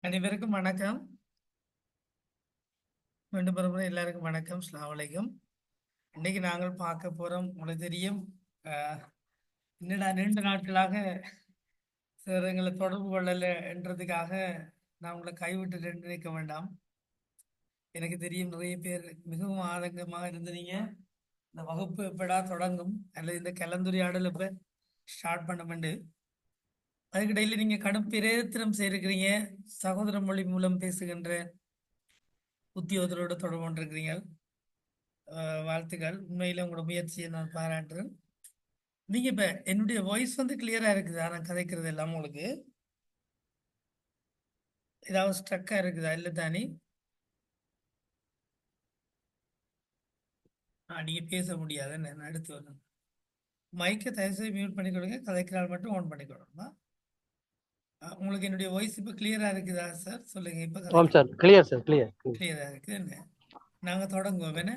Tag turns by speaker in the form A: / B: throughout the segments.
A: அனைவருக்கும் வணக்கம். மீண்டும் ஒரு முறை எல்லாருக்கும் வணக்கம். அஸ்ஸலாமு அலைக்கும். இன்னைக்கு நாங்கள் பார்க்க போறோம். உங்களுக்கு தெரியும், என்னடா நீண்ட நாட்களாக சார் எங்களை தொடர்பு கொள்ளல என்றதுக்காக நான் உங்களை கைவிட்டு நினைக்க வேண்டாம். எனக்கு தெரியும், நிறைய பேர் மிகவும் ஆதங்கமாக இருந்தீங்க. இந்த வகுப்பு எப்படா தொடங்கும் அல்லது இந்த கலந்துரையாடல் எப்ப ஸ்டார்ட் பண்ண வேண்டு. அதுக்கிடையில் நீங்க கடும் பிரயத்தனம் செய்திருக்கிறீங்க. சகோதர மொழி மூலம் பேசுகின்ற உத்தியோகத்தரோட தொடர்பு கொண்டிருக்கிறீங்க. வாழ்த்துக்கள். உண்மையில உங்களோட முயற்சியை நான் பாராட்டுறேன். நீங்க இப்ப என்னுடைய வாய்ஸ் வந்து கிளியரா இருக்குதா? நான் கதைக்கிறது எல்லாம் உங்களுக்கு ஏதாவது ஸ்ட்ரக்கா இருக்குதா? இல்ல தானே? நீங்க பேச முடியாது, நான் எடுத்து வரணும். மைக்கை தயவுசெய்து மியூட் பண்ணிக்கொடுங்க. கதைக்கிறாள் மட்டும் ஆன் பண்ணிக்கொள்ளணுமா? உங்களுக்கு என்னுடைய வாய்ஸ் இப்ப கிளியரா இருக்குதா சார்? சொல்லுங்க. இப்ப
B: ஆம்
A: கதைக்க
B: சார், கிளியர் சார், கிளியர்.
A: கிளியரா இருக்கு என்ன? நாங்க தொடங்குவோம் என்ன?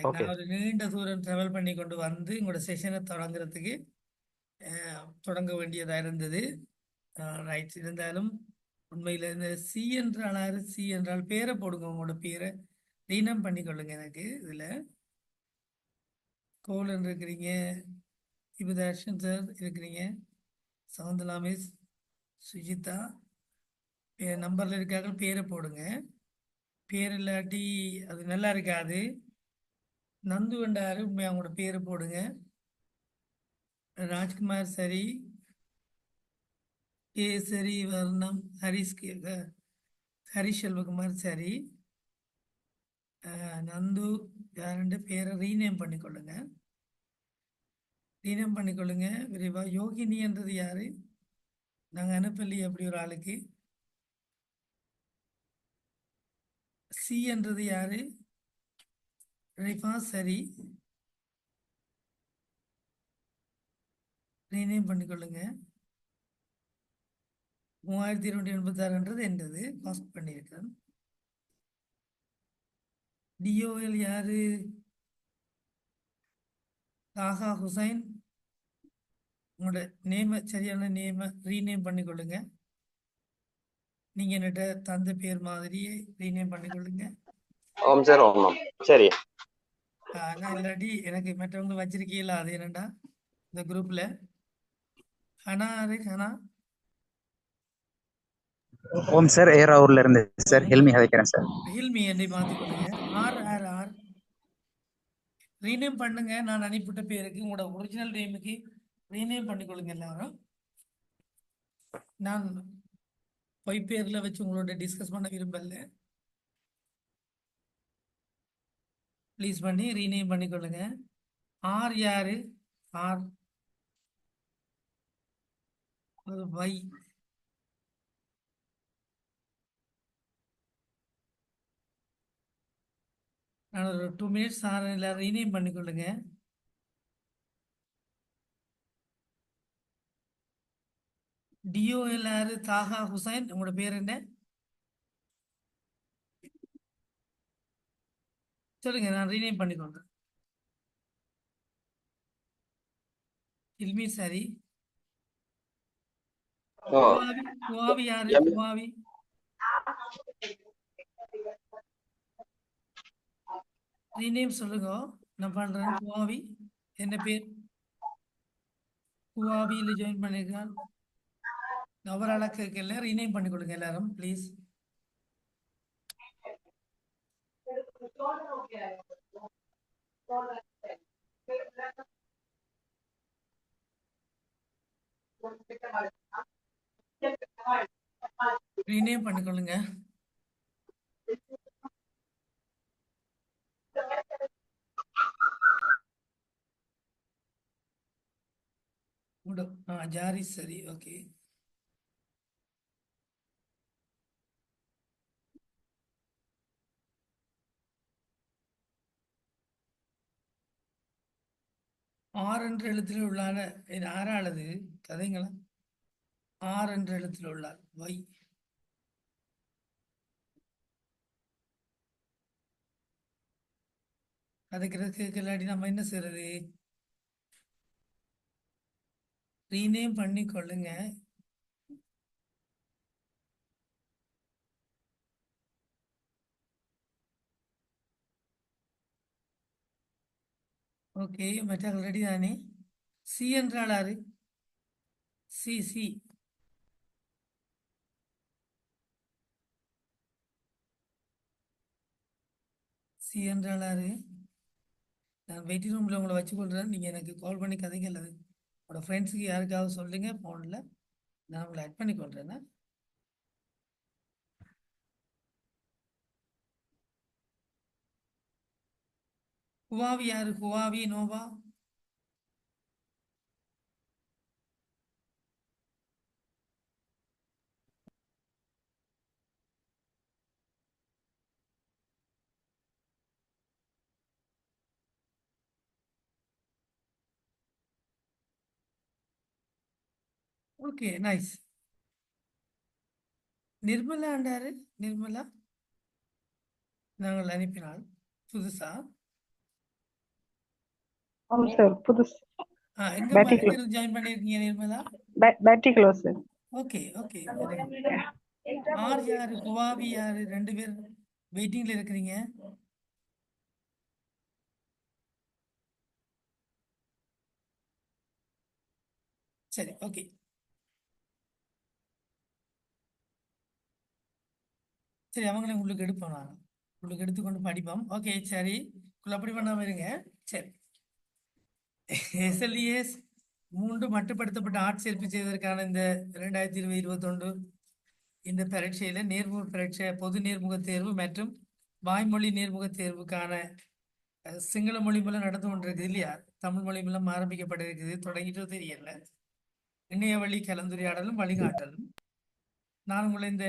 B: ஓகே.
A: நான் ஒரு நீண்ட தூரம் டிராவல் பண்ணி கொண்டு வந்து உங்களோட செஷனை தொடங்குறதுக்கு தொடங்க வேண்டியதா இருந்தது. ரைட். இருந்தாலும் உண்மையில இந்த சி என்றால் சி என்றால் பேரை போடுங்க. உங்களோட பேரை ரீனம் பண்ணிக்கொள்ளுங்க. எனக்கு இதுல கோலன் இருக்கிறீங்க, இபுதர்ஷன் சார் இருக்கிறீங்க, சவுந்தலா மிஸ், சுஜிதா நம்பர்ல இருக்காங்க. பேரை போடுங்க. பேர் இல்லாட்டி அது நல்லா இருக்காது. நந்து வண்டாரு உண்மையா அவங்களோட பேரை போடுங்க. ராஜ்குமார் சரி, கேசரி வர்ணம், ஹரிஷ் செல்வகுமார் சரி, நந்து யாருன்ற பேரை ரீநேம் பண்ணிக்கொள்ளுங்க. ரீநேம் பண்ணிக்கொள்ளுங்க விரைவா. யோகினி என்றது யாரு? நாங்கள் அனுப்பலையே அப்படி ஒரு ஆளுக்கு. சி என்றது யாரு? ரிஃபா சரி, ரீநேம் பண்ணிக்கொள்ளுங்க. 3286 என்றது பாஸ் பண்ணியிருக்கேன். டிஓஎல் யாரு? தாகா ஹுசைன். உங்களோட நேமை சரியான நேமை ரீநேம் பண்ணிக்கொள்ளுங்க. நீங்க என்கிட்ட தந்த பேர் மாதிரியே ரீநேம் பண்ணிக்கொள்ளுங்க.
B: ஓம் சார், ஓம் மேம். சரி.
A: நான் இல்லாட்டி எனக்கு மற்றவங்க வச்சிருக்கீங்களா? அது என்னடா இந்த குரூப்ல ஹனா ஹனா
C: ஓம் சார், ஏராவூர்ல இருந்து சார் ஹெல்மி ஹதைக்கிறேன் சார்.
A: ஹில்மி என்னை மாத்திக்கொள்ளுங்க. ஆர் ஆர் ஆர் ரீநேம் பண்ணுங்க. நான் அனுப்பிவிட்ட பேருக்கு உங்களோட ஒரிஜினல் நேமுக்கு ரீநேம் பண்ணிக்கொள்ளுங்க எல்லாரும். நான் பொய் பேர்ல வச்சு உங்களோட டிஸ்கஸ் பண்ண விரும்பல. ப்ளீஸ் பண்ணி ரீநேம் பண்ணிக்கொள்ளுங்க. ஆர் யாரு? ஆர் வை. நான் ஒரு 2 மினிட்ஸ் ஆர் எல்லாரும் ரீநேம் பண்ணிக்கொள்ளுங்க. டிஓஎல்ஆர் தாகா ஹுசைன். உங்களோட பேர் என்ன? சொல்லுங்க, நான் ரீநேம் பண்ணிக்கொள்றேன். இல்மி சரி. குவாவி. குவாவி யாரு? குவாவி ரீநேம் சொல்லுங்க. நான் பண்றேன். குவாவி என்ன பேர்? குவாவியில் ஜாயின் பண்ணிருக்கான். அவரால் கேட்கல. ரீநேம் பண்ணி கொடுங்க எல்லாரும் ப்ளீஸ். ரீநேம் பண்ணிக்கொள்ளுங்க. ஜாரி சரி. ஓகே. ஆர் என்ற எழுத்தில் உள்ளான ஆறாளது கதைங்களா? ஆர் என்ற எழுத்தில் உள்ளார். வை. கதைக்கிறதுக்கு இல்லாட்டி நம்ம என்ன செய்யறது? ரீநேம் பண்ணி கொள்ளுங்க. ஓகே, மற்றார்கள் ரெடி தானே? சி என்றால் யாரு? சி சி சி என்றால் யாரு? நான் வெயிட்டிங் ரூமில் உங்களை வச்சு கொள்கிறேன். நீங்கள் எனக்கு கால் பண்ணி கதைங்க அல்லது உங்களோட ஃப்ரெண்ட்ஸுக்கு யாருக்காவது சொல்லுங்க ஃபோனில். நான் உங்களை ஆட் பண்ணி கொள்கிறேன்னா. ஹுவாவி யாரு? Huawei Nova? Okay, nice. Nirmala அண்டாரு? நிர்மலா நாங்கள் அனுப்பினால் புதுசா
D: అవును సార్ పుదుసు
A: எங்க
D: பேட்டிக்குள்ள
A: இருந்து ஜாயின் பண்ணியிருக்கீங்க நிர்மலா?
D: பேட்டிக்குள்ள sir
A: okay okay, very good. ஆர் யாரு? ஹுவாவி யாரு? 2 பேர் வெயிட்டிங்ல இருக்கிறீங்க. சரி, ஓகே. சரி, அவங்களே உங்களுக்கு எடுப்போம். நான் உங்களுக்கு எடுத்துக்கொண்டு படிப்போம். ஓகே, சரி, அப்படி பண்ணாம இருங்க. சரி, எஸ்எல்இஎஸ் 3 மட்டுப்படுத்தப்பட்ட ஆட்சேர்ப்பு செய்வதற்கான இந்த 2020-21 இந்த பரீட்சையில நேர்முக பரீட்சை, பொது நேர்முக தேர்வு மற்றும் வாய்மொழி நேர்முக தேர்வுக்கான சிங்கள மொழி மூலம் நடந்து கொண்டிருக்குது இல்லையா? தமிழ் மொழி மூலம் ஆரம்பிக்கப்பட இருக்குது. தொடங்கிட்டு தெரியல. இணையவழி கலந்துரையாடலும் வழிகாட்டலும். நான் உங்களை இந்த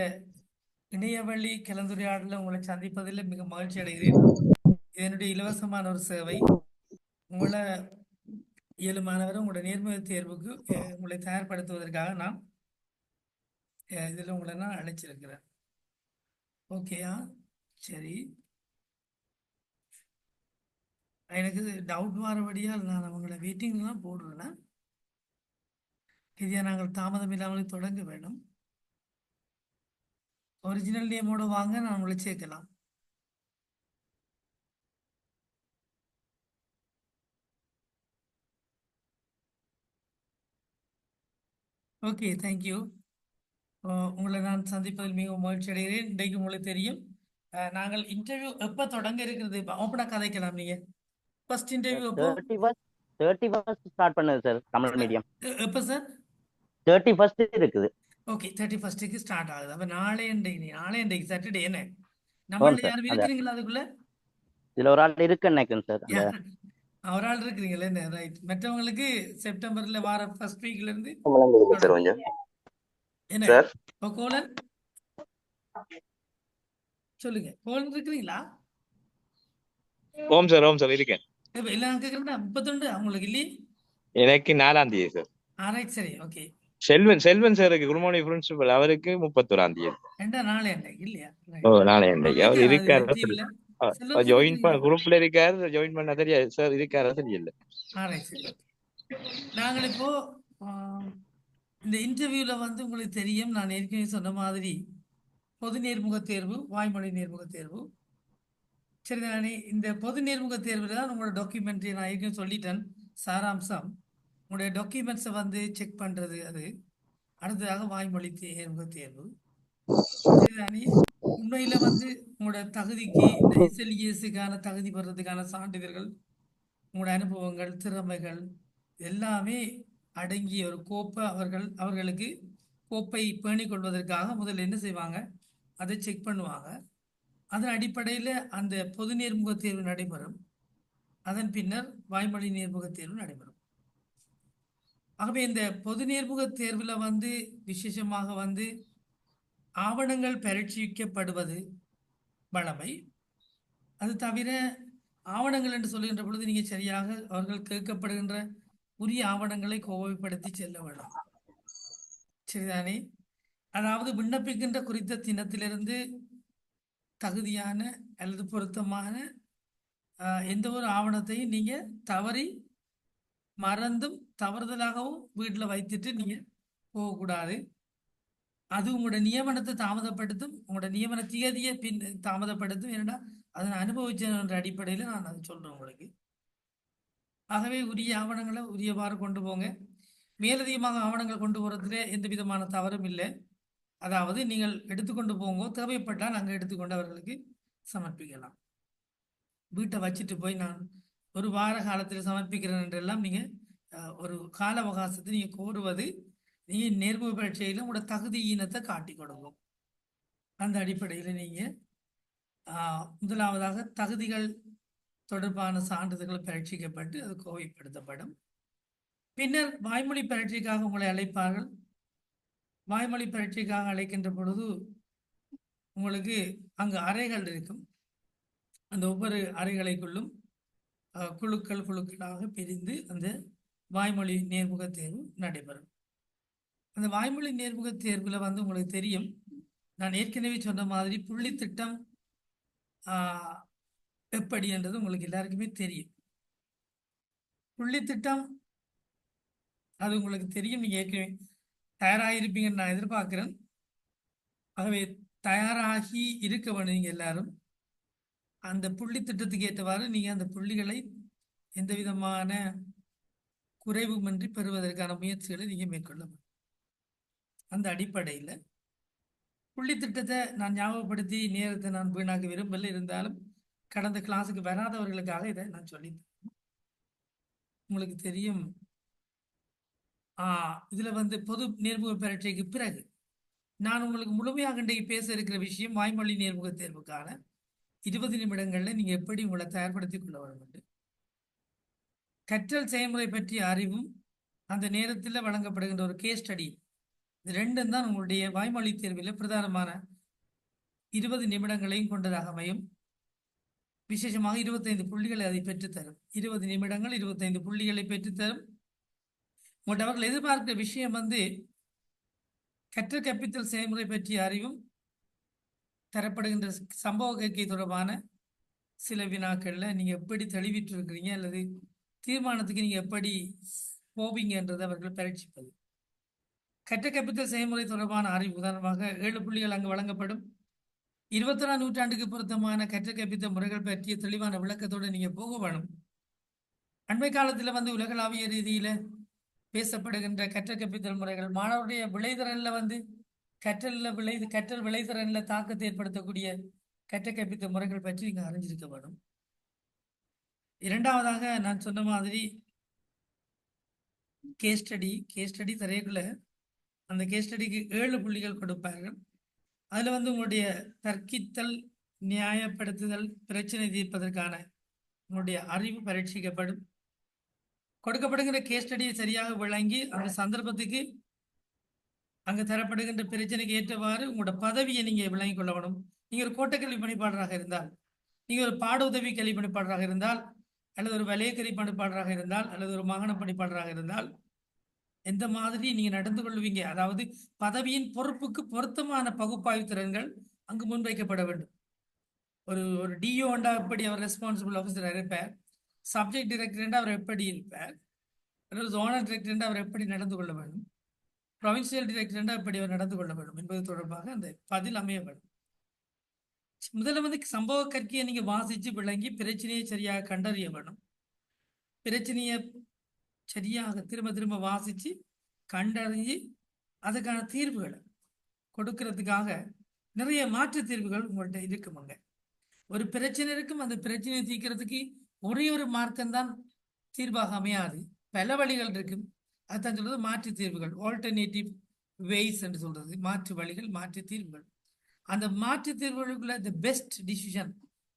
A: இணையவழி கலந்துரையாடல உங்களை சந்திப்பதில் மிக மகிழ்ச்சி அடைகிறேன். இதனுடைய இலவசமான ஒரு சேவை. உங்களை இயலுமானவரை உங்களுடைய நேர்முக தேர்வுக்கு உங்களை தயார்படுத்துவதற்காக நான் இதில் உங்களை நான் அழைச்சிருக்கிறேன். ஓகேயா? சரி, எனக்கு டவுட் வரபடியால் நான் அவங்கள வெயிட்டிங்லாம் போடுறேன். இதையா நாங்கள் தாமதம் இல்லாமல் தொடங்க வேண்டும். ஒரிஜினல் நேமோட வாங்க, நான் உங்களை சேர்க்கலாம். Okay, thank you. உங்களை நான் சந்திப்பதில் மிகவும் மகிழ்ச்சி அடைகிறேன். இன்றைக்கு உங்களுக்கு தெரியும் நாங்கள் இன்டர்வியூ எப்போ தொடங்க இருக்கிறது. ஓப்பனாக கதைக்கலாம். நீங்க ஃபர்ஸ்ட் இன்டர்வியூ எப்போ?
B: 31st ஸ்டார்ட் பண்ணுது சார் தமிழ் மீடியம்.
A: எப்போ சார்?
B: 31st இருக்குது.
A: ஓகே, 31st ஸ்டார்ட் ஆகுது. அப்போ நாளை இன்றைக்கு சாட்டர்டே என்ன?
B: ஆமாம்
A: நம்மள்ட்ட
B: சார்.
A: யாரும்
B: அந்த
A: இருக்கிறீங்களா அதுக்குள்ள?
B: இதுல ஒரு ஆள் இருக்கு நினைக்கிறேன் சார். அந்த
A: ஒரு ஆள் இருக்கிறீங்களா? என்ன, ரைட். மற்றவங்களுக்கு செப்டம்பர்ல வார ஃபர்ஸ்ட் வீக்ல இருந்து
B: சார் கொஞ்சம்
A: என்ன
B: சார்.
A: கோலன் சொல்லுங்க. கோலன் இருக்கிறீங்களா?
E: ஓம் சார் இருக்கேன்.
A: இப்ப எல்லாம் கேட்கறேன்னா 31 அவங்களுக்கு இல்லையே.
E: எனக்கு 4ஆம் தேதி சார்.
A: ரைட், சரி, ஓகே.
E: செல்வன் சாருக்கு குட் மார்னிங் பிரின்சிபல், அவருக்கு 31ஆம் தேதி.
A: நாளை அன்னைக்கு இல்லையா?
E: நாளை அன்னைக்கு அவர் இருக்காரு.
A: வெற்றியில
E: ஜாயின் பண்ண குரூப்ல இருக்காரு. ஜாயின் பண்ண தெரியாது சார், இருக்காரு தெரியல.
A: ரைட், சரி, ஓகே. நாங்கள் இப்போ இந்த இன்டர்வியூல வந்து உங்களுக்கு தெரியும், நான் ஏற்கனவே சொன்ன மாதிரி பொது நேர்முக தேர்வு, வாய்மொழி நேர்முக தேர்வு. சரிதானே? இந்த பொது நேர்முக தேர்வில் தான் உங்களோட டாக்குமெண்ட்ரி நான் ஏற்கனவே சொல்லிட்டேன். சாராம்சம் உங்களுடைய டாக்குமெண்ட்ஸை வந்து செக் பண்ணுறது. அது அடுத்ததாக வாய்மொழி நேர்முக தேர்வு. சரிதானே? உண்மையில வந்து உங்களோட தகுதிக்கு இந்த எஸ்எல்இஎஸ்க்கான தகுதி பெறதுக்கான சான்றிதழ்கள், உங்களோட அனுபவங்கள், திறமைகள் எல்லாமே அடங்கிய ஒரு கோப்பை அவர்களுக்கு கோப்பை பேணிக் கொள்வதற்காக முதல்ல என்ன செய்வாங்க, அதை செக் பண்ணுவாங்க. அதன் அடிப்படையில் அந்த பொது நேர்முக தேர்வு நடைபெறும். அதன் பின்னர் வாய்மொழி நேர்முக தேர்வு நடைபெறும். ஆகவே இந்த பொது நேர்முக தேர்வில் வந்து விசேஷமாக வந்து ஆவணங்கள் பரீட்சிக்கப்படுவது வழமை. அது தவிர ஆவணங்கள் என்று சொல்லுகின்ற பொழுது நீங்கள் சரியாக அவர்கள் கேட்கப்படுகின்ற உரிய ஆவணங்களை கோவைப்படுத்தி செல்ல வேண்டும். சரிதானே? அதாவது விண்ணப்பிக்கின்ற குறித்த தினத்திலிருந்து தகுதியான அல்லது பொருத்தமான எந்த ஒரு ஆவணத்தையும் நீங்க தவறி மறந்தும் தவறுதலாகவும் வீட்டில் வைத்துட்டு நீங்க போகக்கூடாது. அது உங்களோட நியமனத்தை தாமதப்படுத்தும், உங்களோட நியமன தேதியை தாமதப்படுத்தும். ஏன்னா அதை நான் அனுபவிச்ச அடிப்படையில் நான் அதை சொல்றேன் உங்களுக்கு. ஆகவே உரிய ஆவணங்களை உரியவாறு கொண்டு போங்க. மேலதிகமாக ஆவணங்கள் கொண்டு போகிறதுல எந்த விதமான தவறும் இல்லை. அதாவது நீங்கள் எடுத்துக்கொண்டு போங்க, தேவைப்பட்டால் அங்கே எடுத்துக்கொண்டு அவர்களுக்கு சமர்ப்பிக்கலாம். வீட்டை வச்சுட்டு போய் நான் ஒரு வார காலத்தில் சமர்ப்பிக்கிறேன் என்றெல்லாம் நீங்கள் ஒரு கால அவகாசத்தை நீங்கள் கோருவது நீங்கள் நேர்முக பரீட்சையில் உங்களோட தகுதி ஈனத்தை காட்டி கொடுக்கும். அந்த அடிப்படையில் நீங்கள் முதலாவதாக தகுதிகள் தொடர்பான சான்றிதழ்கள் பரீட்சிக்கப்பட்டு அது கோவைப்படுத்தப்படும். பின்னர் வாய்மொழி பரீட்சைக்காக உங்களை அழைப்பார்கள். வாய்மொழி பரீட்சைக்காக அழைக்கின்ற பொழுது உங்களுக்கு அங்கு அறைகள் இருக்கும். அந்த ஒவ்வொரு அறைகளுக்குள்ளும் குழுக்களாக பிரிந்து அந்த வாய்மொழி நேர்முக தேர்வு நடைபெறும். அந்த வாய்மொழி நேர்முக தேர்வில் வந்து உங்களுக்கு தெரியும், நான் ஏற்கனவே சொன்ன மாதிரி புள்ளி திட்டம் எப்படி என்றது உங்களுக்கு எல்லாருக்குமே தெரியும். புள்ளி திட்டம் அது உங்களுக்கு தெரியும், நீங்கள் ஏற்கனவே தயாராகிருப்பீங்கன்னு நான் எதிர்பார்க்கிறேன். ஆகவே தயாராகி இருக்க வேண்டும். நீங்கள் எல்லாரும் அந்த புள்ளி திட்டத்துக்கு ஏற்றவாறு நீங்கள் அந்த புள்ளிகளை எந்த விதமான குறைவுமின்றி பெறுவதற்கான முயற்சிகளை நீங்கள் மேற்கொள்ள வேண்டும். அந்த அடிப்படையில் புள்ளி திட்டத்தை நான் ஞாபகப்படுத்தி நேரத்தை நான் வீணாக்க விரும்பல. இருந்தாலும் கடந்த கிளாஸுக்கு வராதவர்களுக்காக இதை நான் சொல்லித்தரேன். உங்களுக்கு தெரியும், இதில் வந்து பொது நேர்முக பரீட்சைக்கு பிறகு நான் உங்களுக்கு முழுமையாக இன்றைக்கு பேச இருக்கிற விஷயம் வாய்மொழி நேர்முக தேர்வுக்கான 20 நிமிடங்களில் நீங்கள் எப்படி உங்களை தயார்படுத்திக் கொள்ள வேண்டும். கற்றல் செயல்முறை பற்றிய அறிவும் அந்த நேரத்தில் வழங்கப்படுகின்ற ஒரு கேஸ் ஸ்டடி, இது ரெண்டும் தான் உங்களுடைய வாய்மொழி தேர்வில் பிரதானமான 20 நிமிடங்களையும் கொண்டதாக அமையும். விசேஷமாக 25 புள்ளிகளை அதை பெற்றுத்தரும். 20 நிமிடங்கள் 25 புள்ளிகளை பெற்றுத்தரும். உங்கள்கிட்ட அவர்கள் எதிர்பார்க்கிற விஷயம் வந்து கற்றல் கற்பித்தல் செயல்முறை பற்றிய அறிவும் தரப்படுகின்ற சம்பவ கற்கை தொடர்பான சில வினாக்களில் நீங்கள் எப்படி தெளிவிட்டு இருக்கிறீங்க அல்லது தீர்மானத்துக்கு நீங்கள் எப்படி போவீங்க என்றதை அவர்கள் பரீட்சிப்பது. கற்றல் கற்பித்தல் செயல்முறை தொடர்பான அறிவு உதாரணமாக 7 புள்ளிகள் அங்கு வழங்கப்படும். 21ஆம் நூற்றாண்டுக்கு பொருத்தமான கற்றல் கற்பித்தல் முறைகள் பற்றிய தெளிவான விளக்கத்தோடு நீங்கள் போக வேணும். அண்மை காலத்தில் வந்து உலகளாவிய ரீதியில் பேசப்படுகின்ற கற்றல் கற்பித்தல் முறைகள் மாணவருடைய விளைதிறனில் வந்து கற்றல் விளைதிறனில் தாக்கத்தை ஏற்படுத்தக்கூடிய கற்றல் கற்பித்தல் முறைகள் பற்றி நீங்கள் அறிஞ்சிருக்க வேண்டும். இரண்டாவதாக நான் சொன்ன மாதிரி கேஸ் ஸ்டடி தரைக்குள்ள அந்த கேஸ் ஸ்டடிக்கு 7 புள்ளிகள் கொடுப்பார்கள். அதில் வந்து உங்களுடைய தர்க்கித்தல், நியாயப்படுத்துதல், பிரச்சனை தீர்ப்பதற்கான உங்களுடைய அறிவு பரீட்சிக்கப்படும். கொடுக்கப்படுகின்ற கேஸ் ஸ்டடியை சரியாக விளங்கி அந்த சந்தர்ப்பத்துக்கு அங்கே தரப்படுகின்ற பிரச்சனைக்கு ஏற்றவாறு உங்களோட பதவியை நீங்கள் விளங்கிக் கொள்ள வேணும். நீங்கள் ஒரு கோட்டக்கல்வி பணிப்பாளராக இருந்தால், நீங்கள் ஒரு பாட உதவி கல்வி பணிப்பாளராக இருந்தால், அல்லது ஒரு வலயக்கல்வி பணிப்பாளராக இருந்தால், அல்லது ஒரு மாகாண பணிப்பாளராக இருந்தால் எந்த மாதிரி நீங்கள் நடந்து கொள்வீங்க, அதாவது பதவியின் பொறுப்புக்கு பொருத்தமான பகுப்பாய்வு திறன்கள் அங்கு முன்வைக்கப்பட வேண்டும். ஒரு டிஓ எப்படி அவர் ரெஸ்பான்சிபிள் ஆஃபீஸராக இருப்பார், சப்ஜெக்ட் டைரக்டர் அவர் எப்படி இருப்பார், அல்லது ஜோனல் டைரக்டர் அவர் எப்படி நடந்து கொள்ள வேண்டும், ப்ரொவின்சியல் டைரக்டர் எப்படி அவர் நடந்து கொள்ள வேண்டும் என்பது தொடர்பாக அந்த பதில் அமைய வேண்டும். முதல்ல வந்து சம்பவ கற்கையை நீங்கள் வாசித்து விளங்கி பிரச்சனையை சரியாக கண்டறிய வேண்டும். பிரச்சனையை சரியாக திரும்ப வாசித்து கண்டறிஞ்சு அதுக்கான தீர்வுகளை கொடுக்கறதுக்காக நிறைய மாற்று தீர்வுகள் உங்கள்கிட்ட இருக்குமாங்க. ஒரு பிரச்சனை இருக்கும், அந்த பிரச்சனையை தீர்க்கிறதுக்கு ஒரே ஒரு மார்க்கம்தான் தீர்வாக அமையாது, பல வழிகள் இருக்கும். அதுதான் சொல்றது மாற்று தீர்வுகள், ஆல்டர்னேட்டிவ் வேஸ் என்று சொல்றது, மாற்று வழிகள், மாற்று தீர்வுகள். அந்த மாற்று தீர்வுகளுக்குள்ள த பெஸ்ட் டிசிஷன்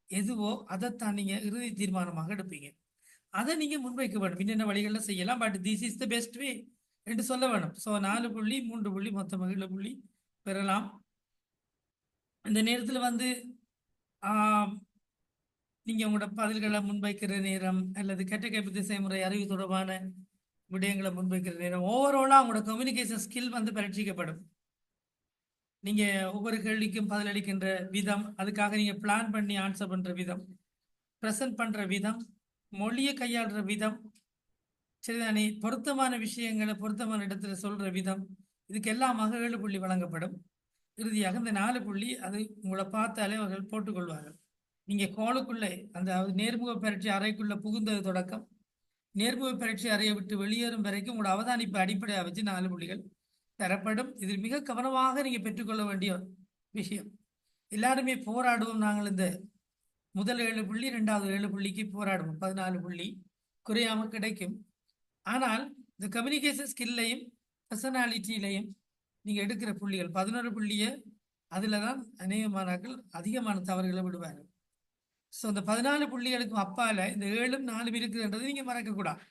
A: எதுவோ அதைத்தான் நீங்கள் இறுதி தீர்மானமாக எடுப்பீங்க. அதை நீங்கள் முன்வைக்க வேணும். என்னென்ன வழிகளில் செய்யலாம், but this is the best way என்று சொல்ல வேணும். ஸோ 4 புள்ளி 3 புள்ளி மொத்தம் 7 புள்ளி பெறலாம். இந்த நேரத்தில் வந்து நீங்கள் உங்களோட பதில்களை முன்வைக்கிற நேரம் அல்லது கற்ற கற்பித்தல் செயல்முறை அறிவு தொடர்பான விடயங்களை முன்வைக்கிற நேரம் ஓவராலாக உங்களோட கம்யூனிகேஷன் ஸ்கில் வந்து பரீட்சிக்கப்படும். நீங்கள் ஒவ்வொரு கேள்விக்கும் பதிலளிக்கின்ற விதம், அதுக்காக நீங்கள் பிளான் பண்ணி ஆன்சர் பண்ணுற விதம், ப்ரெசன்ட் பண்ணுற விதம், மொழியை கையாளுற விதம், சரிதானே, பொருத்தமான விஷயங்களை பொருத்தமான இடத்துல சொல்கிற விதம், இதுக்கு எல்லாமாக 7 புள்ளி வழங்கப்படும். இறுதியாக இந்த 4 புள்ளி அது உங்களை பார்த்தாலே அவர்கள் போட்டுக்கொள்வார்கள். நீங்கள் கோளுக்குள்ளே அந்த நேர்முக பரீட்சை அறைக்குள்ளே புகுந்தது தொடக்கம் நேர்முக பரீட்சை அறையை விட்டு வெளியேறும் வரைக்கும் உங்களோட அவதானிப்பு அடிப்படையாக வச்சு 4 புள்ளிகள் தரப்படும். இதில் மிக கவனமாக நீங்க பெற்றுக்கொள்ள வேண்டிய விஷயம், எல்லாருமே போராடுவோம். நாங்கள் இந்த முதல் 7 புள்ளி 2வது 7 புள்ளிக்கு போராடுவோம். 14 புள்ளி குறையாம கிடைக்கும். ஆனால் இந்த கம்யூனிகேஷன் ஸ்கில்லையும் பர்சனாலிட்டியிலையும் நீங்க எடுக்கிற புள்ளிகள் 11 புள்ளியை அதுல தான் அநேகமானாக்கள் அதிகமான தவறுகளை விடுவார்கள். ஸோ இந்த 14 புள்ளிகளுக்கும் அப்பால இந்த 7ம் 4 இருக்குதுன்றது நீங்க மறக்க கூடாது.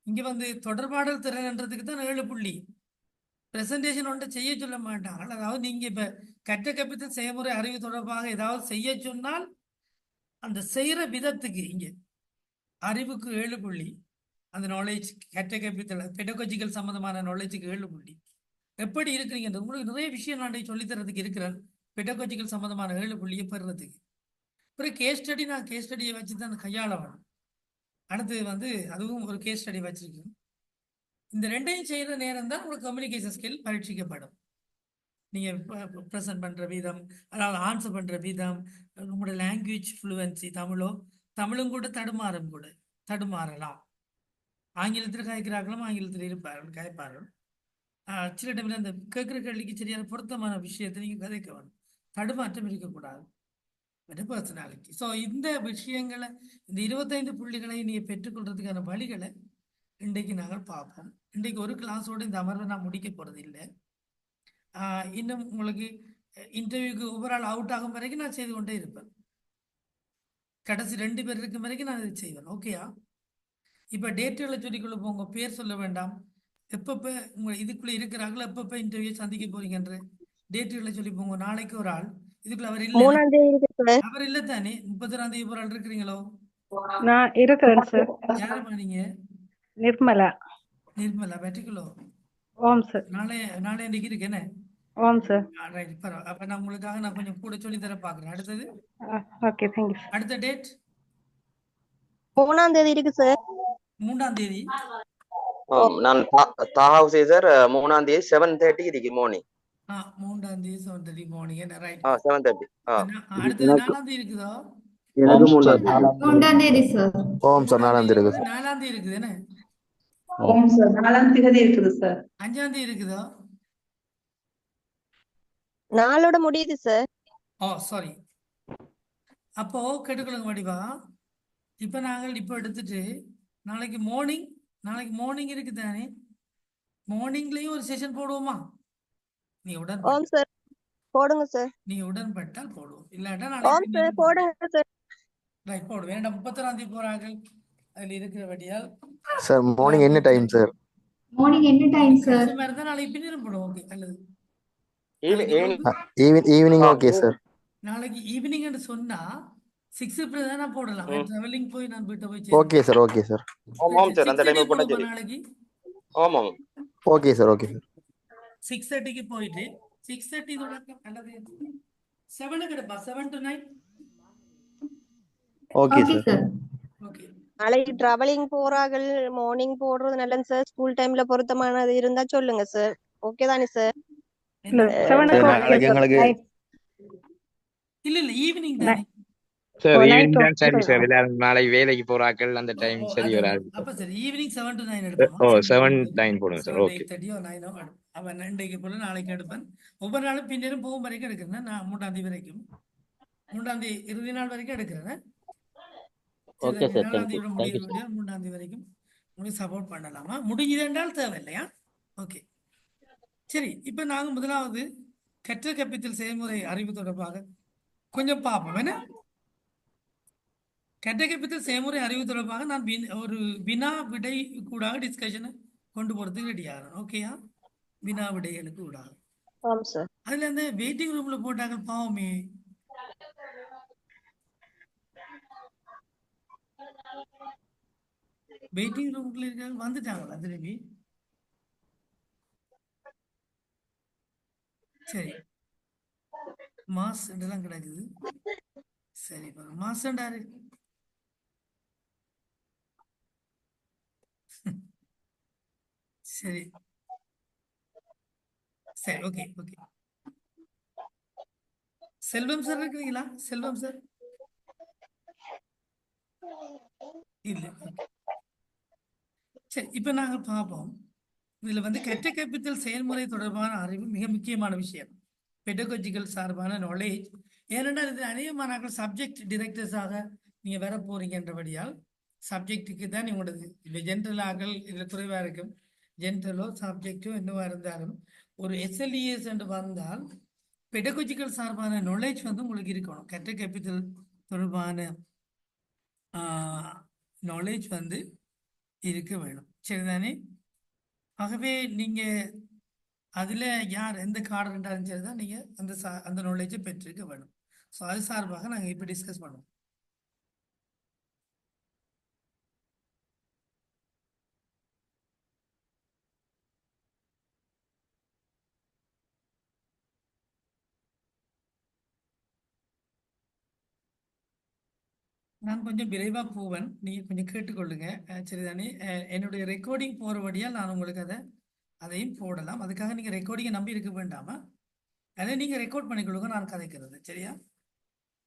A: இங்க வந்து தொடர்பாடல் திறன்ன்றதுக்கு தான் 7 புள்ளி. பிரசன்டேஷன் ஒன்றை செய்ய சொல்ல மாட்டாங்க. அதாவது நீங்க இப்ப கற்ற கற்பித்தல் செயல்முறை அறிவு தொடர்பாக ஏதாவது செய்ய சொன்னால் அந்த செய்யற விதத்துக்கு இங்க அறிவுக்கு 7 புள்ளி, அந்த நாலேஜ் கற்ற கற்பித்தல் பெடகாஜிக்கல் சம்பந்தமான நாலேஜுக்கு 7 புள்ளி. எப்படி இருக்கிறீங்க உங்களுக்கு நிறைய விஷயம் நான் சொல்லித்தரதுக்கு இருக்கிறேன். பெடகாஜிக்கல் சம்பந்தமான 7 புள்ளியை பெறுறதுக்கு ஒரு கேஸ் ஸ்டடி, நான் கேஸ் ஸ்டடியை வச்சு தான் கையாள வேணும். அடுத்து வந்து அதுவும் ஒரு கேஸ் ஸ்டடி வச்சிருக்கேன். இந்த ரெண்டையும் செய்யற நேரம் தான் உங்களுக்கு கம்யூனிகேஷன் ஸ்கில் பரீட்சிக்கப்படும். நீங்க ப்ரெசென்ட் பண்ற விதம், அதாவது ஆன்சர் பண்ற விதம், உங்களோட லாங்குவேஜ் ஃப்ளூவன்சி, தமிழும் கூட தடுமாறலாம். ஆங்கிலத்தில் காய்க்கிறார்களும் ஆங்கிலத்தில் இருப்பார்கள், காய்ப்பார்கள். சில டைம்ல அந்த கேட்குற கேள்விக்கு சரியான பொருத்தமான விஷயத்தை நீங்க கதைக்க வேணும். தடுமாற்றம் இருக்கக்கூடாது. பர்சனாலிட்டி. ஸோ இந்த விஷயங்களை, இந்த 25 புள்ளிகளை நீங்க பெற்றுக்கொள்றதுக்கான வழிகளை இன்றைக்கு நாங்கள் பார்ப்போம். இன்றைக்கு ஒரு கிளாஸோட இந்த அமர்வை நான் முடிக்க போறது இல்லை. இன்னும் உங்களுக்கு இன்டர்வியூக்கு ஓவரால் அவுட் ஆகும் வரைக்கும் நான் செய்து கொண்டே இருப்பேன். கடைசி 2 பேர் இருக்கும் வரைக்கும் நான் இதை செய்வேன். ஓகேயா? இப்போ டேட்டுகளை சொல்லிக்கொள்ள போங்க, பேர் சொல்ல வேண்டாம். எப்பப்போ உங்க இதுக்குள்ள இருக்கிறாங்களோ எப்பப்போ இன்டர்வியூ சந்திக்க போறீங்கன்ற டேட்டுகளை சொல்லி போங்க. நாளைக்கு ஒரு ஆள் இதுக்குள்ள அவர் இல்லை,
D: 3ஆம் தேதி இருக்கு சார்.
A: அவர் இல்லை தானே? 31ஆம் தேதி ஒரு ஆள் இருக்கிறீங்களோ?
D: நான் இருக்கிறேன் சார்.
A: யாருமா நீங்க?
D: நிர்மலா.
A: நிர்மலா பேட்டிக்குள்ளோ?
D: ஓம் சார்.
A: நாளை இன்னைக்கு இருக்கு என்ன?
D: ஓம் சார்.
A: ரைட், பரவாயில்ல. அப்ப நான் உங்களுக்காக நான் கொஞ்சம் கூட சொல்லி தர பாக்குறேன். அடுத்தது
D: ஓகே, தேங்க்யூ சார்.
A: அடுத்த டேட்
F: 3ஆம் தேதி இருக்கு சார்.
A: 3ஆம் தேதி.
E: நான் தாஹா சார் 3ஆம் தேதி 7:30 இருக்கு மார்னிங்.
A: 3ஆம் தேதி 7:30 மார்னிங் என்ன? ரைட்.
E: 7:30.
A: அடுத்தது 4ஆம் தேதி இருக்குதோ?
G: எனக்கு
H: 3ஆம் தேதி சார்.
G: ஓம் சார் 4ஆம் தேதி இருக்கு.
A: 4ஆம் தேதி இருக்குது என்ன?
H: ஓம் சார் 4ஆம் தேதி இருக்குது சார்.
A: 5ஆம் தேதி இருக்குதோ?
F: நாளோட முடியுது சார்.
A: ஓ சாரி. அப்போ கேட்டுக்கொள்ளுங்க வடிவா. இப்போ நாங்கள் இப்போ எடுத்துட்டு நாளைக்கு மார்னிங் இருக்கு தானே? மார்னிங்லயும் ஒரு செஷன் போடுவோமா? நீ
F: ஓம் சார் போடுங்க சார்.
A: நீங்க உடன்பட்டால் போடுவோம், இல்லாட்டா
F: ஓம்
A: நாளைக்கு
F: சார் போடுங்க சார்.
A: ரைட் போடுவோம். ஏன்னா 31ஆம் தேதி போறாங்க, அதுல இருக்கிறபடியால்
G: சார் மார்னிங் என்ன டைம் சார்?
H: மார்னிங் என்ன டைம் சார்?
A: கஷ்டமா இருந்தா நாளைக்கு பின்னிரும் போடுவோம். ஓகே, அல்லது
G: ஈவினிங் ஓகே சார்.
A: நாளைக்கு ஈவினிங் சொன்னா 6 தான் நான் போடலாம். டிராவலிங் போய் நான் வீட்டை போய்
G: ஓகே சார். Okay sir.
E: ஆமாம் சார், அந்த டைம் போட்டா சரி.
A: நாளைக்கு
E: ஆமாம்.
G: Okay sir. Okay sir.
A: 6:30க்கு போயிட்டு 6:30 தொடக்கம் அல்லது 7 கிடப்பா 7 to 9.
G: Okay
H: okay
G: sir.
H: Sir.
A: Okay.
F: நாளைக்கு டிராவலிங் போறார்கள், மார்னிங் போடுறது நல்லது சார். ஸ்கூல் டைம்ல பொருத்தமானது இருந்தா சொல்லுங்க சார். ஓகே தானே சார்?
D: இல்ல 7
G: சார்,
D: o'clock
G: நாளைக்கு எங்களுக்கு
A: இல்ல ஈவினிங் தானே?
E: சார்
D: night
E: ஈவினிங் தான் சரி
D: okay.
E: சார். எல்லாரும் நாளைக்கு வேலைக்கு போறாக்கள், அந்த டைம் சரி வராது.
A: அப்ப சரி, ஈவினிங் 7 to 9 எடுப்போம்.
E: ஓ 7-9 போடுங்க சார். ஓகே.
A: 8:30 or 9 எடுப்போம். அவன் இன்றைக்கு போல நாளைக்கு எடுப்பேன். ஒவ்வொரு நாளும் பின்னரும் போகும் வரைக்கும் எடுக்கிறேன். நான் 3ஆம் தேதி வரைக்கும், 3ஆம் தேதி இறுதி நாள் வரைக்கும் எடுக்கிறேன்.
B: Okay sir.
A: 4ஆம்
B: தேங்க்யூ.
A: தேதி
B: தேங்க்யூ
A: முடிய 3ஆம் தேதி வரைக்கும் உங்களுக்கு சப்போர்ட் பண்ணலாமா? முடியுது என்றால் தேவை இல்லையா? ஓகே சரி. இப்ப நாங்க முதலாவது கற்ற கற்பித்தல் செயல்முறை அறிவு தொடர்பாக கொஞ்சம் பார்ப்போம். என்ன கற்ற கற்பித்தல் செயல்முறை அறிவு தொடர்பாக நான் ஒரு வினா விடை கூட டிஸ்கஷனை கொண்டு போறதுக்கு ரெடி ஆகிறேன். ஓகேயா? வினா விடைகளுக்கு கூடாது.
F: ஆம் சார்.
A: அதுல இருந்து வெயிட்டிங் ரூம்ல போட்டாங்க பாவமே. வெயிட்டிங் ரூம்ல இருக்காங்க, வந்துட்டாங்களா திரும்பி? சரி, மாஸ் இதெல்லாம் கிடக்குது. சரி, மாசண்டாரு சரி சரி. Okay okay. செல்வம் சார் இருக்கிறீங்களா? செல்வம் சார் இல்ல. சரி, இப்ப நாங்க பார்ப்போம். இதுல வந்து கற்ற கற்பித்தல் செயல்முறை தொடர்பான அறிவு மிக முக்கியமான விஷயம். பெடகாஜிக்கல் சார்பான நாலேஜ். ஏனென்றால் இது அநேக மாணவர்கள் சப்ஜெக்ட் டிரெக்டர்ஸாக நீங்க வர போறீங்கன்றபடியால் சப்ஜெக்டுக்கு தான் உங்களது இப்போ ஜென்ரலாக இதில் குறைவாக இருக்கும். ஜென்ரலோ சப்ஜெக்டோ என்னவா இருந்தாலும் ஒரு எஸ்எல்இஎஸ் என்று வந்தால் பெடகாஜிக்கல் சார்பான நாலேஜ் வந்து உங்களுக்கு இருக்கணும். கற்ற கற்பித்தல் தொடர்பான நாலேஜ் வந்து இருக்க வேணும். சரிதானே? ஆகவே நீங்க அதுல யார் எந்த கார்டு இருந்தாலும் சரிதான் நீங்க அந்த நாலேஜை பெற்றிருக்க வேணும். ஸோ அது சார்பாக நாங்கள் இப்போ டிஸ்கஸ் பண்ணுவோம். நான் கொஞ்சம் விரைவாக போவேன், நீங்க கொஞ்சம் கேட்டுக்கொள்ளுங்க. சரிதானே? என்னுடைய ரெக்கார்டிங் போறபடியால் நான் உங்களுக்கு அதையும் போடலாம். அதுக்காக நீங்க ரெக்கார்டிங்கை நம்பி இருக்க வேண்டாமா? அதை நீங்க ரெக்கார்ட் பண்ணிக்கொள்ளுங்க, நான் கதைக்கிறது. சரியா?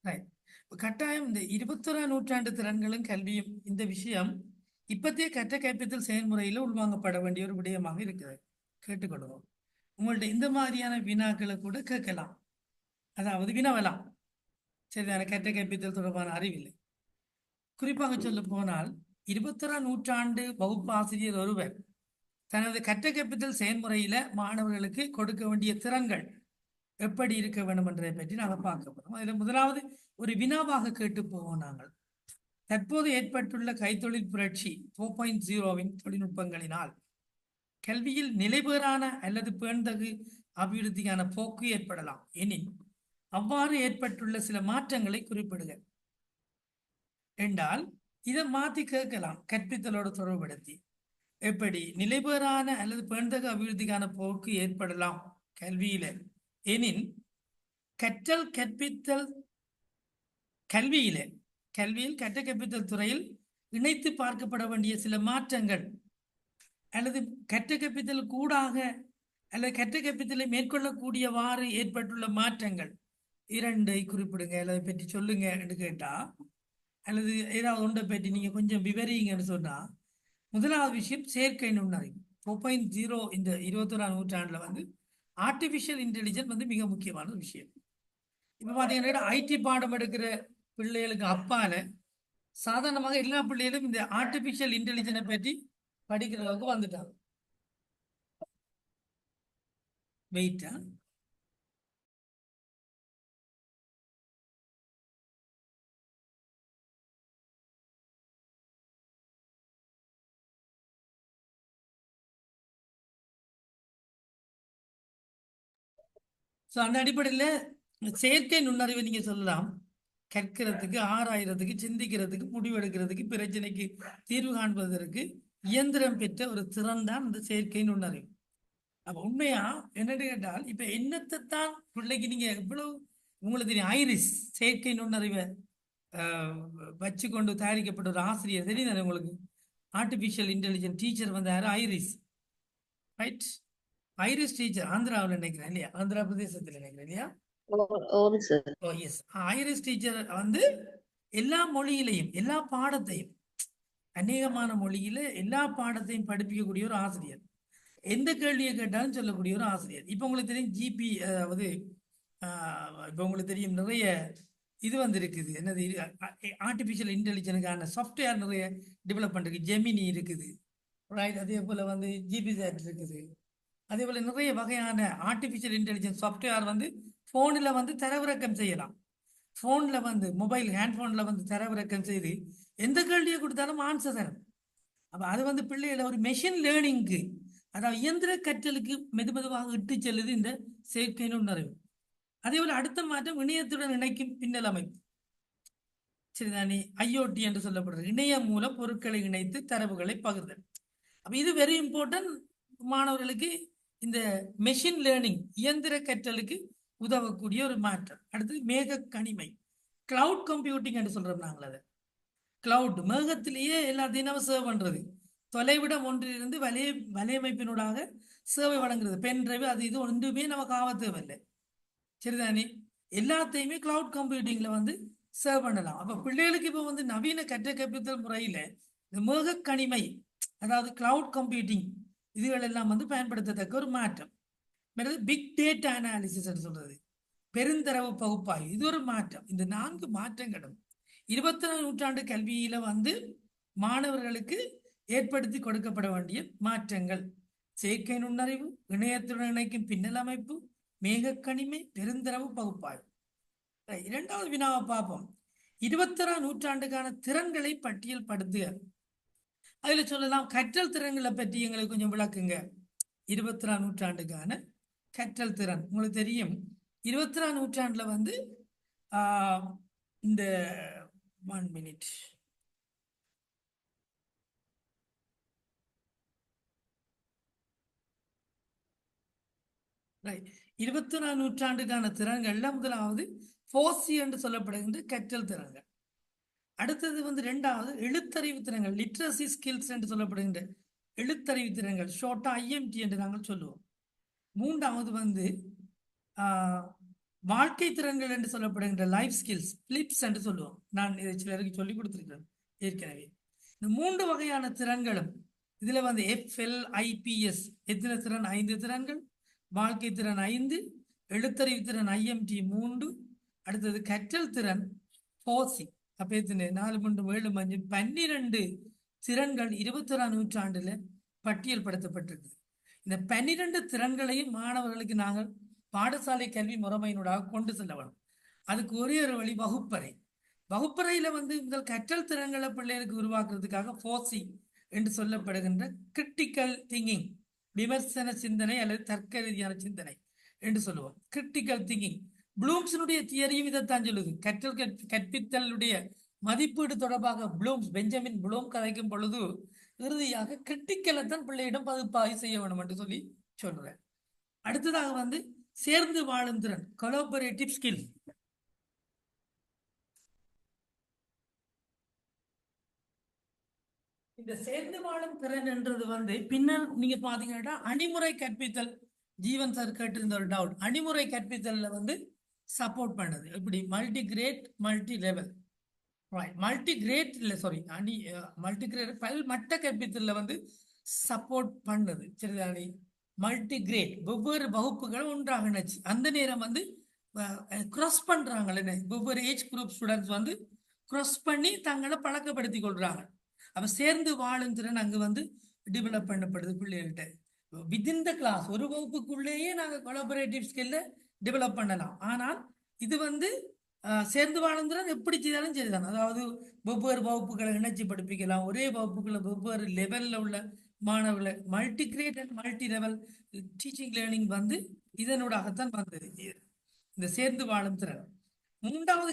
A: ரைட். கட்டாயம் இந்த 21ஆம் நூற்றாண்டு திறன்களும் கல்வியும் இந்த விஷயம் இப்பத்திய கற்ற கற்பித்தல் செயல்முறையில உள்வாங்கப்பட வேண்டிய ஒரு விடயமாக இருக்குது. கேட்டுக்கொள்வோம். உங்கள்ட்ட இந்த மாதிரியான வினாக்களை கூட கேட்கலாம், அதாவது வினவலாம். சரிதான? கற்ற கற்பித்தல் தொடர்பான அறிவில்லை. குறிப்பாக சொல்ல போனால் 21ஆம் நூற்றாண்டு வகுப்பு ஆசிரியர் ஒருவர் தனது கற்ற கற்பித்தல் செயல்முறையில மாணவர்களுக்கு கொடுக்க வேண்டிய திறன்கள் எப்படி இருக்க வேண்டும் என்றதை பற்றி நாங்கள் பார்க்க போறோம். அதில் முதலாவது ஒரு வினாவாக கேட்டு போவோம். நாங்கள் தற்போது ஏற்பட்டுள்ள கைத்தொழில் புரட்சி 4.0வின் தொழில்நுட்பங்களினால் கல்வியில் நிலைபெறான அல்லது பேண்தகு அபிவிருத்திக்கான போக்கு ஏற்படலாம் எனின் அவ்வாறு ஏற்பட்டுள்ள சில மாற்றங்களை குறிப்பிடுக என்றால் இதை மாத்தி கேட்கலாம். கற்பித்தலோடு தொடர்புபடுத்தி எப்படி நிலைபெறான அல்லது பேண்தகு அபிவிருத்திக்கான போக்கு ஏற்படலாம் கல்வியில எனின் கற்றல் கற்பித்தல் கல்வியில் கற்ற கற்பித்தல் துறையில் இணைத்து பார்க்கப்பட வேண்டிய சில மாற்றங்கள் அல்லது கற்ற கற்பித்தல் கூடாக அல்லது கற்ற கற்பித்தலை மேற்கொள்ளக்கூடியவாறு ஏற்பட்டுள்ள மாற்றங்கள் இரண்டை குறிப்பிடுங்க அல்லது பற்றி சொல்லுங்க என்று கேட்டா, அல்லது ஏதாவது ஒன்றை பற்றி நீங்க கொஞ்சம் விவரிங்கன்னு சொன்னா, முதலாவது விஷயம் செயற்கை நுண்ணறிவு. 4.0 இந்த 21ஆம் நூற்றாண்டுல வந்து ஆர்டிபிஷியல் இன்டெலிஜென்ஸ் வந்து மிக முக்கியமான ஒரு விஷயம். இப்ப பாத்தீங்கன்னா ஐடி பாடம் எடுக்கிற பிள்ளைகளுக்கு அப்பால சாதாரணமாக எல்லா பிள்ளைகளும் இந்த ஆர்டிபிஷியல் இன்டெலிஜென்ஸை பற்றி படிக்கிற அளவுக்கு வந்துட்டாங்க. வெயிட்டா ஸோ அந்த அடிப்படையில் செயற்கை நுண்ணறிவு நீங்க சொல்லலாம். கற்கிறதுக்கு, ஆராயறதுக்கு, சிந்திக்கிறதுக்கு, முடிவெடுக்கிறதுக்கு, பிரச்சனைக்கு தீர்வு காண்பதற்கு இயந்திரம் பெற்ற ஒரு திறன் தான் இந்த செயற்கை நுண்ணறிவு. அப்ப உண்மையா என்னன்னு கேட்டால் இப்ப என்னத்தைத்தான் பிள்ளைக்கு நீங்க எவ்வளவு உங்களுக்கு தெரியும், ஐரிஸ் செயற்கை நுண்ணறிவை வச்சு கொண்டு தயாரிக்கப்பட்ட ஒரு ஆசிரியர் தெரியும் உங்களுக்கு. ஆர்டிபிஷியல் இன்டெலிஜென்ஸ் டீச்சர் வந்து யாரு? ஐரிஸ். ரைட்? ஐரிஸ் டீச்சர் ஆந்திராவில் நினைக்கிறேன் இல்லையா? ஆந்திரா பிரதேசத்தில் நினைக்கிறேன் இல்லையா? ஓ எஸ். ஐரிஸ் டீச்சர் வந்து எல்லா மொழியிலையும் எல்லா பாடத்தையும், அநேகமான மொழியில எல்லா பாடத்தையும் படிப்பிக்கக்கூடிய ஒரு ஆசிரியர். எந்த கேள்வியை கேட்டாலும் சொல்லக்கூடிய ஒரு ஆசிரியர். இப்ப உங்களுக்கு தெரியும் ஜிபி, அதாவது இப்ப உங்களுக்கு தெரியும் நிறைய இது வந்து இருக்குது. என்னது? ஆர்டிபிஷியல் இன்டெலிஜென்ஸுக்கான சாஃப்ட்வேர் நிறைய டெவலப்மெண்ட் இருக்கு. ஜெமினி இருக்குது, ரைட்? அதே போல வந்து ஜிபி சேட் இருக்குது. அதே போல நிறைய வகையான ஆர்டிபிஷியல் இன்டெலிஜென்ஸ் சாஃப்ட்வேர் வந்து போன்ல வந்து தரவிறக்கம் செய்யலாம். போன்ல வந்து மொபைல் ஹேண்ட்போன்ல வந்து தரவிறக்கம் செய்து எந்த கேள்வியை கொடுத்தாலும் ஆன்சர் தரும். அப்ப அது வந்து பிள்ளைகளை ஒரு மெஷின் லேர்னிங்க்கு, அதாவது இயந்திர கற்றலுக்கு மெதுவாக இட்டு செல்லுது இந்த செயற்கை நுண்ணறிவு. அதே போல அடுத்த மாற்றம் இணையத்துடன் இணைக்கும் பின்னல் அமைப்பு. சரிதானே? ஐஓடி என்று சொல்லப்படுறது இணையம் மூலம் பொருட்களை இணைத்து தரவுகளை பகிர்தல். அப்ப இது வெரி இம்பார்ட்டன்ட் மாணவர்களுக்கு. இந்த மெஷின் லேர்னிங் இயந்திர கற்றலுக்கு உதவக்கூடிய ஒரு மாற்றம். அடுத்தது மேக கணிமை, கிளவுட் கம்ப்யூட்டிங் என்று சொல்றோம் நாங்கள். அதை கிளவுட் மேகத்திலேயே எல்லாத்தையும் நம்ம சேவ் பண்றது, தொலைவிடம் ஒன்றிலிருந்து வலையமைப்பினூடாக சேவை வழங்குறது, பென் டிரைவ் அது இது ஒன்றுமே நமக்கு ஆபத்தேவில்லை. சரிதானே? எல்லாத்தையுமே கிளவுட் கம்ப்யூட்டிங்ல வந்து சேவ் பண்ணலாம். அப்ப பிள்ளைகளுக்கு இப்ப வந்து நவீன கற்ற கற்பித்தல் முறையில இந்த மேக கணிமை அதாவது கிளவுட் கம்ப்யூட்டிங் இதுகள் எல்லாம் வந்து பயன்படுத்தத்தக்க ஒரு மாற்றம். பிக் டேட்டா அனாலிசிஸ் சொல்றது, பெருந்தரவு பகுப்பாய்வு, இது ஒரு மாற்றம். இந்த 4 மாற்றங்களும் 21ஆம் நூற்றாண்டு கல்வியில வந்து மாணவர்களுக்கு ஏற்படுத்தி கொடுக்கப்பட வேண்டிய மாற்றங்கள். செயற்கை நுண்ணறிவு, இணையத்துடன் இணைக்கும் பின்னல் அமைப்பு, மேகக்கணிமை, பெருந்தரவு பகுப்பாய்வு. இரண்டாவது வினாவை பார்ப்போம். 21ஆம் நூற்றாண்டுக்கான திறன்களை பட்டியல் படுத்துக. அதுல சொல்லலாம் கற்றல் திறன்களை பற்றி எங்களுக்கு கொஞ்சம் விளக்குங்க. 21ஆம் நூற்றாண்டுக்கான கற்றல் திறன் உங்களுக்கு தெரியும். 21ஆம் நூற்றாண்டுல வந்து இந்த 1 minute ரைட். 21ஆம் நூற்றாண்டுக்கான திறன்கள்ல முதலாவது ஃபோசி என்று சொல்லப்படுகின்ற கற்றல் திறன்கள். அடுத்தது வந்து 2வது எழுத்தறிவு திறன்கள், லிட்ரஸி ஸ்கில்ஸ் என்று சொல்லப்படுகின்ற எழுத்தறிவு திறன்கள், ஷார்ட்டா IMT என்று நாங்கள் சொல்லுவோம். 3வது வந்து வாழ்க்கை திறன்கள் என்று சொல்லப்படுகின்ற லைஃப் ஸ்கில்ஸ், பிலிப்ஸ் என்று சொல்லுவோம். நான் இதை சிலருக்கு சொல்லி கொடுத்திருக்கிறேன் ஏற்கனவே. இந்த 3 வகையான திறன்களும் இதுல வந்து FLIPS எத்தனை திறன்? 5 திறன்கள். வாழ்க்கை திறன் 5, எழுத்தறிவு திறன் IMT 3, அடுத்தது கற்றல் திறன் ஃபோசி. அப்ப எத்தனை? 4 3 7 5 12 திறன்கள் 21ஆம் நூற்றாண்டுல பட்டியல் படுத்தப்பட்டிருக்கு. இந்த 12 திறன்களையும் மாணவர்களுக்கு நாங்கள் பாடசாலை கல்வி முறைமையினூடாக கொண்டு செல்ல வேணும். அதுக்கு ஒரே ஒரு வழி வகுப்பறை. வகுப்பறையில வந்து இந்த கற்றல் திறன்களை பிள்ளைகளுக்கு உருவாக்குறதுக்காக ஃபோசி என்று சொல்லப்படுகின்ற கிரிட்டிக்கல் திங்கிங், விமர்சன சிந்தனை அல்லது தர்க்க ரீதியான சிந்தனை என்று சொல்லுவோம். கிரிட்டிக்கல் திங்கிங் ப்ளூம்ஸினுடைய தியரியும் இதைத்தான் சொல்லுது. கற்பித்தலுடைய மதிப்பீடு தொடர்பாக பெஞ்சமின் ப்ளூம் கதைக்கும் பொழுது இறுதியாக கிரிட்டிக்கலை தான் பிள்ளையிடம் பகுப்பாய்வு செய்ய வேணும் என்று சொல்லி சொல்றேன். அடுத்ததாக வந்து சேர்ந்து வாழும் திறன், கொலாபரேட்டிவ் ஸ்கில். இந்த சேர்ந்து வாழும் திறன் என்றது வந்து பின்னர் நீங்க பாத்தீங்கன்னா அணிமுறை கற்பித்தல், ஜீவன் சார் கேட்டிருந்த ஒரு டவுட், அணிமுறை கற்பித்தல்ல வந்து சப்போர்ட் பண்ணுது. இப்படி multi great multi level, multi great இல்ல சாரி மல்டி கிரேட் பல்மட்ட கற்பித்தல்ல வந்து சப்போர்ட் பண்ணுது. சரிதானே? மல்டி கிரேட் வெவ்வேறு வகுப்புகளை ஒன்றாக இணைச்சு அந்த நேரம் வந்து கிராஸ் பண்றாங்க. வெவ்வேறு ஏஜ் குரூப் ஸ்டூடெண்ட்ஸ் வந்து கிராஸ் பண்ணி தங்களை பழக்கப்படுத்தி கொள்றாங்க. அப்ப சேர்ந்து வாழும் திறன் அங்கு வந்து டெவலப் பண்ணப்படுது பிள்ளைகள்கிட்ட. வித்தின் த கிளாஸ் ஒரு வகுப்புக்குள்ளேயே நாங்க கொலாபரேட்டிவ் ஸ்கில்ல டெவலப் பண்ணலாம். ஆனால் இது வந்து சேர்ந்து வாழும் திறன் எப்படி செய்தாலும் சரிதான். அதாவது வெவ்வேறு வகுப்புகளை இணைச்சி படிப்பிக்கலாம். ஒரே வகுப்புகளை வெவ்வேறு லெவல்ல உள்ள மாணவர்களை multi great and multi level teaching learning வந்து இதனூடாகத்தான் வந்தது இந்த சேர்ந்து வாழும் திறன். 3வது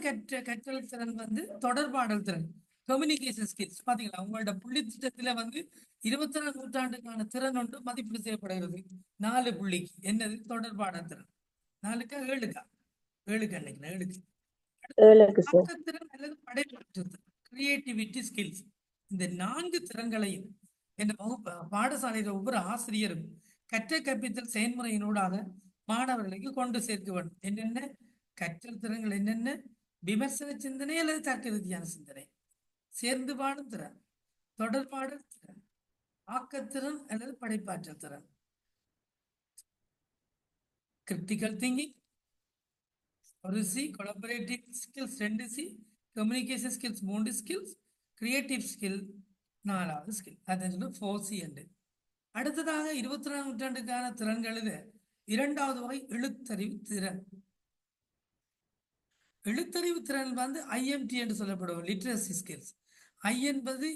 A: கற்றல் திறன் வந்து தொடர்பாடல் திறன், கம்யூனிகேஷன் ஸ்கில்ஸ். பாத்தீங்களா உங்களோட புள்ளி திட்டத்துல வந்து 21ஆம் நூற்றாண்டுக்கான திறன் ஒன்று மதிப்பீடு செய்யப்படுகிறது 4 புள்ளிக்கு. என்னது? தொடர்பாடல் திறன். 4க்கா 7க்கா? 7க்கு நினைக்கிறேன். 7க்கு ஆக்கத்திறன் அல்லது படைப்பாற்றல் திறன், கிரியேட்டிவிட்டி ஸ்கில்ஸ். இந்த 4 திறன்களையும் இந்த பாடசாலையில ஒவ்வொரு ஆசிரியரும் கற்ற கற்பித்தல் செயல்முறையினூடாக மாணவர்களுக்கு கொண்டு சேர்க்க வேண்டும். என்னென்ன கற்றல் திறன்கள்? என்னென்ன? விமர்சன சிந்தனை அல்லது தர்க்க ரீதியான சிந்தனை, சேர்ந்து பாடும் திறன், தொடர்பாடல் திறன், ஆக்கத்திறன் அல்லது படைப்பாற்றல் திறன், critical thinking 1C, collaborative skills 2C, communication skills 3 skills, creative skill 4வது ஸ்கில். அதான் சொல்லி 4C என்று. அடுத்ததாக 21ஆம் நூற்றாண்டுக்கான திறன்களில் 2வது வகை எழுத்தறிவு திறன். எழுத்தறிவு திறன் வந்து IMT என்று சொல்லப்படும், லிட்ரஸி ஸ்கில்ஸ். I என்பது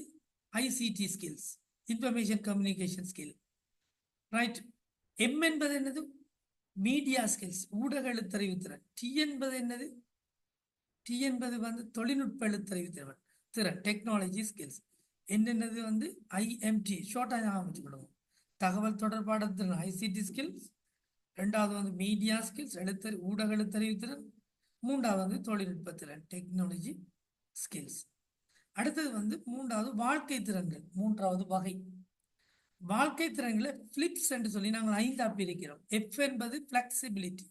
A: ICT skills, information communication skill. Right. M என்பது என்னது? மீடியா ஸ்கில்ஸ், ஊடக எழுத்தறிவு திறன். T என்பது என்னது? T என்பது வந்து தொழில்நுட்ப எழுத்தறிவு திறன், டெக்னாலஜி ஸ்கில்ஸ். என்னென்னது வந்து IMT, ஷார்ட்டாக வச்சுக்கணும். தகவல் தொடர்பாடல் திறன் ICT ஸ்கில்ஸ். 2வது வந்து மீடியா ஸ்கில்ஸ், ஊடக எழுத்தறிவு திறன். 3வது வந்து தொழில்நுட்ப திறன், டெக்னாலஜி ஸ்கில்ஸ். அடுத்தது வந்து 3வது வாழ்க்கை திறன்கள், 3வது வகை. வாழ்க்கை திறன்களை பிலிப்ஸ் என்று சொல்லி நாங்கள் 5ஆ பிரிக்கிறோம். F என்பது பிளெக்சிபிலிட்டி,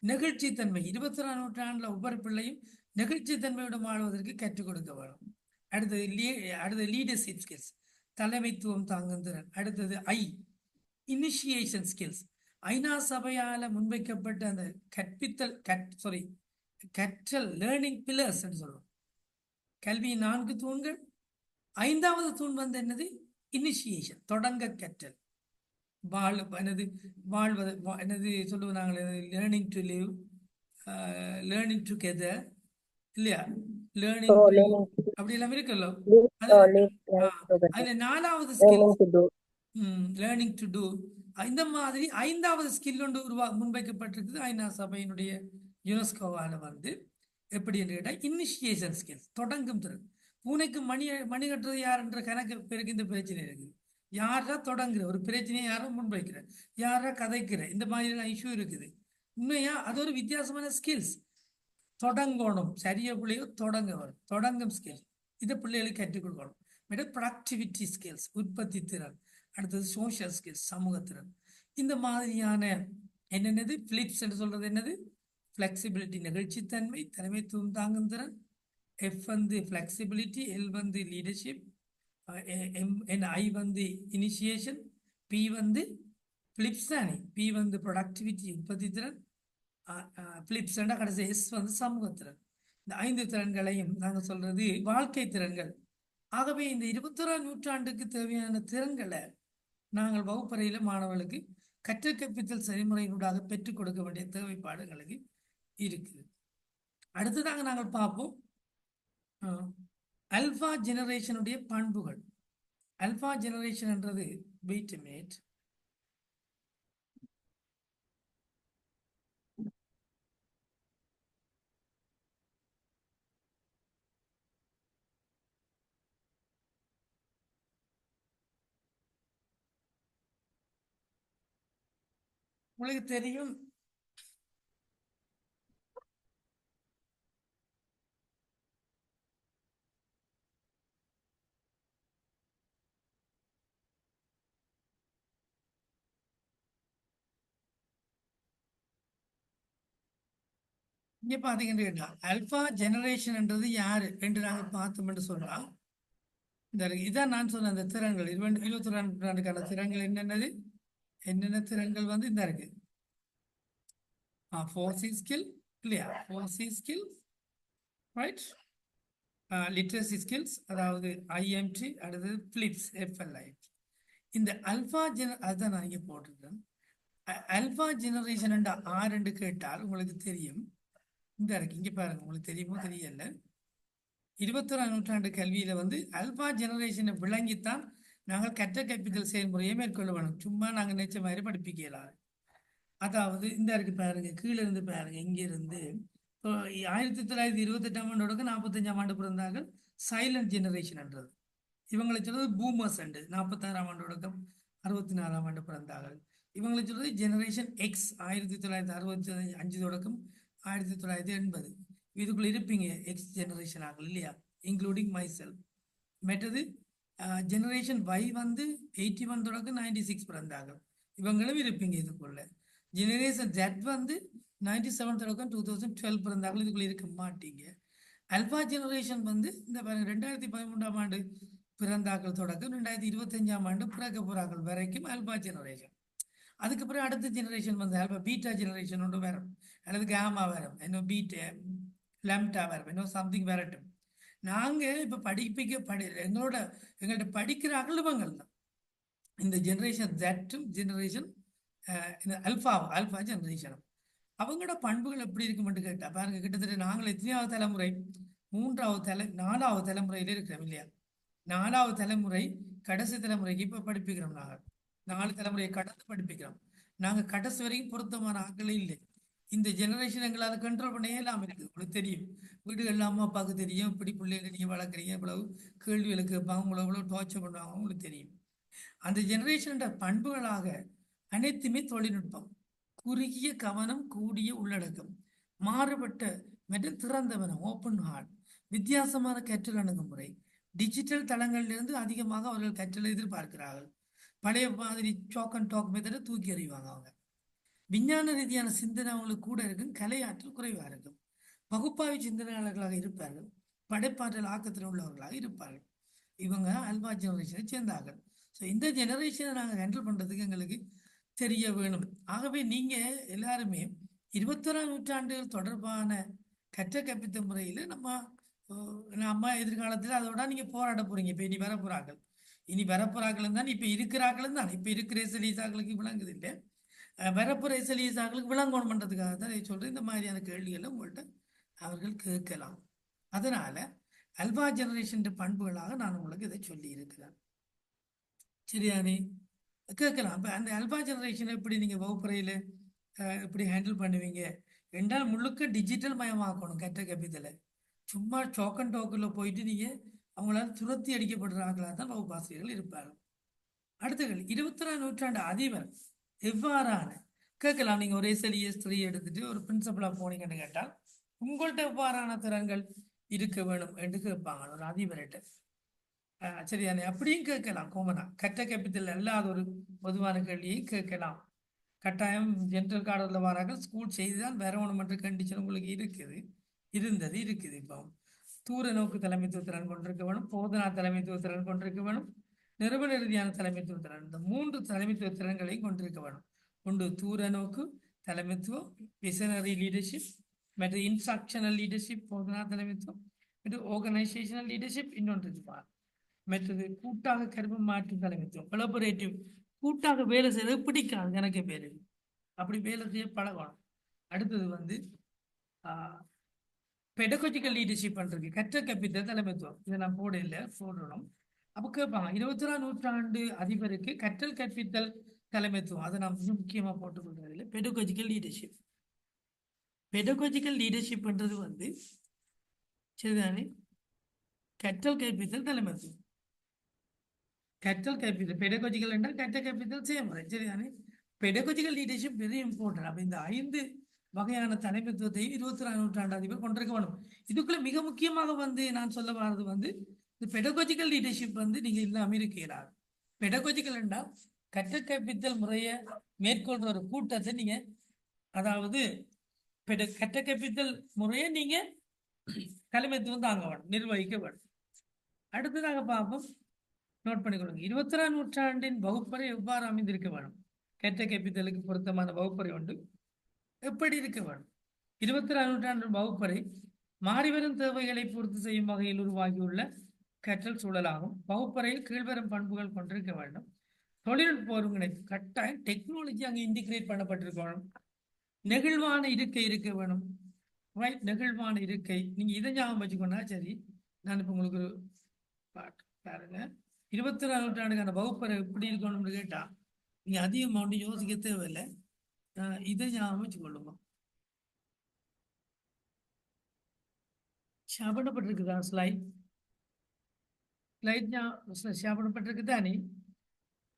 A: நெகிழ்ச்சித்தன்மை. 21ஆம் நூற்றாண்டுல ஒவ்வொரு பிள்ளையும் நெகிழ்ச்சித்தன்மையுடன் வாழ்வதற்கு கற்றுக் கொடுக்க வேணும். அடுத்தது லீடர்ஷிப் ஸ்கில்ஸ், தலைமைத்துவம் தாங்கும் திறன். அடுத்தது இனிஷியேஷன் ஸ்கில்ஸ். ஐநா சபையால முன்வைக்கப்பட்ட அந்த கற்றல் லேர்னிங் பில்லர்ஸ் சொல்லுவோம். கல்வி 4 தூண்கள். 5வது தூண் வந்து என்னது? இனிஷியேஷன், தொடங்க கற்றல். வாழ்வது என்னது சொல்லுவோம் நாங்கள், learning to live, learning together இல்லையா, லேர்னிங் அப்படி எல்லாம் இருக்குல்ல. அதுல 4வது ஸ்கில் லேர்னிங் டு டூ. இந்த மாதிரி 5வது ஸ்கில் ஒன்று முன்வைக்கப்பட்டிருக்குது ஐநா சபையினுடைய யுனெஸ்கோவால வந்து. எப்படி என்று கேட்டால் இனிஷியேஷன் ஸ்கில்ஸ், தொடங்கும் திறன். பூனைக்கு மணி கட்டுறது யாருன்ற கணக்கு பேருக்கு இந்த பிரச்சனை இருக்குது. யாரா தொடங்குற ஒரு பிரச்சனையை யாரும் முன்வைக்கிற, யாரா கதைக்கிற, இந்த மாதிரிலாம் இஷ்யூ இருக்குது. உண்மையா அது ஒரு வித்தியாசமான ஸ்கில்ஸ். தொடங்கணும், சரியா பிள்ளையோ தொடங்க வரும், தொடங்கும் ஸ்கில். இதை பிள்ளைகளுக்கு கற்றுக் கொடுக்கணும். ப்ரொடக்டிவிட்டி ஸ்கில்ஸ், உற்பத்தி திறன். அடுத்தது சோஷியல் ஸ்கில்ஸ், சமூகத்திறன். இந்த மாதிரியான என்னென்னது பிலிப்ஸ் என்று சொல்றது என்னது? ஃப்ளெக்சிபிலிட்டி, நெகிழ்ச்சித்தன்மை, தலைமைத்துவம் தாங்கும் திறன். எஃப் வந்து ஃப்ளெக்சிபிலிட்டி, எல் வந்து லீடர்ஷிப், ஐ வந்து இனிஷியேஷன், பி வந்து பிலிப்ஸ் தானே, பி வந்து ப்ரொடக்டிவிட்டி உற்பத்தி திறன், பிலிப்ஸ் கடைசி எஸ் வந்து சமூகத்திறன். இந்த 5 திறன்களையும் நாங்கள் சொல்றது வாழ்க்கை திறன்கள். ஆகவே இந்த 21ஆம் நூற்றாண்டுக்கு தேவையான திறன்களை நாங்கள் வகுப்பறையில மாணவர்களுக்கு கற்றல் கற்பித்தல் செயல்முறையினூடாக பெற்றுக் கொடுக்க வேண்டிய தேவைப்பாடு எங்களுக்கு இருக்குது. அடுத்ததாக நாங்கள் பார்ப்போம் அல்பா ஜெனரேஷனுடைய பண்புகள். அல்பா ஜெனரேஷன் என்றது வெயிட் மினிட், உங்களுக்கு தெரியும் இங்க பாத்தீங்கன்னு கேட்டா அல்பா ஜெனரேஷன் என்றது யாரு என்று நாங்கள் பார்த்தோம் என்று சொன்னா, இதான் நான் சொன்ன அந்த திறன்கள் 21ஆம் நூற்றாண்டுக்கான திறன்கள் என்னென்ன திறன்கள் வந்து இந்த இருக்கு. 4C ஸ்கில் இல்லையா, 4C skill right, literacy skills, அதாவது IMT, அடுத்தது பிலிப்ஸ், FLI. இந்த அல்பா அதுதான் நான் இங்கே போட்டிருக்கேன். அல்பா ஜெனரேஷன் என்ற ஆறு கேட்டால் உங்களுக்கு தெரியும். இந்த இருக்கு இங்க பாருங்க, உங்களுக்கு தெரியுமோ தெரியல. 21ஆம் நூற்றாண்டு கல்வியில வந்து அல்பா ஜெனரேஷனை விளங்கித்தான் நாங்கள் கற்றல் கற்பித்தல் செயல்முறையை மேற்கொள்ள வேணும். சும்மா நாங்கள் நினைச்ச மாதிரி படிப்பிக்கலாம். அதாவது இந்த இருக்கு பாருங்க, கீழே இருந்து பாருங்க, இங்க இருந்து 1928ஆம் ஆண்டோட 45ஆம் ஆண்டு பிறந்தார்கள் சைலண்ட் ஜெனரேஷன் என்றது. இவங்களை சொல்றது பூமர்ஸ் என்று 46ஆம் ஆண்டோட 64ஆம் ஆண்டு பிறந்தார்கள். இவங்களை சொல்றது ஜெனரேஷன் எக்ஸ் 1965 தொடக்கம் 1980. இதுக்குள்ள இருப்பீங்க எக்ஸ் ஜெனரேஷன் ஆகல இல்லையா, இன்க்ளூடிங் மை செல்ஃப். மற்றது ஜெனரேஷன் Y வந்து 81 தொடக்கம் 96 பிறந்தார்கள். இவங்களும் இருப்பீங்க இதுக்குள்ள. ஜெனரேஷன் Z வந்து 97 தொடக்கம் 2012 பிறந்தார்கள். இதுக்குள்ள இருக்க மாட்டீங்க. அல்பா ஜெனரேஷன் வந்து இந்த 2013ஆம் ஆண்டு பிறந்தாக்கள் தொடக்கம் 2025ஆம் ஆண்டு பிறக்க போறார்கள் வரைக்கும் அல்பா ஜெனரேஷன். அதுக்கு பிறகு அடுத்த ஜெனரேஷன் வந்து அல்பா பீட்டா ஜெனரேஷன் ஒன்று வரும், அல்லது கேமா வரும், இன்னும் பீட்டா லெம்டா வரும், இன்னும் சம்திங் வரட்டும். நாங்க இப்ப எங்கள்கிட்ட படிக்கிற இவங்கள் தான் இந்த ஜெனரேஷன் ஜெட்டும் ஜெனரேஷன் இந்த அல்பா ஜெனரேஷனும். அவங்களோட பண்புகள் எப்படி இருக்குமென்று கேட்டா பாருங்க, கிட்டத்தட்ட நாங்கள் எத்தனையாவது தலைமுறை, 4வது தலைமுறையில இருக்கிறோம் இல்லையா. 4வது தலைமுறை கடைசி தலைமுறைக்கு இப்ப படிப்பிக்கிறோம். நாங்கள் 4 தலைமுறையை கடந்து படிப்பிக்கிறோம். நாங்க கடைசி வரைக்கும் பொருத்தமான ஆட்களே இல்லை. இந்த ஜெனரேஷன் எங்களால் கண்ட்ரோல் பண்ண இயலாம இருக்குது. உங்களுக்கு தெரியும், வீடுகள்ல அம்மா அப்பாவுக்கு தெரியும் இப்படி பிள்ளைங்க நீங்க வளர்க்குறீங்க, இவ்வளவு கேள்விகளுக்கு கேட்பாங்க, இவ்வளவு டார்ச்சர் பண்ணுவாங்க, உங்களுக்கு தெரியும். அந்த ஜெனரேஷன் பண்புகளாக அனைத்துமே தொழில்நுட்பம், குறுகிய கவனம், கூடிய உள்ளடக்கம், மாறுபட்ட மற்றும் திறந்த மனம், ஓப்பன் ஹார்ட், வித்தியாசமான கற்றல் அணுகுமுறை, டிஜிட்டல் தளங்களிலிருந்து அதிகமாக அவர்கள் கற்றலை எதிர்பார்க்கிறார்கள். பழைய மாதிரி சாக் அண்ட் டாக் மெத்தடை தூக்கி எறிவாங்க. அவங்க விஞ்ஞான ரீதியான சிந்தனை அவங்களுக்கு கூட இருக்கும், கலையாற்றல் குறைவா இருக்கும், பகுப்பாய்வு சிந்தனையாளர்களாக இருப்பார்கள், படைப்பாற்றல் ஆக்கத்தில் உள்ளவர்களாக இருப்பார்கள். இவங்க அல்பா ஜெனரேஷனை சேர்ந்தார்கள். ஸோ இந்த ஜெனரேஷனை நாங்கள் ஹேண்டில் பண்ணுறதுக்கு எங்களுக்கு தெரிய வேணும். ஆகவே நீங்கள் எல்லாருமே 21ஆம் நூற்றாண்டுகள் தொடர்பான கற்ற கற்பித்த முறையில் நம்ம எதிர்காலத்தில் அதோட நீங்கள் போராட போகிறீங்க. இப்போ இனி வரப்போறாக்கள் தான் இப்போ இருக்கிறாக்களும் தான். இப்போ இருக்கிற எஸ்எல்இசாக்களுக்கு விளங்குது இல்லை, வரப்போகிற எஸ்எல்இசாக்களுக்கு விளங்கணும் பண்ணுறதுக்காக தான் இதை சொல்கிறேன். இந்த மாதிரியான கேள்விகளை உங்கள்கிட்ட அவர்கள் கேட்கலாம். அதனால அல்பா ஜெனரேஷன் பண்புகளாக நான் உங்களுக்கு இதை சொல்லி இருக்கிறேன். சரியானே? கேட்கலாம். இப்போ அந்த அல்பா ஜெனரேஷனை எப்படி நீங்கள் வகுப்பறையில் எப்படி ஹேண்டில் பண்ணுவீங்க என்றால் முழுக்க டிஜிட்டல் மயமாக்கணும். கற்ற கற்பித்தலை சும்மா டோக்கன் டோக்கனில் போயிட்டு நீங்கள் அவங்களால துரத்தி அடிக்கப்படுறாங்களாக தான் வகுப்பாசிரியர்கள் இருப்பார்கள். அடுத்தது 21ஆம் நூற்றாண்டு அதிபர் எவ்வாறான கேட்கலாம். நீங்கள் ஒரு SLES3 எடுத்துட்டு ஒரு பிரின்சிபலாக போனீங்கன்னு கேட்டால் உங்கள்கிட்ட எவ்வாறான திறன்கள் இருக்க வேணும் என்று கேட்பாங்க ஒரு அதிபர்கிட்ட. சரியானே? அப்படியும் கேட்கலாம். கோமனா கற்ற கற்பித்தல் அல்லாத ஒரு பொதுவான கேள்வியை கேட்கலாம். கட்டாயம் ஜென்ரல் கார்டில் வரார்கள் ஸ்கூல் செய்துதான் வரணும் என்ற கண்டிஷன் உங்களுக்கு இருக்குது. இப்போ தூர நோக்கு தலைமைத்துவ திறன் கொண்டிருக்க வேணும், போதனா தலைமைத்துவ திறன் கொண்டிருக்க வேணும், நிறுவன ரீதியான தலைமைத்துவ திறன். இந்த 3 தலைமைத்துவ திறன்களையும் கொண்டிருக்க வேணும். ஒன்று தூர நோக்கு தலைமைத்துவம், விசனரி லீடர்ஷிப், மற்ற இன்ஸ்ட்ரக்ஷனல் லீடர்ஷிப் போதனா தலைமைத்துவம், மற்ற ஆர்கனைசேஷனல் லீடர்ஷிப், இன்னொன்று இருப்பார் மற்றது கூட்டாக கருவி மாற்றும் தலைமைத்துவம், கொலபரேட்டிவ். கூட்டாக வேலை செய்யறது பிடிக்காது எனக்கு பேர், அப்படி வேலை செய்ய பழகணும். அடுத்தது பெடகாஜிக்கல் லீடர்ஷிப் பண்றது, கற்ற கற்பித்த தலைமைத்துவம். இதை நான் போடணும். அப்போ கேட்பாங்க 21ஆம் நூற்றாண்டு அதிபருக்கு கற்றல் கற்பித்தல் தலைமைத்துவம். அதை நான் மிக முக்கியமாக போட்டுக்கொள்றதில்லை. Pedagogical leadership. பெடகாஜிக்கல் லீடர்ஷிப்ன்றது சரிதானே? கற்றல் கற்பித்தல் தலைமைத்துவம். கற்றல் கற்பித்தல் பெடகாஜிக்கல் என்றால் கற்ற கற்பித்தல் செயல்முறை. சரிதானே? Pedagogical leadership very important. அப்போ இந்த 5 வகையான தலைமைத்துவத்தையும் 21ஆம் நூற்றாண்டு அதிபர் கொண்டிருக்க வேணும். இதுக்குள்ள மிக முக்கியமாக நான் சொல்ல வர்றது இந்த பெடகாஜிக்கல் லீடர்ஷிப் நீங்க இல்லாம இருக்கிறார். பெடகாஜிக்கல் என்றால் கற்ற கற்பித்தல் முறையை மேற்கொள்ற ஒரு கூட்டத்தை நீங்க, அதாவது கற்ற கற்பித்தல் முறையை நீங்க தலைமைத்துவம் தாங்க வேணும், நிர்வகிக்க வேணும். அடுத்ததாக பார்ப்போம், நோட் பண்ணிக்கொள்ளுங்க. 21ஆம் நூற்றாண்டின் வகுப்பறை எவ்வாறு அமைந்திருக்க வேணும்? கற்ற கற்பித்தலுக்கு பொருத்தமான வகுப்பறை உண்டு. எப்படி இருக்க வேண்டும்? 21ஆம் நூற்றாண்டு வகுப்பறை மாறிவரும் தேவைகளை பூர்த்தி செய்யும் வகையில் உருவாகியுள்ள கற்றல் சூழலாகும். வகுப்பறையில் கீழ்வரும் பண்புகள் கொண்டிருக்க வேண்டும். தொழில்நுட்ப ஒருங்கிணைப்பு, கட்டாயம் டெக்னாலஜி அங்கே இன்டிகிரேட் பண்ணப்பட்டிருக்க வேணும். நெகிழ்வான இருக்கை இருக்க வேணும். ரைட், நெகிழ்வான இருக்கை. நீங்க இதை ஞாபகம் வச்சுக்கொண்டா சரி. நான் இப்போ உங்களுக்கு ஒரு பாட்டு பாருங்க. 21ஆம் நூற்றாண்டுக்கான வகுப்பறை எப்படி இருக்கணும்னு கேட்டா நீங்க அதிகமாக ஒன்று யோசிக்க தேவையில்லை. இதை ஞாபகம் வச்சுக்கொள்ளுங்க. ஷாபனப்பட்டிருக்குதா ஸ்லைட் ஷாபனப்பட்டிருக்குதானே?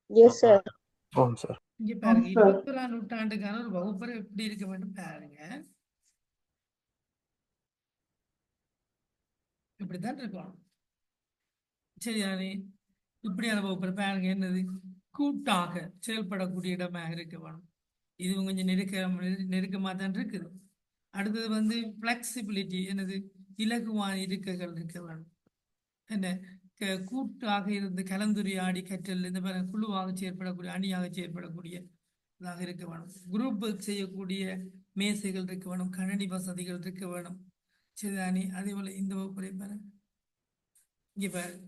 F: Yes sir.
G: ஆமாம் சார்.
A: இங்க பாருங்க, 21ஆம் நூற்றாண்டுக்கான ஒரு வகுப்பறை எப்படி இருக்க வேண்டும் பாருங்க. இப்படித்தான் இருக்கணும். சரியானே? இப்படியான வகுப்பறை பாருங்க. என்னது? கூட்டாக செயல்படக்கூடிய இடமாக இருக்க வேணும். இது கொஞ்சம் நெருக்கமாக தான் இருக்குது. அடுத்தது ஃபிளெக்சிபிலிட்டி, என்னது? இலகுவான இருக்கைகள் இருக்க வேணும். என்ன? கூட்டாக இருந்து கலந்துரையாடி கற்றல், இந்த மாதிரி குழுவாக செயற்படக்கூடிய, அணியாக செயற்படக்கூடிய இதாக இருக்க வேணும். குரூப் செய்யக்கூடிய மேசைகள் இருக்க வேணும். கணினி வசதிகள் இருக்க வேணும். சரிதானே? அதே போல இந்த வகுப்பறை பாருங்க. இங்க பாருங்க,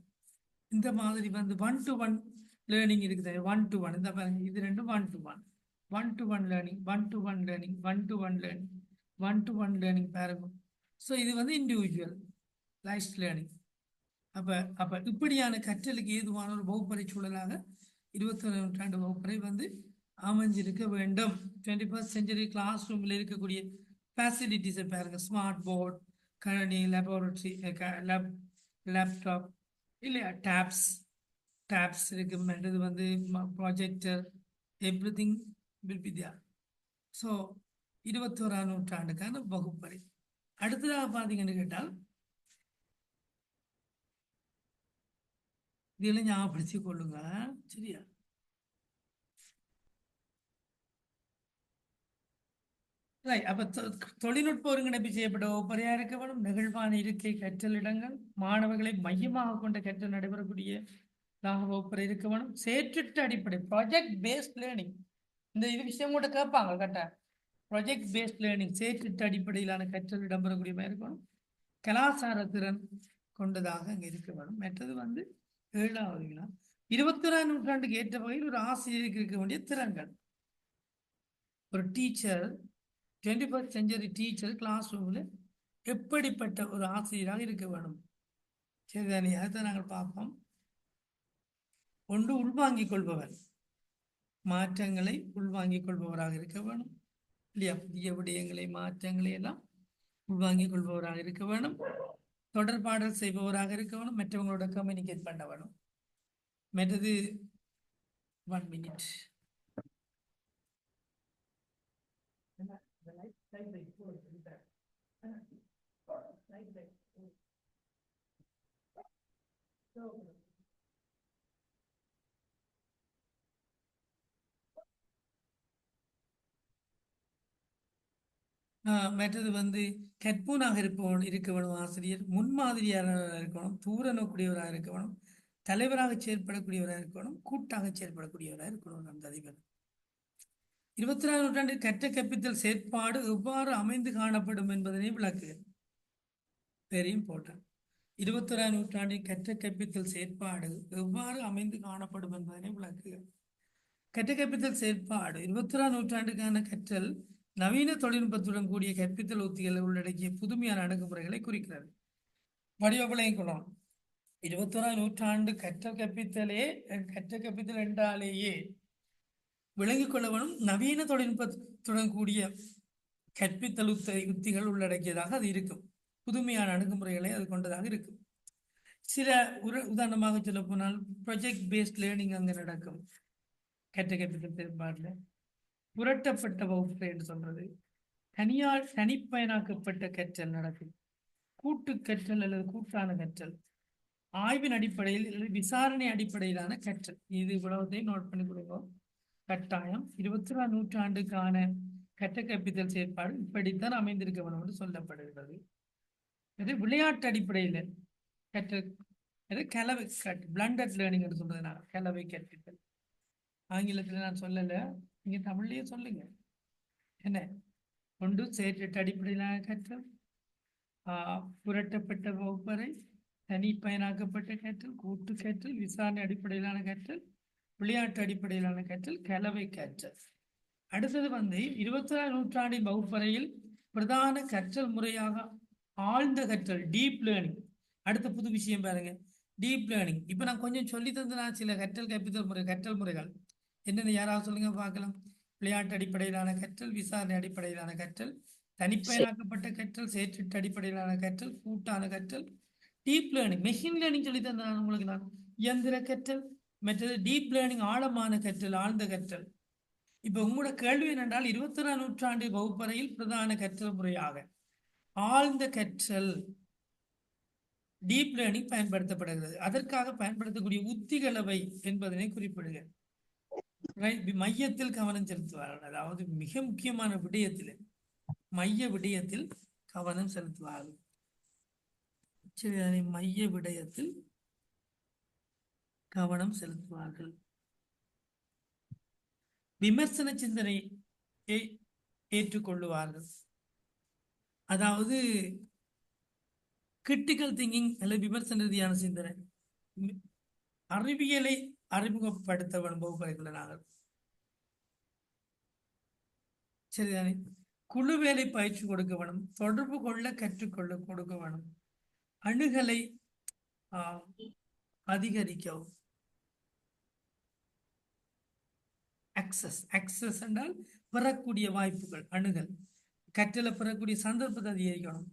A: இந்த மாதிரி 1-to-1 லேர்னிங் இருக்குது. 1-to-1 இந்த பாருங்க, இது ரெண்டும் 1-to-1. 1-to-1 learning, 1-to-1 learning, 1-to-1 learning, 1-to-1 learning பாருங்க. ஸோ இது இண்டிவிஜுவல் லைஃப் லேர்னிங். அப்ப இப்படியான கற்றலுக்கு ஏதுவான ஒரு வகுப்பறை சூழலாக 21ஆம் நூற்றாண்டு வகுப்பறை அமைஞ்சிருக்க வேண்டும். 21st century கிளாஸ் ரூம்ல இருக்கக்கூடிய ஃபேசிலிட்டிஸை பாருங்க. ஸ்மார்ட் போர்ட், கணினி, லேபரட்டரி, லேப்டாப் இல்லையா, டேப்ஸ் இருக்கு. மற்றது projector, everything will be there. So 21ஆம் நூற்றாண்டுக்கான வகுப்பறை. அடுத்ததாக பார்த்தீங்கன்னு கேட்டால் இதெல்லாம் ஞாபகப்படுத்தி கொள்ளுங்க. சரியா? ரைட். அப்ப தொழில்நுட்ப ஒருங்கிணைப்பு செய்யப்பட்ட வகுப்பறையா இருக்க வேணும். நெகிழ்வான இருக்கை கற்றல் இடங்கள், மாணவர்களை மையமாக கொண்ட கற்றல் நடைபெறக்கூடிய வகுப்பறை இருக்க வேணும். செயற்றிட்ட அடிப்படை ப்ராஜெக்ட் பேஸ்ட் லேர்னிங், இந்த இது விஷயம் கூட கேட்பாங்க கரெக்டா. ப்ராஜெக்ட் பேஸ்ட் லேர்னிங் செயற்றிட்ட அடிப்படையிலான கற்றல் இடம்பெறக்கூடிய மாதிரி இருக்கணும். கலாச்சார திறன் கொண்டதாக அங்கே இருக்க வேணும். மற்றது வந்து 7வது 21ஆம் நூற்றாண்டுக்கு ஏற்ற வகையில் ஒரு ஆசிரியருக்கு இருக்க வேண்டிய திறன்கள். ஒரு teacher 21st century teacher class ரூம்ல எப்படிப்பட்ட ஒரு ஆசிரியராக இருக்க வேணும்? சரிதானே? அதைத்தான் நாங்கள் பார்ப்போம். ஒன்று, உள்வாங்கிக் கொள்பவர், மாற்றங்களை உள்வாங்கிக் கொள்பவராக இருக்க வேணும் இல்லையா? புதிய விடயங்களை மாற்றங்களை எல்லாம் உள்வாங்கிக் கொள்பவராக இருக்க வேணும். தொடர்பாடல் செய்பவராக இருக்க வேணும். மற்றவங்களோட கம்யூனிகேட் பண்ண வேணும். மற்றது 1 minute. மற்றது வந்து கற்பூனாக இருக்க வேணும் ஆசிரியர். முன்மாதிரியாளராக இருக்கணும். தூர நோக்கூடியவராக இருக்க வேணும். தலைவராக செயற்படக்கூடியவராக இருக்கணும். கூட்டாக செயற்படக்கூடியவராக இருக்கணும் அந்த அதிபர். 21ஆம் நூற்றாண்டில் கற்ற கற்பித்தல் செயற்பாடு எவ்வாறு அமைந்து காணப்படும் என்பதனை விளக்குக. Very important. 21ஆம் நூற்றாண்டில் கற்ற கற்பித்தல் செயற்பாடு எவ்வாறு அமைந்து காணப்படும் என்பதனை விளக்குக. கற்ற கற்பித்தல் செயற்பாடு 21ஆம் நூற்றாண்டுக்கான கற்றல் நவீன தொழில்நுட்பத்துடன் கூடிய கற்பித்தல் உத்திகளை உள்ளடக்கிய புதுமையான அணுகுமுறைகளை குறிக்கிறது. வடிவங்களையும் கொள்ளலாம். 21ஆம் நூற்றாண்டு கற்ற கற்பித்தல் என்றாலேயே விளங்கிக் கொள்ள வேணும். நவீன தொழில்நுட்பத்துடன் கூடிய கற்பித்தல் உத்திகள் உள்ளடக்கியதாக அது இருக்கும். புதுமையான அணுகுமுறைகளை அது கொண்டதாக இருக்கும். சில உதாரணமாக சொல்ல போனால் ப்ராஜெக்ட் பேஸ்ட் லேர்னிங் அங்கே நடக்கும். கற்ற கற்பித்தல் செயற்பாடுல புரட்டப்பட்ட வகுப்பு என்று சொல்றது. தனிப்பயனாக்கப்பட்ட கற்றல் நடக்கும். கூட்டு கற்றல் அல்லது கூட்டான கற்றல், ஆய்வின் அடிப்படையில் அல்லது விசாரணை அடிப்படையிலான கற்றல். இது இவ்வளவுத்தையும் நோட் பண்ணி கொடுங்க கட்டாயம். 21ஆம் நூற்றாண்டுக்கான கற்ற கற்பித்தல் செயற்பாடு இப்படித்தான் அமைந்திருக்க வேண்டும் என்று சொல்லப்படுகிறது. இது விளையாட்டு அடிப்படையில் கற்றல், கலவை பிளண்டட் லேர்னிங் என்று சொல்றது. நான் கலவை கற்பித்தல் ஆங்கிலத்தில் நான் சொல்லலை, நீங்க தமிழ்லயே சொல்லுங்க. என்ன? ஒன்று செயற்றிட்ட அடிப்படையிலான கற்றல், புரட்டப்பட்ட வகுப்பறை, தனிப்பயனாக்கப்பட்ட கற்றல், கூட்டு கற்றல், விசாரணை அடிப்படையிலான கற்றல், விளையாட்டு அடிப்படையிலான கற்றல், கலவை கற்றல். அடுத்தது வந்து 21ஆம் நூற்றாண்டின் வகுப்பறையில் பிரதான கற்றல் முறையாக ஆழ்ந்த கற்றல், டீப் லேர்னிங். அடுத்த புது விஷயம் பாருங்க, டீப் லேர்னிங். இப்ப நான் கொஞ்சம் சொல்லி தந்தனா சில கற்றல் முறைகள் என்னென்ன யாராவது சொல்லுங்க பார்க்கலாம். விளையாட்டு அடிப்படையிலான கற்றல், விசாரணை அடிப்படையிலான கற்றல், தனிப்பயனாக்கப்பட்ட கற்றல், செயற்றிட்ட அடிப்படையிலான கற்றல், கூட்டான கற்றல், டீப் லேர்னிங். மெஷின் லேர்னிங் சொல்லி தந்தேன் உங்களுக்கு நான். இயந்திர கற்றல். மற்றது டீப் லேர்னிங், ஆழமான கற்றல், ஆழ்ந்த கற்றல். இப்ப உங்களோட கேள்வி என்னென்றால் 21ஆம் நூற்றாண்டு வகுப்பறையில் பிரதான கற்றல் முறையாக ஆழ்ந்த கற்றல், டீப் லேர்னிங் பயன்படுத்தப்படுகிறது. அதற்காக பயன்படுத்தக்கூடிய உத்திகளவை என்பதனை குறிப்பிடுக. மையத்தில் கவனம் செலுத்துவார்கள். அதாவது மிக முக்கியமான விடயத்தில், மைய விடயத்தில் கவனம் செலுத்துவார்கள். சரி, மைய விடயத்தில் கவனம் செலுத்துவார்கள். விமர்சன சிந்தனையை ஏற்றுக்கொள்ளுவார்கள். அதாவது கிரிட்டிக்கல் திங்கிங் அல்லது விமர்சன ரீதியான சிந்தனை. அறிவியலை அறிமுகப்படுத்த வேணும் வகுப்பறைக்குள்ள நாங்கள். சரிதானே? குழு வேலை பயிற்சி கொடுக்க வேணும். தொடர்பு கொள்ள கற்றுக்கொள்ள கொடுக்க வேணும். அணுகலை அதிகரிக்கவும். அக்சஸ் என்றால் பெறக்கூடிய வாய்ப்புகள், அணுகல். கற்றலை பெறக்கூடிய சந்தர்ப்பத்தை அதிகரிக்கணும்.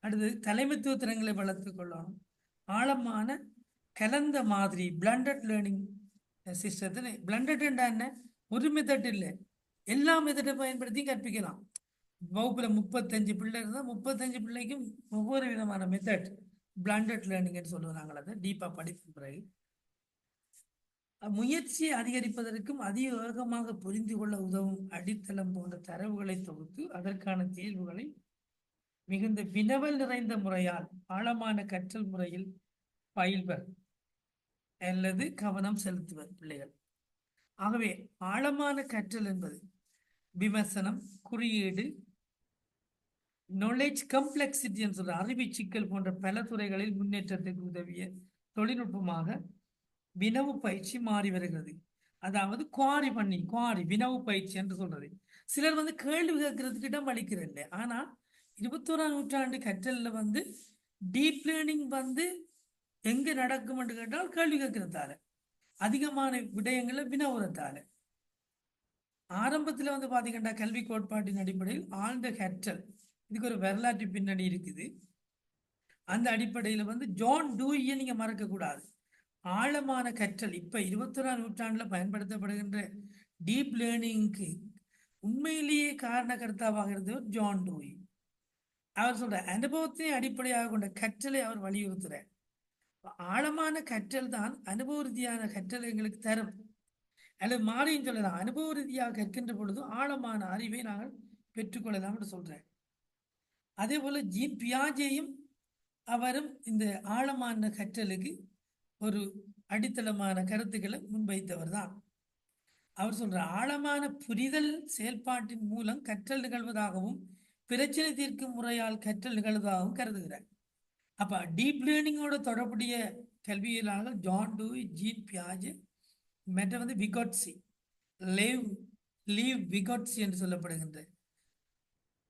A: அடுத்து தலைமைத்துவ திறன்களை வளர்த்துக் கொள்ளணும். ஆழமான கலந்த மாதிரி பிளண்டட் லேர்னிங் சிஸ்டத்தை. பிளண்டட் என்ன? ஒரு மெத்தட் இல்லை, எல்லா மெத்தடை பயன்படுத்தி கற்பிக்கலாம். வகுப்புல 35 பிள்ளை இருந்தால் 35 பிள்ளைக்கும் ஒவ்வொரு விதமான மெத்தட் பிளண்டட் லேர்னிங் சொல்லுவாங்க. அதை டீப்பா படிப்பு பிறகு முயற்சியை அதிகரிப்பதற்கும் அதிக வேகமாக புரிந்து கொள்ள உதவும் அடித்தளம் போன்ற தரவுகளை தொகுத்து அதற்கான தீர்வுகளை மிகுந்த வினவல் நிறைந்த முறையால் ஆழமான கற்றல் முறையில் பயில்வர் அல்லது கவனம் செலுத்துவர் பிள்ளைகள். ஆகவே ஆழமான கற்றல் என்பது விமர்சனம், குறியீடு, knowledge complexity என்று சொல்ற அறிவு சிக்கல் போன்ற பல துறைகளில் முன்னேற்றத்துக்கு உதவிய தொழில்நுட்பமாக வினவு பயிற்சி மாறி வருகிறது. அதாவது குவாரி வினவு பயிற்சி என்று சொல்றது. சிலர் வந்து கேள்வி கேட்கறதுக்கு இடம் அளிக்கிறது. ஆனா 21ஆம் நூற்றாண்டு கற்றல்ல டீப் லேர்னிங் எங்க நடக்கும் என்று கேட்டால் கேள்வி கேட்கறதால, அதிகமான விடயங்களை வினவுறதால. ஆரம்பத்துல பாத்தீங்கன்னா கல்வி கோட்பாட்டின் அடிப்படையில் ஆழ்ந்த கற்றல், இதுக்கு ஒரு வரலாற்று பின்னணி இருக்குது. அந்த அடிப்படையில ஜான் டூயியை நீங்க மறக்க கூடாது. ஆழமான கற்றல் இப்ப 21ஆம் நூற்றாண்டுல பயன்படுத்தப்படுகின்ற டீப் லேர்னிங்க்கு உண்மையிலேயே காரணகர்த்தாவாக இருந்தவர் ஜான் டூயி. அவர் சொல்ற அனுபவத்தை அடிப்படையாக கொண்ட கற்றலை அவர் வலியுறுத்துறார். ஆழமான கற்றல் தான் அனுபவ ரீதியான கற்றல் எங்களுக்கு தரும். அல்லது மாறியும் சொல்லலாம், அனுபவ ரீதியாக கற்கின்ற பொழுது ஆழமான அறிவை நாங்கள் பெற்றுக்கொள்ளலாம் என்று சொல்றேன். அதே போல ஜீன் பியாஜேயும் அவரும் இந்த ஆழமான கற்றலுக்கு ஒரு அடித்தளமான கருத்துக்களை முன்வைத்தவர் தான். அவர் சொல்ற ஆழமான புரிதல் செயல்பாட்டின் மூலம் கற்றல் நிகழ்வதாகவும் பிரச்சனை தீர்க்கும் முறையால் கற்றல் நிகழ்வதாகவும் கருதுகிறார். அப்ப டீப் லேர்னிங்கோட தொடர்புடைய கல்வியலாளர்கள் ஜான் டூயி, ஜீன் பியாஜே மற்ற விகோட்சி, லீவ் விகோட்சி என்று சொல்லப்படுகின்ற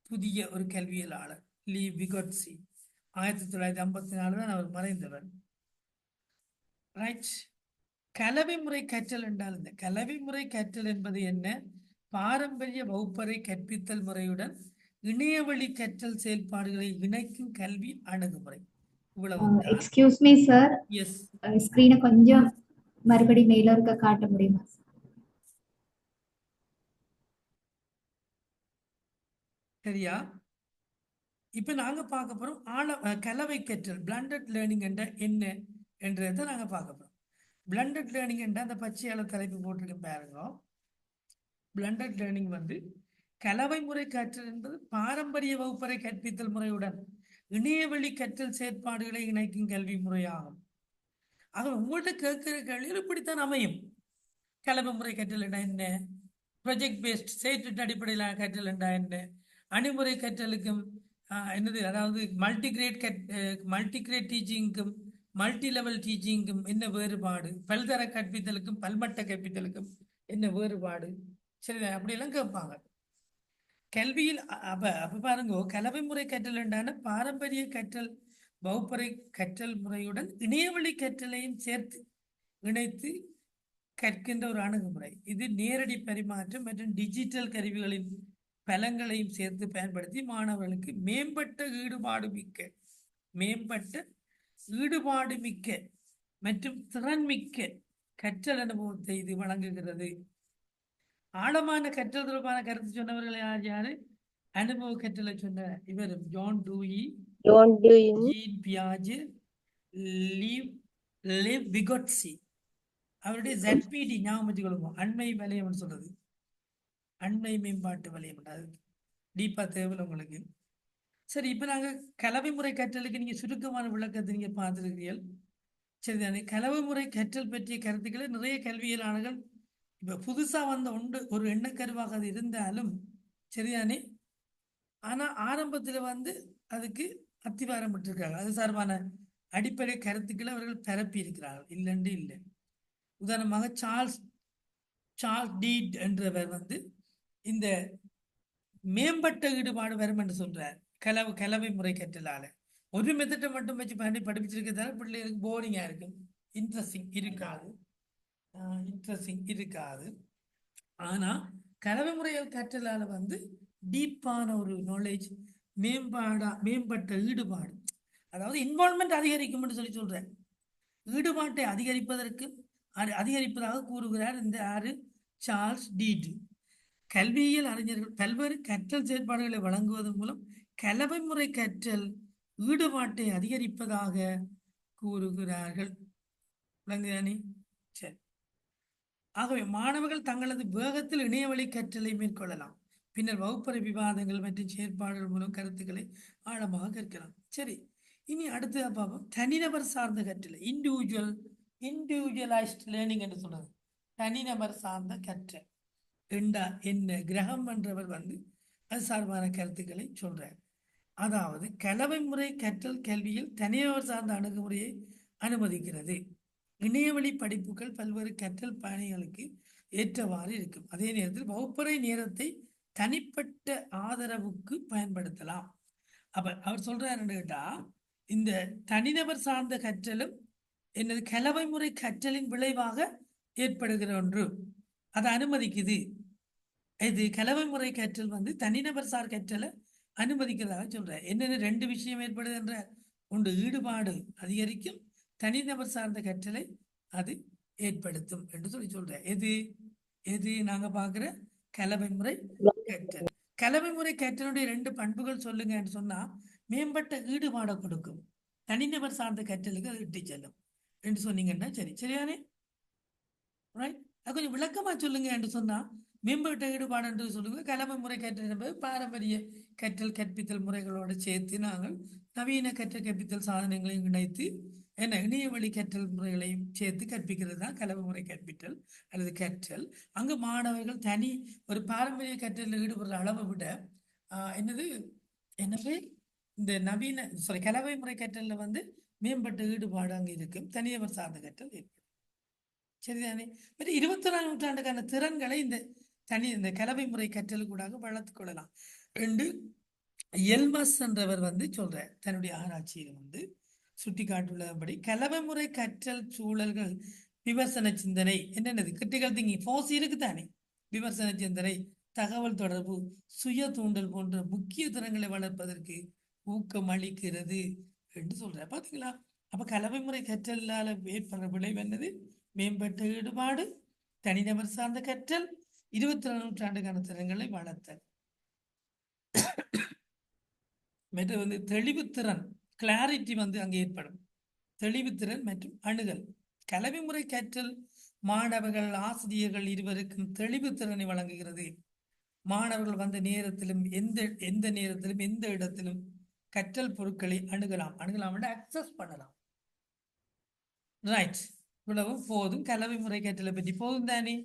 A: புதிய ஒரு கல்வியலாளர் லீவ் விகோட்சி. 1954 தான் அவர் மறைந்தவர். ரைட். கலவை முறை கற்றல் என்றால் இந்த கலவை முறை கற்றல் என்பது என்ன? பாரம்பரிய வகுப்பறை கற்பித்தல் முறையுடன் இணையவழி கற்றல் செயல்பாடுகளை இணைக்கும் கல்வி அணுகுமுறை. இவ்வளவு.
H: எக்ஸ்கியூஸ் மீ சார்,
A: எஸ்,
H: ஸ்கிரீனை கொஞ்சம் மறுபடி மேல இருக்க காட்ட முடியுமா?
A: சரியா? இப்ப நாங்க பார்க்க போறோம் கலவை கற்றல், பிளண்டட் லேர்னிங் என்ற என்ன என்றதை நாங்க பார்க்க போறோம். பிளண்டட் லேர்னிங் என்ற அந்த பச்சையால தலைப்பு போட்டிருக்க பாருங்க. பிளண்டட் லேர்னிங் கலவை முறை கற்றல் என்பது பாரம்பரிய வகுப்பறை கற்பித்தல் முறையுடன் இணையவழி கற்றல் செயற்பாடுகளை இணைக்கும் கல்வி முறையாகும். ஆக உங்கள்கிட்ட கேட்கிற கேள்விகள் இப்படித்தான் அமையும். கலவை முறை கற்றல் என்றா என்ன? ப்ரொஜெக்ட் பேஸ்ட் செயற்திட்ட அடிப்படையிலான கற்றல் என்றா என்ன? அணுமுறை கற்றலுக்கும் என்னது, அதாவது மல்டிகிரேட் டீச்சிங்க்கும் மல்டி லெவல் டீச்சிங்க்கும் என்ன வேறுபாடு? பல்தர கற்பித்தலுக்கும் பல்மட்ட கற்பித்தலுக்கும் என்ன வேறுபாடு? சரி, அப்படியெல்லாம் கேட்பாங்க கல்வியில். அப்ப பாருங்க, கலவை முறை கற்றல் என்றான பாரம்பரிய கற்றல் வகுப்பறை கற்றல் முறையுடன் இணையவழி கற்றலையும் சேர்த்து இணைத்து கற்கின்ற ஒரு அணுகுமுறை. இது நேரடி பரிமாற்றம் மற்றும் டிஜிட்டல் கருவிகளின் பலங்களையும் சேர்த்து பயன்படுத்தி மாணவர்களுக்கு மேம்பட்ட ஈடுபாடு மிக்க மற்றும் திறன்மிக்க கற்றல் அனுபவத்தை இது வழங்குகிறது. ஆழமான கற்றல் தொடர்பான கருத்து சொன்னவர்கள் யாரு? அனுபவ கற்றலை சொன்ன இவரும் ஜான் டூயி, ஜீன் பியாஜே, லீவ் விகோட்சி. அவருடைய ZPD ஞாபகம் வச்சுக்கொள்ளுங்க, அண்மை வலயம் சொல்றது, அண்மை மேம்பாட்டு வலயம். அது டீப்பா தேவையில்லை உங்களுக்கு. சரி, இப்ப நாங்க கலவை முறை கற்றலுக்கு நீங்க சுருக்கமான விளக்கத்தை நீங்க பார்த்துருக்கீர்கள். சரிதானே? கலவை முறை கற்றல் பற்றிய கருத்துக்களை நிறைய கல்வியலாளர்கள் இப்ப புதுசா வந்த ஒரு எண்ணக்கருவாக அது இருந்தாலும் சரிதானே, ஆனா ஆரம்பத்துல அதுக்கு அத்திவாரம் விட்டுருக்காங்க. அது சார்பான அடிப்படை கருத்துக்களை அவர்கள் பரப்பி இருக்கிறார்கள், இல்லைன்னு இல்லை. உதாரணமாக சார்ல்ஸ் டீட் என்றவர் இந்த மேம்பட்ட ஈடுபாடு வரும் என்று சொல்றார். கலவை முறை கற்றலால ஒரு மெத்தட்டை மட்டும் வச்சு படிப்பிச்சிருக்கிறதால பிள்ளைகளுக்கு போரிங்கா இருக்கும், இன்ட்ரெஸ்டிங் இருக்காது. ஆனா கலவை முறைகள் கற்றலால டீப்பான ஒரு நாலேஜ், மேம்பட்ட ஈடுபாடு, அதாவது இன்வால்மெண்ட் அதிகரிக்கும் என்று சொல்றேன். ஈடுபாட்டை அதிகரிப்பதாக கூறுகிறார் இந்த சார்ல்ஸ் டீட். கல்வியியல் அறிஞர்கள் பல்வேறு கற்றல் செயற்பாடுகளை வழங்குவதன் மூலம் கலவை முறை கற்றல் ஈடுபாட்டை அதிகரிப்பதாக கூறுகிறார்கள். சரி, ஆகவே மாணவர்கள் தங்களது வேகத்தில் இணையவழி கற்றலை மேற்கொள்ளலாம். பின்னர் வகுப்பறை விவாதங்கள் மற்றும் செயற்பாடுகள் மூலம் கருத்துக்களை ஆழமாக கற்கலாம். சரி, இனி அடுத்து பார்ப்போம். தனிநபர் சார்ந்த கற்றல், இண்டிவிஜுவலைஸ்ட் லேர்னிங் என்று சொல்றது. தனிநபர் சார்ந்த கற்றல் என்ன கிரகம் என்றவர் வந்து அது சார்பான கருத்துக்களை சொல்றார். அதாவது கலவை முறை கற்றல் கல்வியில் தனிநபர் சார்ந்த அணுகுமுறையை அனுமதிக்கிறது. இணையவழி படிப்புகள் பல்வேறு கற்றல் பயணிகளுக்கு ஏற்றவாறு இருக்கும். அதே நேரத்தில் வகுப்பறை நேரத்தை தனிப்பட்ட ஆதரவுக்கு பயன்படுத்தலாம். அப்ப அவர் சொல்றாருன்னு கேட்டா, இந்த தனிநபர் சார்ந்த கற்றலும் என்னது கலவை முறை கற்றலின் விளைவாக ஏற்படுகிற ஒன்று, அதை அனுமதிக்குது. இது கலவை முறை கற்றல் வந்து தனிநபர் சார் கற்றலை அனுமதிக்கிறதாக சொல்ற. என்னென்ன ரெண்டு விஷயம் ஏற்படுது என்ற ஒன்று ஈடுபாடு அதிகரிக்கும், தனிநபர் சார்ந்த கற்றலை அது ஏற்படுத்தும் என்று சொல்ற. எது நாங்க பார்க்கிற கலவை முறை கற்றல். கலவை முறை கற்றலுடைய ரெண்டு பண்புகள் சொல்லுங்க என்று சொன்னா, மேம்பட்ட ஈடுபாடை கொடுக்கும், தனிநபர் சார்ந்த கற்றலுக்கு அது இட்டு செல்லும் என்று சொன்னீங்கன்னா சரி. சரியானே? அது கொஞ்சம் விளக்கமா சொல்லுங்க என்று சொன்னா, மேம்பட்ட ஈடுபாடு என்று சொல்லுங்க. கலவை முறை கற்றல் என்பது பாரம்பரிய கற்றல் கற்பித்தல் முறைகளோடு சேர்த்து நாங்கள் நவீன கற்றல் கற்பித்தல் சாதனங்களையும் இணைத்து இணையவழி கற்றல் முறைகளையும் சேர்த்து கற்பிக்கிறது தான் கலவை முறை கற்பித்தல் அல்லது கற்றல். அங்கு மாணவர்கள் தனி ஒரு பாரம்பரிய கற்றலில் ஈடுபடுற அளவை விட எனவே இந்த நவீன கலவை முறை கற்றல்ல வந்து மேம்பட்ட ஈடுபாடு அங்கே இருக்கும், தனியவர் சார்ந்த கற்றல் ஏற்படும். சரிதானே? 21ஆம் நூற்றாண்டுக்கான திறன்களை இந்த கலவை முறை கற்றலுக்கூடாக வளர்த்து கொள்ளலாம் என்று எல்மஸ் என்றவர் வந்து சொல்ற தன்னுடைய ஆராய்ச்சியில் வந்து சுட்டி காட்டுள்ளபடி கலவை முறை கற்றல் சூழல்கள் விமர்சன சிந்தனை என்னென்னது கிரிட்டிக்கல் திங்கிங் ஃபோர்ஸ் இருக்குதானே, விமர்சன சிந்தனை, தகவல் தொடர்பு, சுய தூண்டல் போன்ற முக்கிய திறன்களை வளர்ப்பதற்கு ஊக்கம் அளிக்கிறது என்று சொல்ற. பாத்தீங்களா? அப்ப கலவை முறை கற்றலால ஏற்படுற விளைவு என்னது? மேம்பட்ட ஈடுபாடு, தனிநபர் சார்ந்த கற்றல், 21ஆம் நூற்றாண்டுக்கான திறன்களை வளர்த்தல். மற்ற வந்து தெளிவுத்திறன், கிளாரிட்டி வந்து அங்கே ஏற்படும். தெளிவுத்திறன் மற்றும் அணுகல். கலவை முறை கற்றல் மாணவர்கள் ஆசிரியர்கள் இருவருக்கும் தெளிவுத்திறனை வழங்குகிறது. மாணவர்கள் வந்த நேரத்திலும் எந்த நேரத்திலும் எந்த இடத்திலும் கற்றல் பொருட்களை அணுகலாம் அக்சஸ் பண்ணலாம். ரைட், இவ்வளவு போதும். கலவை முறை கற்றலை பற்றி போதும் தானே?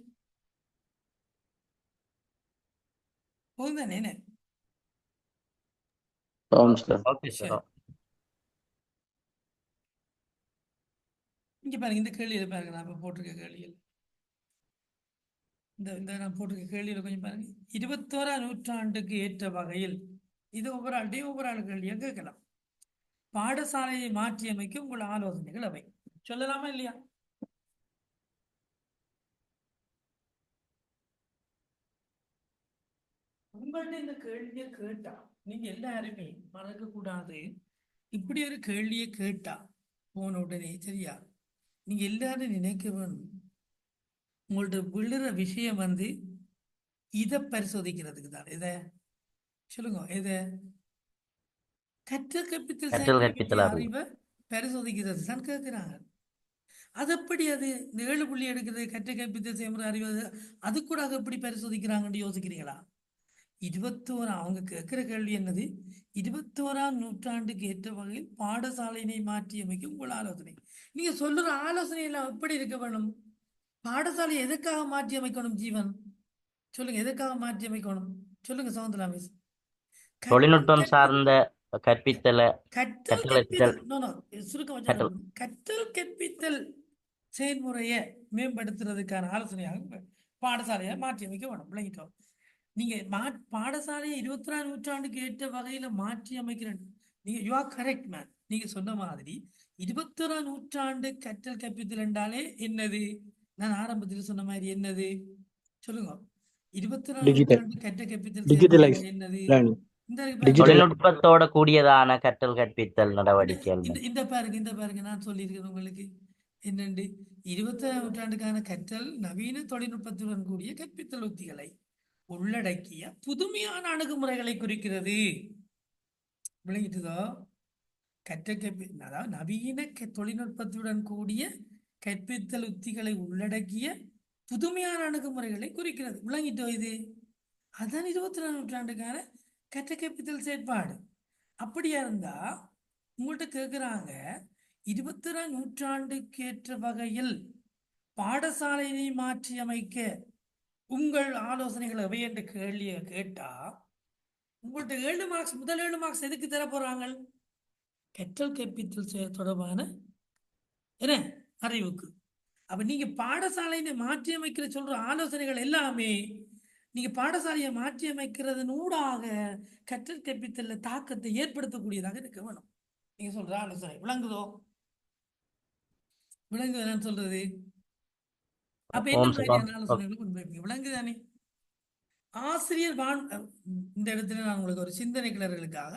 A: இங்க பாருங்க, இந்த கேள்வியில பாருங்க, நான் போட்டிருக்க கேள்வியில் நான் போட்டிருக்க கேள்வியில கொஞ்சம் பாருங்க. 21ஆம் நூற்றாண்டுக்கு ஏற்ற வகையில் இது ஒவ்வொரு ஆள் கேள்வியா கேட்கலாம். பாடசாலையை மாற்றி அமைக்க உங்கள் ஆலோசனைகள் அவை. சொல்லலாமா இல்லையா? உங்கள்ட்ட இந்த கேள்வியை கேட்டா நீங்க எல்லாருமே மறக்க கூடாது. இப்படி ஒரு கேள்வியை கேட்டா போன உடனே சரியா, நீங்க எல்லாரும் நினைக்க வேணும், உங்கள்ட்ட விழுற விஷயம் வந்து இதை பரிசோதிக்கிறதுக்கு தான். இதை சொல்லுங்க, இதை கற்றல் கற்பித்தல் அறிவை பரிசோதிக்கிறது தான் கேட்கிறாங்க. அது எப்படி அது 7 புள்ளி எடுக்கிறது கற்றல் கற்பித்தல் செய்முறை அறிவு அது கூட எப்படி பரிசோதிக்கிறாங்கன்னு யோசிக்கிறீங்களா? அவங்க கேட்கிற கேள்வி என்னது? 21ஆம் நூற்றாண்டுக்கு ஏற்ற வகையில் பாடசாலையினை மாற்றி அமைக்கும் உங்கள் ஆலோசனை. நீங்க சொல்லுற ஆலோசனை எல்லாம் எப்படி இருக்க வேணும்? பாடசாலை எதுக்காக மாற்றி அமைக்கணும்? ஜீவன் சொல்லுங்க, எதுக்காக மாற்றி அமைக்கணும் சொல்லுங்க சவுந்தரா மிஸ்.
B: தொழில்நுட்பம் சார்ந்த கற்பித்தல்
A: கற்றல் கற்பித்தல் செயல்முறையை மேம்படுத்துறதுக்கான ஆலோசனையாக பாடசாலையை மாற்றி அமைக்க வேணும். விளங்கிட்டோம்? நீங்க பாடசாலையை 21ஆம் நூற்றாண்டுக்கு ஏற்ற வகையில மாற்றி அமைக்கிறேன். நீங்க யூ ஆர் கரெக்ட் மேன். நீங்க சொன்ன மாதிரி 21ஆம் நூற்றாண்டு கற்றல் கற்பித்தல் என்றாலே என்னது? நான் ஆரம்பத்தில் சொன்ன மாதிரி என்னது சொல்லுங்க. 21ஆம் நூற்றாண்டு கற்றல் கற்பித்தல் என்னது?
B: தொழில்நுட்பத்தோட கூடியதான கற்றல் கற்பித்தல் நடவடிக்கை.
A: இந்த பாருங்க நான் சொல்லியிருக்கிறேன் உங்களுக்கு என்னண்டு. 21ஆம் நூற்றாண்டுக்கான கற்றல் நவீன தொழில்நுட்பத்துடன் கூடிய கற்பித்தல் உத்திகளை உள்ளடக்கிய புதுமையான அணுகுமுறைகளை குறிக்கிறது. விளங்கிட்டுதோ? அதாவது நவீன தொழில்நுட்பத்துடன் கூடிய கற்பித்தல் உத்திகளை உள்ளடக்கிய புதுமையான அணுகுமுறைகளை குறிக்கிறது. விளங்கிட்டோ இது? அதான் 21ஆம் நூற்றாண்டுக்கான கற்ற கற்பித்தல் செயற்பாடு. அப்படியா இருந்தா உங்கள்கிட்ட கேட்குறாங்க, 21ஆம் நூற்றாண்டுக்கு ஏற்ற வகையில் பாடசாலையை மாற்றி அமைக்க உங்கள் ஆலோசனைகள் எவை என்ற கேள்வியை கேட்டா உங்கள்கிட்ட 7 மார்க்ஸ், முதல் 7 மார்க்ஸ் எதுக்கு தர போறாங்க? கற்றல் கற்பித்தல் தொடர்பான என்ன அறிவுக்கு. அப்ப நீங்க பாடசாலையை மாற்றி அமைக்கிற சொல்ற ஆலோசனைகள் எல்லாமே நீங்க பாடசாலையை மாற்றி அமைக்கிறதன் ஊடாக கற்றல் கற்பித்தல்ல தாக்கத்தை ஏற்படுத்தக்கூடியதாக இருக்க வேணும். நீங்க சொல்ற ஆலோசனை விளங்குதோ? விளங்குதுன்னு சொல்றது. அப்ப என்ன மாதிரியான ஆலோசனைகளை முன்வைப்பீங்க? விளங்குதானே? ஆசிரியர் இந்த இடத்துல நான் உங்களுக்கு ஒரு சிந்தனை கிளறலுக்காக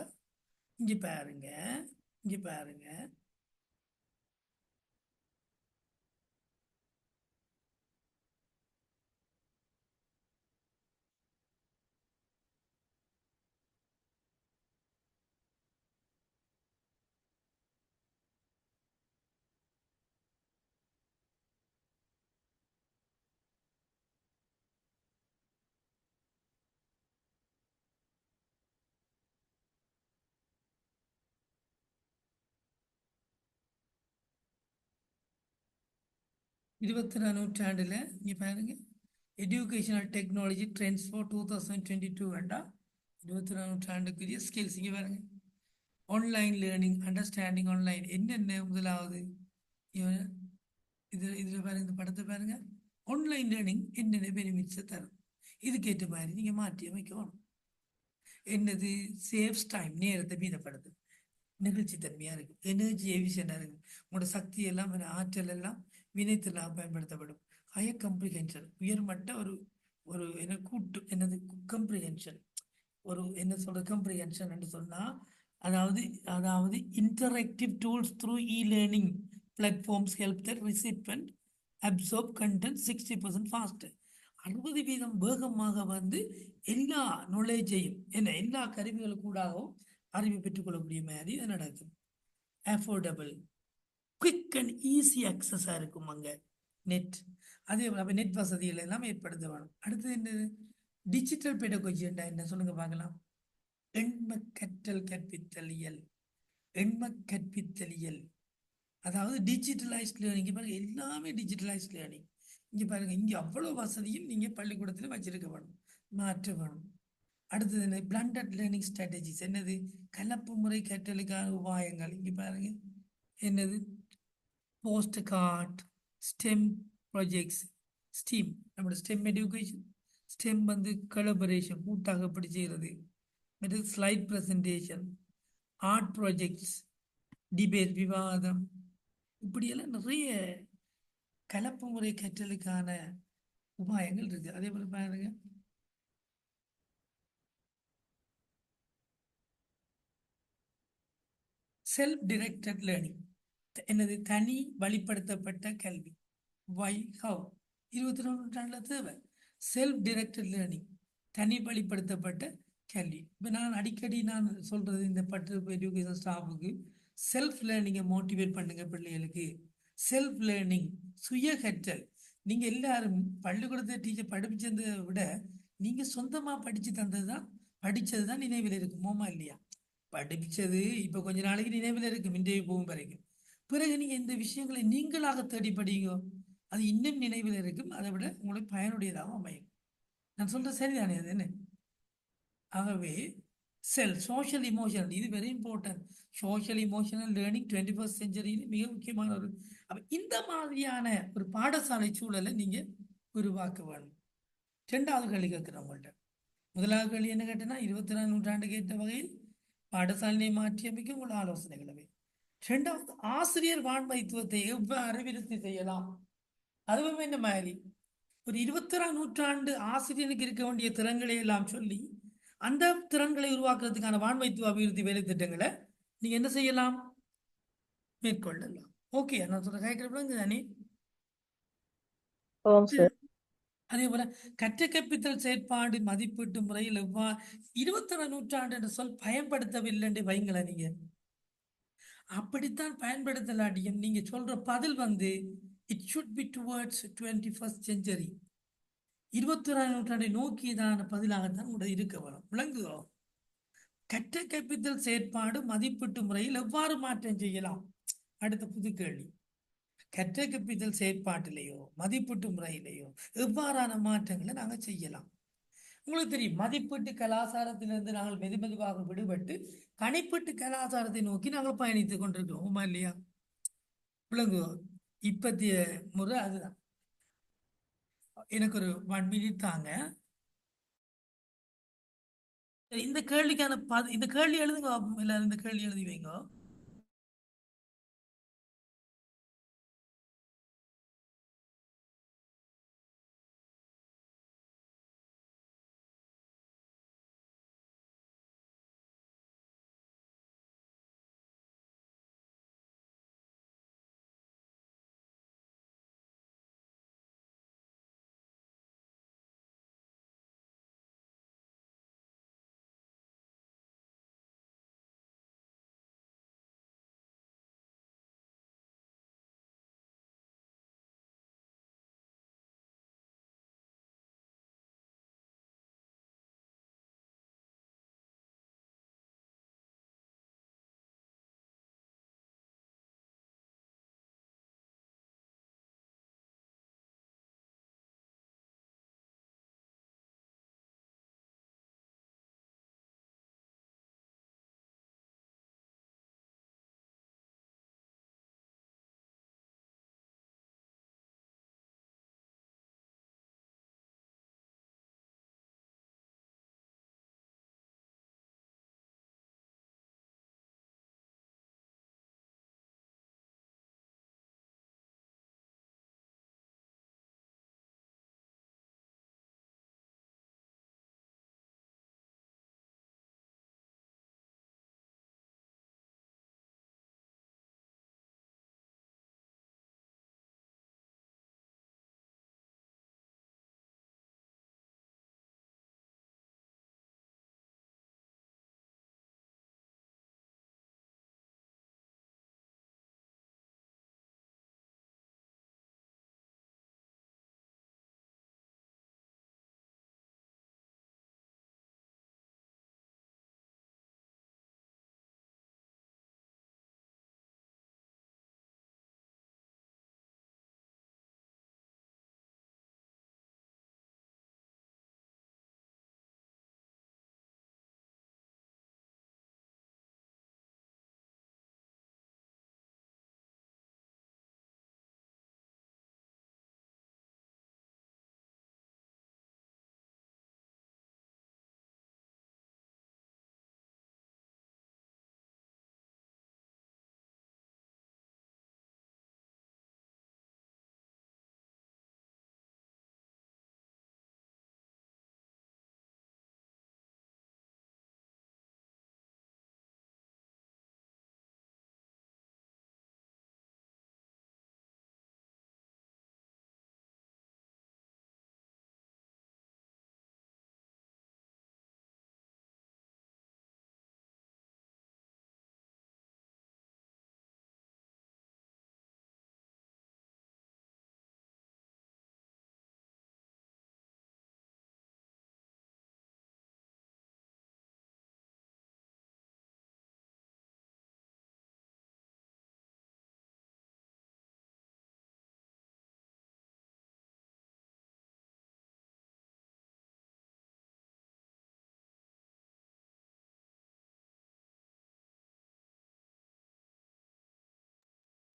A: இங்க பாருங்க, இங்க பாருங்க. இருபத்தி நூற்றாண்டுல இங்க பாருங்க, எஜுகேஷனல் டெக்னாலஜி ட்ரெண்ட்ஸ் ஃபார் 2022 வேண்டாம் 21ஆம் நூற்றாண்டுக்குரிய ஸ்கில்ஸ். இங்க பாருங்க, ஆன்லைன் லேர்னிங், அண்டர்ஸ்டாண்டிங் ஆன்லைன். என்னென்ன முதலாவது இதுல பாருங்க, இந்த படத்தை பாருங்க. ஆன்லைன் லேர்னிங் என்னென்ன பெனிஃபிட்ஸை தரும், இதுக்கேற்ற மாதிரி நீங்க மாற்றி அமைக்கணும். என்னது? சேவ்ஸ் டைம், நேரத்தை மீதப்படுது, நிகழ்ச்சி தன்மையா இருக்கு, எனர்ஜி எஃபிஷியண்டா இருக்கு, உங்களோட சக்தி எல்லாம் ஆற்றல் எல்லாம் வினைத்திறனாக பயன்படுத்தப்படும். ஹையர் கம்ப்ரிஹென்ஷன், உயர்மட்ட ஒரு என்ன கூட்டு என்னது கம்ப்ரிஹென்ஷன், ஒரு என்ன சொல்ற கம்ப்ரிஹென்ஷன் என்று சொன்னா அதாவது interactive tools through learning platforms help the recipient absorb content 60% faster. 60% வேகமாக எல்லா நாலேஜையும் என்ன எல்லா கருவிகளுக்கூடாகவும் அறிவை பெற்றுக்கொள்ளக்கூடிய மாதிரி அது நடக்கும். அஃபோர்டபுள், குவிக் அண்ட் ஈஸி அக்சஸா இருக்கும் அங்க நெட். அதே போல நெட் வசதிகள் எல்லாம் ஏற்படுத்த வேணும். அடுத்தது என்னது? டிஜிட்டல் பெடகோஜி என்ன சொல்லுங்க பார்க்கலாம். எண்ம கற்றல் கற்பித்தலியல், எண்ம கற்பித்தலியல், அதாவது டிஜிட்டலைஸ்ட் லேர்னிங். பாருங்க, எல்லாமே டிஜிட்டலைஸ்ட் லேர்னிங். இங்க பாருங்க, இங்க அவ்வளவு வசதியும் நீங்க பள்ளிக்கூடத்துல வச்சிருக்க வேணும், மாற்ற வேணும். அடுத்தது என்ன? Blended learning strategies. என்னது? கலப்பு முறை கற்றலுக்கான உபாயங்கள். இங்க பாருங்க, என்னது? Post card, STEM projects, STEAM, நம்மளோட ஸ்டெம் எஜுகேஷன். ஸ்டெம் கொலபரேஷன், கூட்டாக எப்படி செய்யறது, slide presentation, art projects, debate, விவாதம், இப்படியெல்லாம் நிறைய கலப்பு முறை கற்றலுக்கான உபாயங்கள் இருக்கு. அதே போல பாருங்க, செல்ஃப் டிரெக்டட் லேர்னிங். என்னது? தனி வழிப்படுத்தப்பட்ட கல்வி. வை ஹவ் 21ஆம் நூற்றாண்டுல தேவை செல்ஃப் டிரெக்டட் லேர்னிங், தனி வழிப்படுத்தப்பட்ட கல்வி. இப்போ நான் அடிக்கடி சொல்றது இந்த எஜுகேஷன் ஸ்டாஃபுக்கு, செல்ஃப் லேர்னிங்கை மோட்டிவேட் பண்ணுங்க பிள்ளைகளுக்கு. செல்ஃப் லேர்னிங், சுய கற்றல். நீங்க எல்லாரும் பள்ளிக்கூடத்தை டீச்சர் படிச்சதை விட நீங்க சொந்தமா படிச்சதுதான் நினைவில் இருக்குமோமா இல்லையா? படிச்சது இப்ப கொஞ்ச நாளைக்கு நினைவில் இருக்கும், இன்றைய போகும் வரைக்கும். பிறகு நீங்க இந்த விஷயங்களை நீங்களாக தேடி படிங்க, அது இன்னும் நினைவில் இருக்கும், அதை விட உங்களுக்கு பயனுடையதாக அமையும். நான் சொல்றது சரிதானே? அது என்ன? ஆகவே சோஷியல் இமோஷனல், இது very important. Social emotional learning 21st செஞ்சுரியில் மிக முக்கியமான அப்ப இந்த மாதிரியான ஒரு பாடசாலை சூழலை நீங்க உருவாக்க வேணும். 2வது கேள்வி கேட்கிறேன் உங்கள்கிட்ட. முதலாவது கேள்வி என்ன கேட்டேன்னா, 21ஆம் நூற்றாண்டுக்கு ஏற்ற வகையில் பாடசாலையை மாற்றி அமைக்க உங்கள் ஆலோசனைகளவை. 2வது, ஆசிரியர் வான்மைத்துவத்தை எவ்வாறு விருத்தி செய்யலாம், அதுவும் என்ன மாதிரி ஒரு 21ஆம் நூற்றாண்டு ஆசிரியனுக்கு இருக்க வேண்டிய திறன்களை எல்லாம் சொல்லி அந்த திறன்களை உருவாக்குறதுக்கான வான்மைத்துவ அபிவிருத்தி வேலை திட்டங்களை நீங்க என்ன செய்யலாம், மேற்கொள்ளலாம். ஓகே, நான் சொல்ற கேட்கிறப்ப தானே? அதே போல கற்ற கற்பித்தல் செயற்பாடு மதிப்பீட்டு முறையில் எவ்வாறு 21ஆம் நூற்றாண்டு என்ற சொல் பயன்படுத்தவில்லை என்று வைங்கள. நீங்க அப்படித்தான் பயன்படுத்தலாட்டியும் நீங்க சொல்ற பதில் it should be towards 21st century. 21ஆம் நூற்றாண்டை நோக்கியதான பதிலாகத்தான் கூட இருக்க வரும். விளங்குதோ? கற்ற கற்பித்தல் செயற்பாடு மதிப்பீட்டு முறையில் எவ்வாறு மாற்றம் செய்யலாம்? அடுத்த புது கேள்வி. கற்ற கற்பித்தல் செயற்பாட்டிலேயோ மதிப்பீட்டு முறையிலேயோ எவ்வாறான மாற்றங்களை நாங்கள் செய்யலாம்? உங்களுக்கு தெரியும், மதிப்பீட்டு கலாச்சாரத்திலிருந்து நாங்கள் மெதுமெதுவாக விடுபட்டு கணிப்பீட்டு கலாச்சாரத்தை நோக்கி நாங்கள் பயணித்துக் கொண்டிருக்கிறோமா இல்லையா? விளங்குதோ? இப்பத்திய முறை அதுதான். எனக்கு ஒரு 1 minute தாங்க. இந்த கேள்விக்கான இந்த கேள்வி எழுதுங்க. எல்லாரும் இந்த கேள்வி எழுதி வைங்க.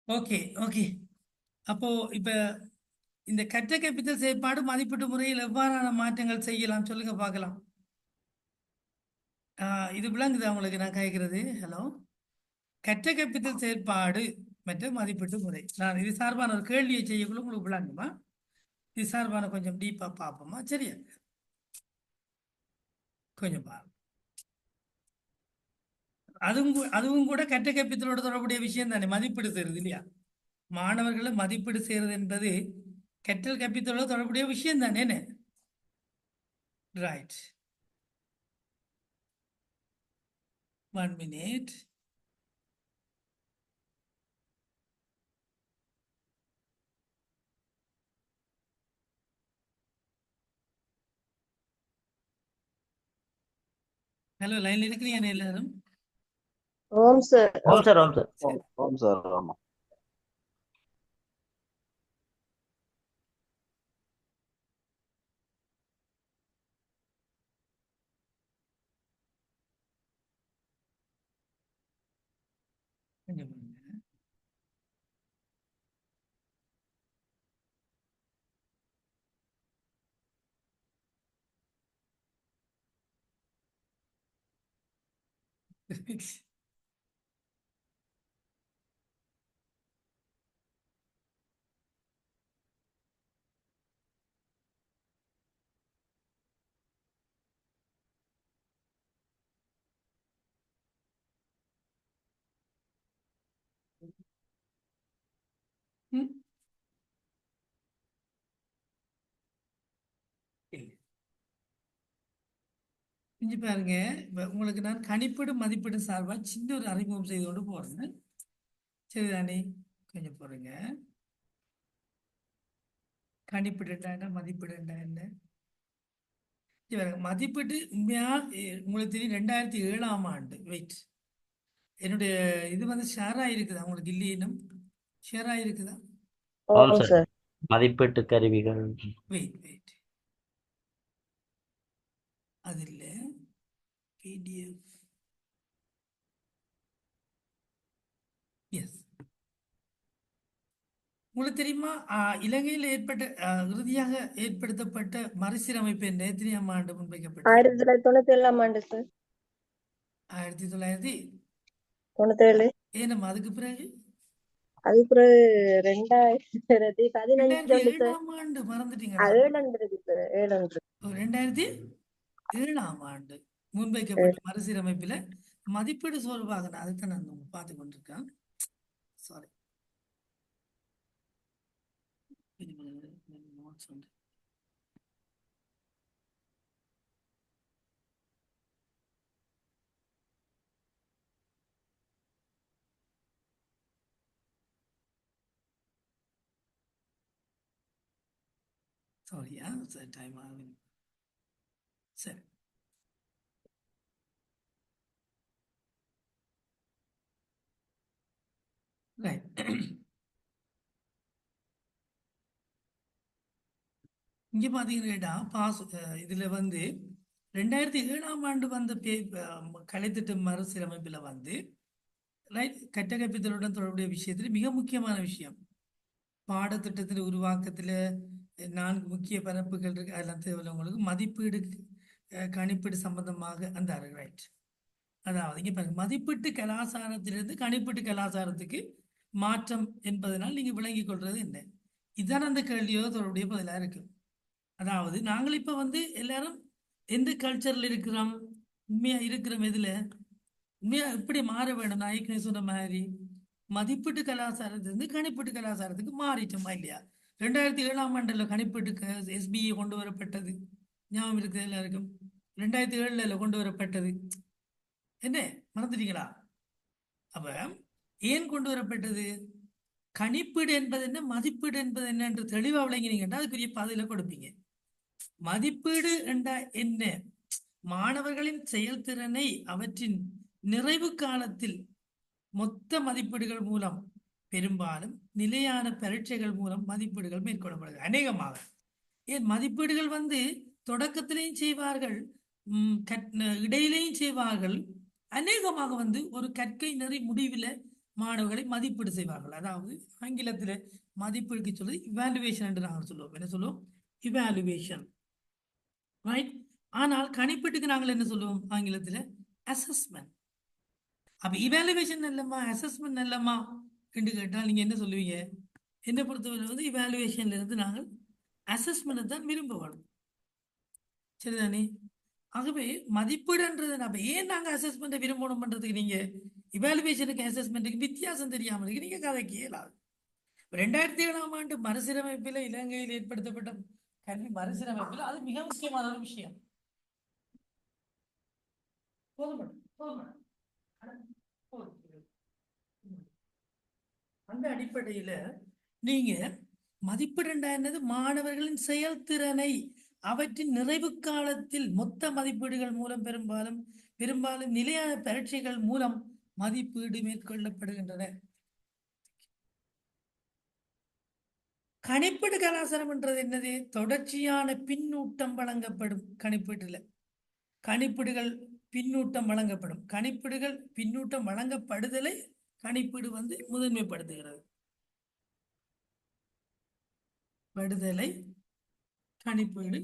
A: Okay okay. அப்போ இப்ப இந்த கற்ற கற்பித்தல் செயற்பாடு மதிப்பீட்டு முறையில் எவ்வாறான மாற்றங்கள் செய்யலாம் சொல்லுங்க பார்க்கலாம். இது விளங்குதா உங்களுக்கு நான் கேட்கிறது? ஹலோ. கற்ற கற்பித்தல் செயற்பாடு மற்றும் மதிப்பீட்டு முறை. நான் இது சார்பான ஒரு கேள்வியை செய்யக்குள்ள உங்களுக்கு விளங்குமா? இது சார்பான கொஞ்சம் டீப்பா பார்ப்போமா? சரியா? கொஞ்சம் பாருங்க. அதுவும் கூட கற்ற கற்பித்தலோட தொடர்புடைய விஷயம் தானே, மதிப்பீடு செய்யறது இல்லையா? மாணவர்களை மதிப்பீடு செய்யறது என்பது கற்றல் கற்பித்தலோட தொடர்புடைய விஷயம் தானே. ரைட். 1 minute. ஹலோ, லைன்ல இருக்கிறீங்க எல்லாரும்?
F: ஓம் சார்.
B: ஓம் சார், ஓம் சார்.
E: ஓம் சார். ஆமா.
A: கொஞ்சம் பாருங்க. ம்? இல்ல. இங்க பாருங்க, இப்ப உங்களுக்கு நான் கணிப்பிடும் மதிப்பீடும் சார்பா சின்ன ஒரு அறிமுகம் செய்து கொண்டு போறேன். சரிதானே? கொஞ்சம் போறேங்க. கணிப்பிடுண்டா என்ன, மதிப்பீடுண்டா என்ன? இங்க பாருங்க, மதிப்பீட்டு உண்மையா உங்களுக்கு தெரியும் 2007ஆம் ஆண்டு. வெயிட், என்னுடைய இது வந்து ஷேர் ஆயிருக்குதா உங்களுக்கு? இல்லையினும் ஷேர் ஆயிருக்குதா?
B: ஓம்
F: ஓம்
B: சார்.
F: சார்.
B: மதிப்பீட்டு கருவிகள்.
A: வெயிட், அது இல்லை. பிடிஎஃப். எஸ். உங்களுக்கு தெரியுமா இலங்கையில் ஏற்பட்ட இறுதியாக ஏற்படுத்தப்பட்ட மறுசீரமைப்பு என்ன எத்தனையாம் ஆண்டு முன்வைக்கப்பட்டது?
F: 1997ஆம் ஆண்டு சார்.
A: 1997.
F: 97.
A: ஏனம்மா அதுக்கு பிறகு?
F: அது பிறகு 2015 உண்டு சார்.
A: 2007ஆம் ஆண்டு மறந்துட்டீங்களா?
F: 7 இருக்கு சார். 7
A: 2007ஆம் ஆண்டு முன்வைக்கப்பட்ட மறுசீரமைப்பில் மதிப்பீடு சொல்வாங்க. அதுக்கு நான் பார்த்து கொண்டிருக்கேன். சாரி. சாரியா, சரி, டைம் ஆகுது. சரி, ரைட். இங்க பாத்தீங்கன்னா பாஸ் இதுல வந்து 2007ஆம் ஆண்டு வந்த கலைத்திட்ட மறுசீரமைப்புல வந்து ரைட் கட்டமைப்புகளுடன் தொடர்புடைய விஷயத்துல மிக முக்கியமான விஷயம், பாடத்திட்டத்தின் உருவாக்கத்துல 4 முக்கிய பரப்புகள் இருக்கு. அதெல்லாம் தேவையில்லவங்களுக்கு மதிப்பீடு கணிப்பீடு சம்பந்தமாக அந்த ரைட். அதாவது இங்க பாருங்க, மதிப்பீட்டு கலாச்சாரத்திலிருந்து கணிப்பீட்டு கலாச்சாரத்துக்கு மாற்றம் என்பதனால் நீங்க விளங்கிக் கொள்றது என்ன? இதுதான் அந்த கேள்வியோ தொடர்புடைய பதிலா இருக்கு. அதாவது நாங்கள் இப்ப வந்து எல்லாரும் எந்த கல்ச்சர்ல இருக்கிறோம், உண்மையா இருக்கிறோம் எதுல, உண்மையா எப்படி மாற வேண்டும்? நான் ஏற்கனவே சொன்ன மாதிரி மதிப்பீட்டு கலாச்சாரத்திலிருந்து கணிப்பீட்டு கலாச்சாரத்துக்கு மாறிட்டோமா இல்லையா? 2007ஆம் ஆண்டுல கணிப்பீட்டுக்கு SBA கொண்டு வரப்பட்டது, ஞாபகம் இருக்கு எல்லாருக்கும்? 2007 கொண்டு வரப்பட்டது என்ன, மறந்துட்டீங்களா? அப்ப ஏன் கொண்டு வரப்பட்டது? கணிப்பீடு என்பது என்ன, மதிப்பீடு என்பது என்ன என்று தெளிவா விளங்கினீங்கன்னா அதுக்குரிய பதில கொடுப்பீங்க. மதிப்பீடு என்றா என்ன? மாணவர்களின் செயல்திறனை அவற்றின் நிறைவு காலத்தில் மொத்த மதிப்பீடுகள் மூலம், பெரும்பாலும் நிலையான பரீட்சைகள் மூலம் மதிப்பீடுகள் மேற்கொள்ளப்படுகிறது அநேகமாக. ஏன் மதிப்பீடுகள் வந்து தொடக்கத்திலையும் செய்வார்கள், இடையிலையும் செய்வார்கள், அநேகமாக வந்து ஒரு கற்கை நெறி முடிவில் மாணவர்களை மதிப்பீடு செய்வார்கள். அதாவது ஆங்கிலத்தில் மதிப்பீடுக்கு சொல்லி இவாலுவேஷன் என்று நாங்கள் சொல்லுவோம். என்ன சொல்லுவோம்? Evaluation, right. ஆனால் கணிப்பீட்டுக்கு நாங்கள் என்ன சொல்லுவோம் ஆங்கிலத்தில்? அசஸ்மெண்ட். அப்ப இவாலுவேஷன் இல்லம்மா, அசஸ்மெண்ட் இல்லம்மா என்று கேட்டால் நீங்க என்ன சொல்லுவீங்க? என்னை பொறுத்தவரை வந்து இவாலுவேஷன்ல இருந்து நாங்கள் அசஸ்மெண்ட் தான் விரும்புவோம். சரிதானே? ஆகவே மதிப்பீடுன்றது நம்ம ஏன் நாங்க அசஸ்மெண்ட்டை விரும்பணும் பண்றதுக்கு, நீங்க இவாலுவேஷனுக்கு அசஸ்மெண்ட்டுக்கு வித்தியாசம் தெரியாம இருக்கு, நீங்க கதைக்கு இயலாது. 2007ஆம் ஆண்டு மறுசீரமைப்பில் இலங்கையில் ஏற்படுத்தப்பட்ட கல்வி மறுசீரமைப்பில் அது மிக முக்கியமான ஒரு விஷயம். அந்த அடிப்படையில நீங்க மதிப்பீடு என்னது? மாணவர்களின் செயல்திறனை அவற்றின் நிறைவு காலத்தில் மொத்த மதிப்பீடுகள் மூலம் பெரும்பாலும் பெரும்பாலும் நிலையான பரீட்சைகள் மூலம் மதிப்பீடு மேற்கொள்ளப்படுகின்றன. கணிப்பீடு கலாச்சாரம் என்றது என்னது? தொடர்ச்சியான பின்னூட்டம் வழங்கப்படும். கணிப்பீடுகள் பின்னூட்டம் வழங்கப்படும். கணிப்பீடுகள் பின்னூட்டம் வழங்கப்படுதலை கணிப்பீடு முதன்மைப்படுத்துகிறது. படுதலை கணிப்பீடு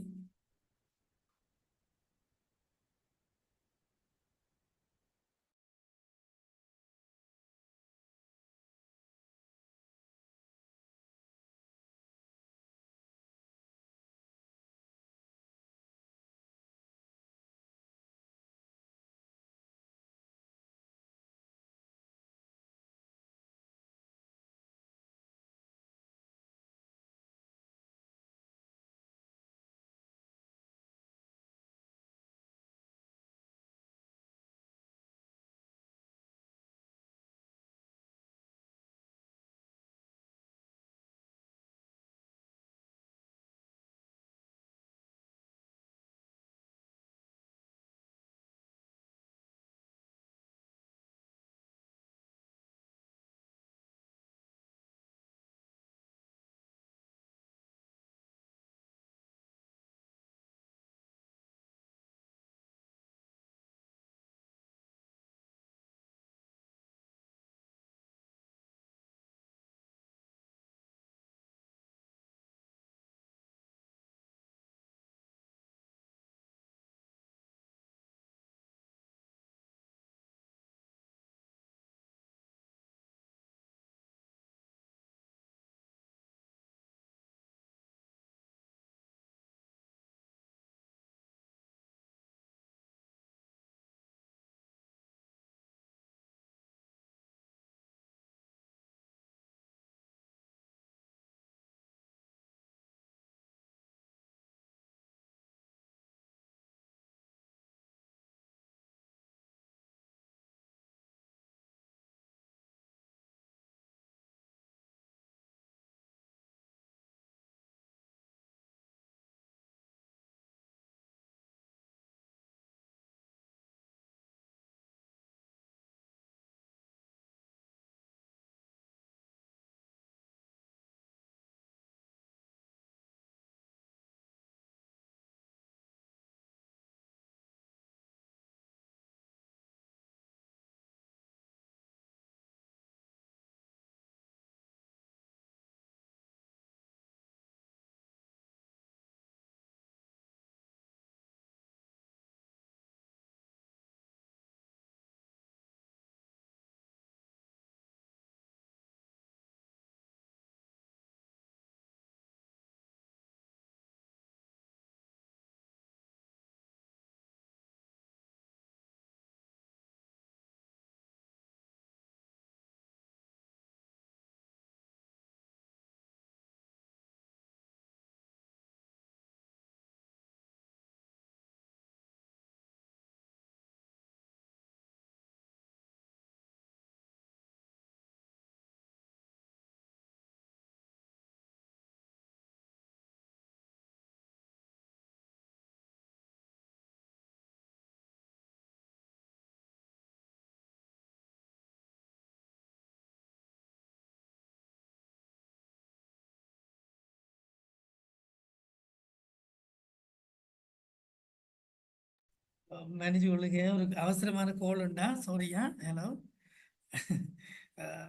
A: மேனேஜ் கொள்ளுங்க. ஒரு அவசரமான கோல் உண்டா? சாரியா. ஹலோ.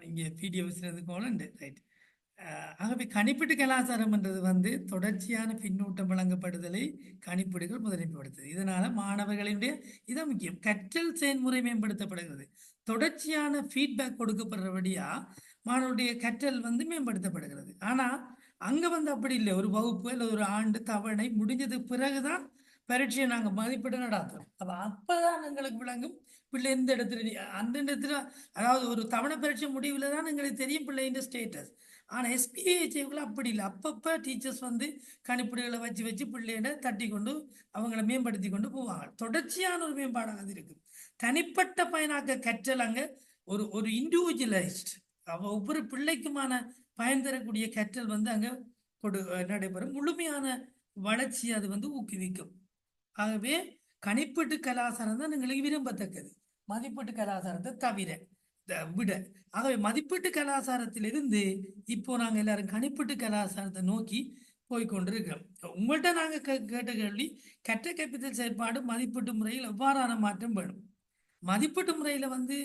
A: இங்கே பிடிஎஃப்ஸ்லேருந்து கோல் உண்டு. ரைட். ஆகவே கணிப்பீட்டு கலாச்சாரம் என்றது தொடர்ச்சியான பின்னூட்டம் வழங்கப்படுதலை கணிப்பீடுகள் முதன்மைப்படுத்துது. இதனால மாணவர்களினுடைய இதான் முக்கியம், கற்றல் செயல்முறை மேம்படுத்தப்படுகிறது. தொடர்ச்சியான ஃபீட்பேக் கொடுக்கப்படுறபடியா மாணவருடைய கற்றல் மேம்படுத்தப்படுகிறது. ஆனா அங்க அப்படி இல்லை. ஒரு வகுப்பு இல்லை ஒரு ஆண்டு தவணை முடிஞ்சது பிறகுதான் பரீட்சையை நாங்க மதிப்பீடு நடாத்துறோம். அப்பதான் எங்களுக்கு விளங்கும் பிள்ளை எந்த இடத்துல அந்த இடத்துல, அதாவது ஒரு தவணை பரீட்சை முடிவுல தான் எங்களுக்கு தெரியும் பிள்ளையின் ஸ்டேட்டஸ். ஆனா எஸ்பிஹெச்க்குள்ள அப்படி இல்லை. அப்பப்ப டீச்சர்ஸ் கணிப்பீடுகளை வச்சு பிள்ளைகளை தட்டி கொண்டு அவங்களை மேம்படுத்தி கொண்டு போவாங்க. தொடர்ச்சியான ஒரு மேம்பாடாக அது இருக்கு. தனிப்பட்ட பயனாக்க கற்றல் அங்க ஒரு இண்டிவிஜுவலைஸ்ட் ஒவ்வொரு பிள்ளைக்குமான பயன் தரக்கூடிய கற்றல் அங்க நடைபெறும். முழுமையான வளர்ச்சி அது ஊக்குவிக்கும். ஆகவே கணிப்பீட்டு கலாச்சாரம் தான் எங்களுக்கு விரும்பத்தக்கது, மதிப்பீட்டு கலாச்சாரத்தை தவிர விட. ஆகவே மதிப்பீட்டு கலாச்சாரத்திலிருந்து இப்போ நாங்க எல்லாரும் கணிப்பீட்டு கலாச்சாரத்தை நோக்கி போய்கொண்டிருக்கிறோம். உங்கள்கிட்ட நாங்க கேட்ட கேள்வி, கற்ற கற்பித்தல் செயற்பாடு மதிப்பீட்டு முறையில் எவ்வாறான மாற்றம் வேணும். மதிப்பீட்டு முறையில வந்து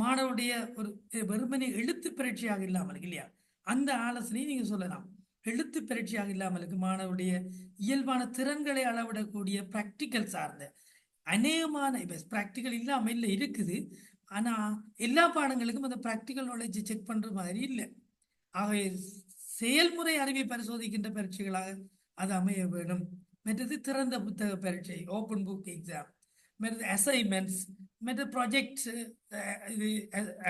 A: மாணவருடைய ஒரு வெறுமனே எழுத்து பரீட்சையாக இல்லாமல் இல்லையா, அந்த ஆலோசனையை நீங்க சொல்லலாம். எழுத்து பரீட்சையாக இல்லாமலுக்கு மாணவருடைய இயல்பான திறன்களை அளவிடக்கூடிய பிராக்டிக்கல் சார்ந்த அநேகமான, இப்ப பிராக்டிக்கல் இல்லாம இல்லை இருக்குது, ஆனா எல்லா பாடங்களுக்கும் அந்த பிராக்டிக்கல் நாலேஜ் செக் பண்ற மாதிரி இல்லை. ஆகவே செயல்முறை அறிவை பரிசோதிக்கின்ற பரீட்சைகளாக அது அமைய வேண்டும். மற்றது திறந்த புத்தக பரீட்சை, ஓப்பன் புக் எக்ஸாம், மற்றது அசைன்மெண்ட்ஸ், மற்ற ப்ராஜெக்ட், இது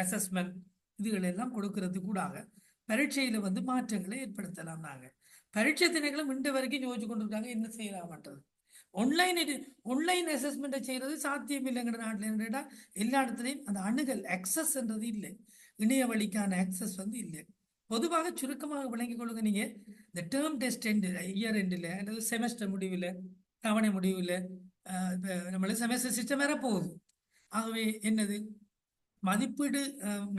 A: அசஸ்மெண்ட், இதுகள் எல்லாம் கொடுக்கறது கூடாக பரீட்சையில வந்து மாற்றங்களை ஏற்படுத்தலாம். நாங்க பரீட்சை திணைக்களும் இன்று வரைக்கும் யோசிச்சு கொண்டிருக்காங்க என்ன செய்யலாம்ன்றது. ஆன்லைன் அசஸ்மெண்ட்டை செய்யறது சாத்தியம் இல்லைங்கிற நாட்டில் கேட்டா எல்லா இடத்துலையும் அந்த அணுகல் அக்சஸ்ன்றது இல்லை, இணைய வழிக்கான அக்சஸ் வந்து இல்லை. பொதுவாக சுருக்கமாக விளங்கிக் கொள்ளுங்க, நீங்க இந்த டேர்ம் டெஸ்ட் இயர் எண்டில் அல்லது செமஸ்டர் முடிவில், தவணை முடிவில், நம்மளுக்கு செமஸ்டர் சிஸ்டம் வேற போகுது. ஆகவே என்னது மதிப்பீடு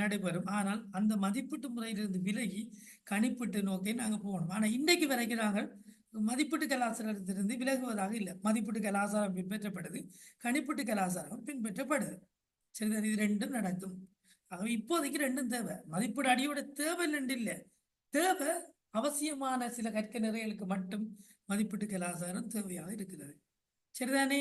A: நடைபெறும், ஆனால் அந்த மதிப்பீட்டு முறையிலிருந்து விலகி கணிப்பீட்டு நோக்கி நாங்கள் போகணும். ஆனால் இன்றைக்கு வரைக்கும் நாங்கள் மதிப்பீட்டு கலாச்சாரத்திலிருந்து விலகுவதாக இல்லை. மதிப்பீட்டு கலாச்சாரம் பின்பற்றப்படுது, கணிப்பீட்டு கலாச்சாரம் பின்பற்றப்படுது. சரிதான், இது ரெண்டும் நடக்கும். ஆகவே இப்போதைக்கு ரெண்டும் தேவை. மதிப்பீடு அடியோட தேவை ரெண்டு இல்லை, தேவை அவசியமான சில கற்க நிறைகளுக்கு மட்டும் மதிப்பீட்டு கலாச்சாரம் தேவையாக இருக்கிறது. சரிதானே?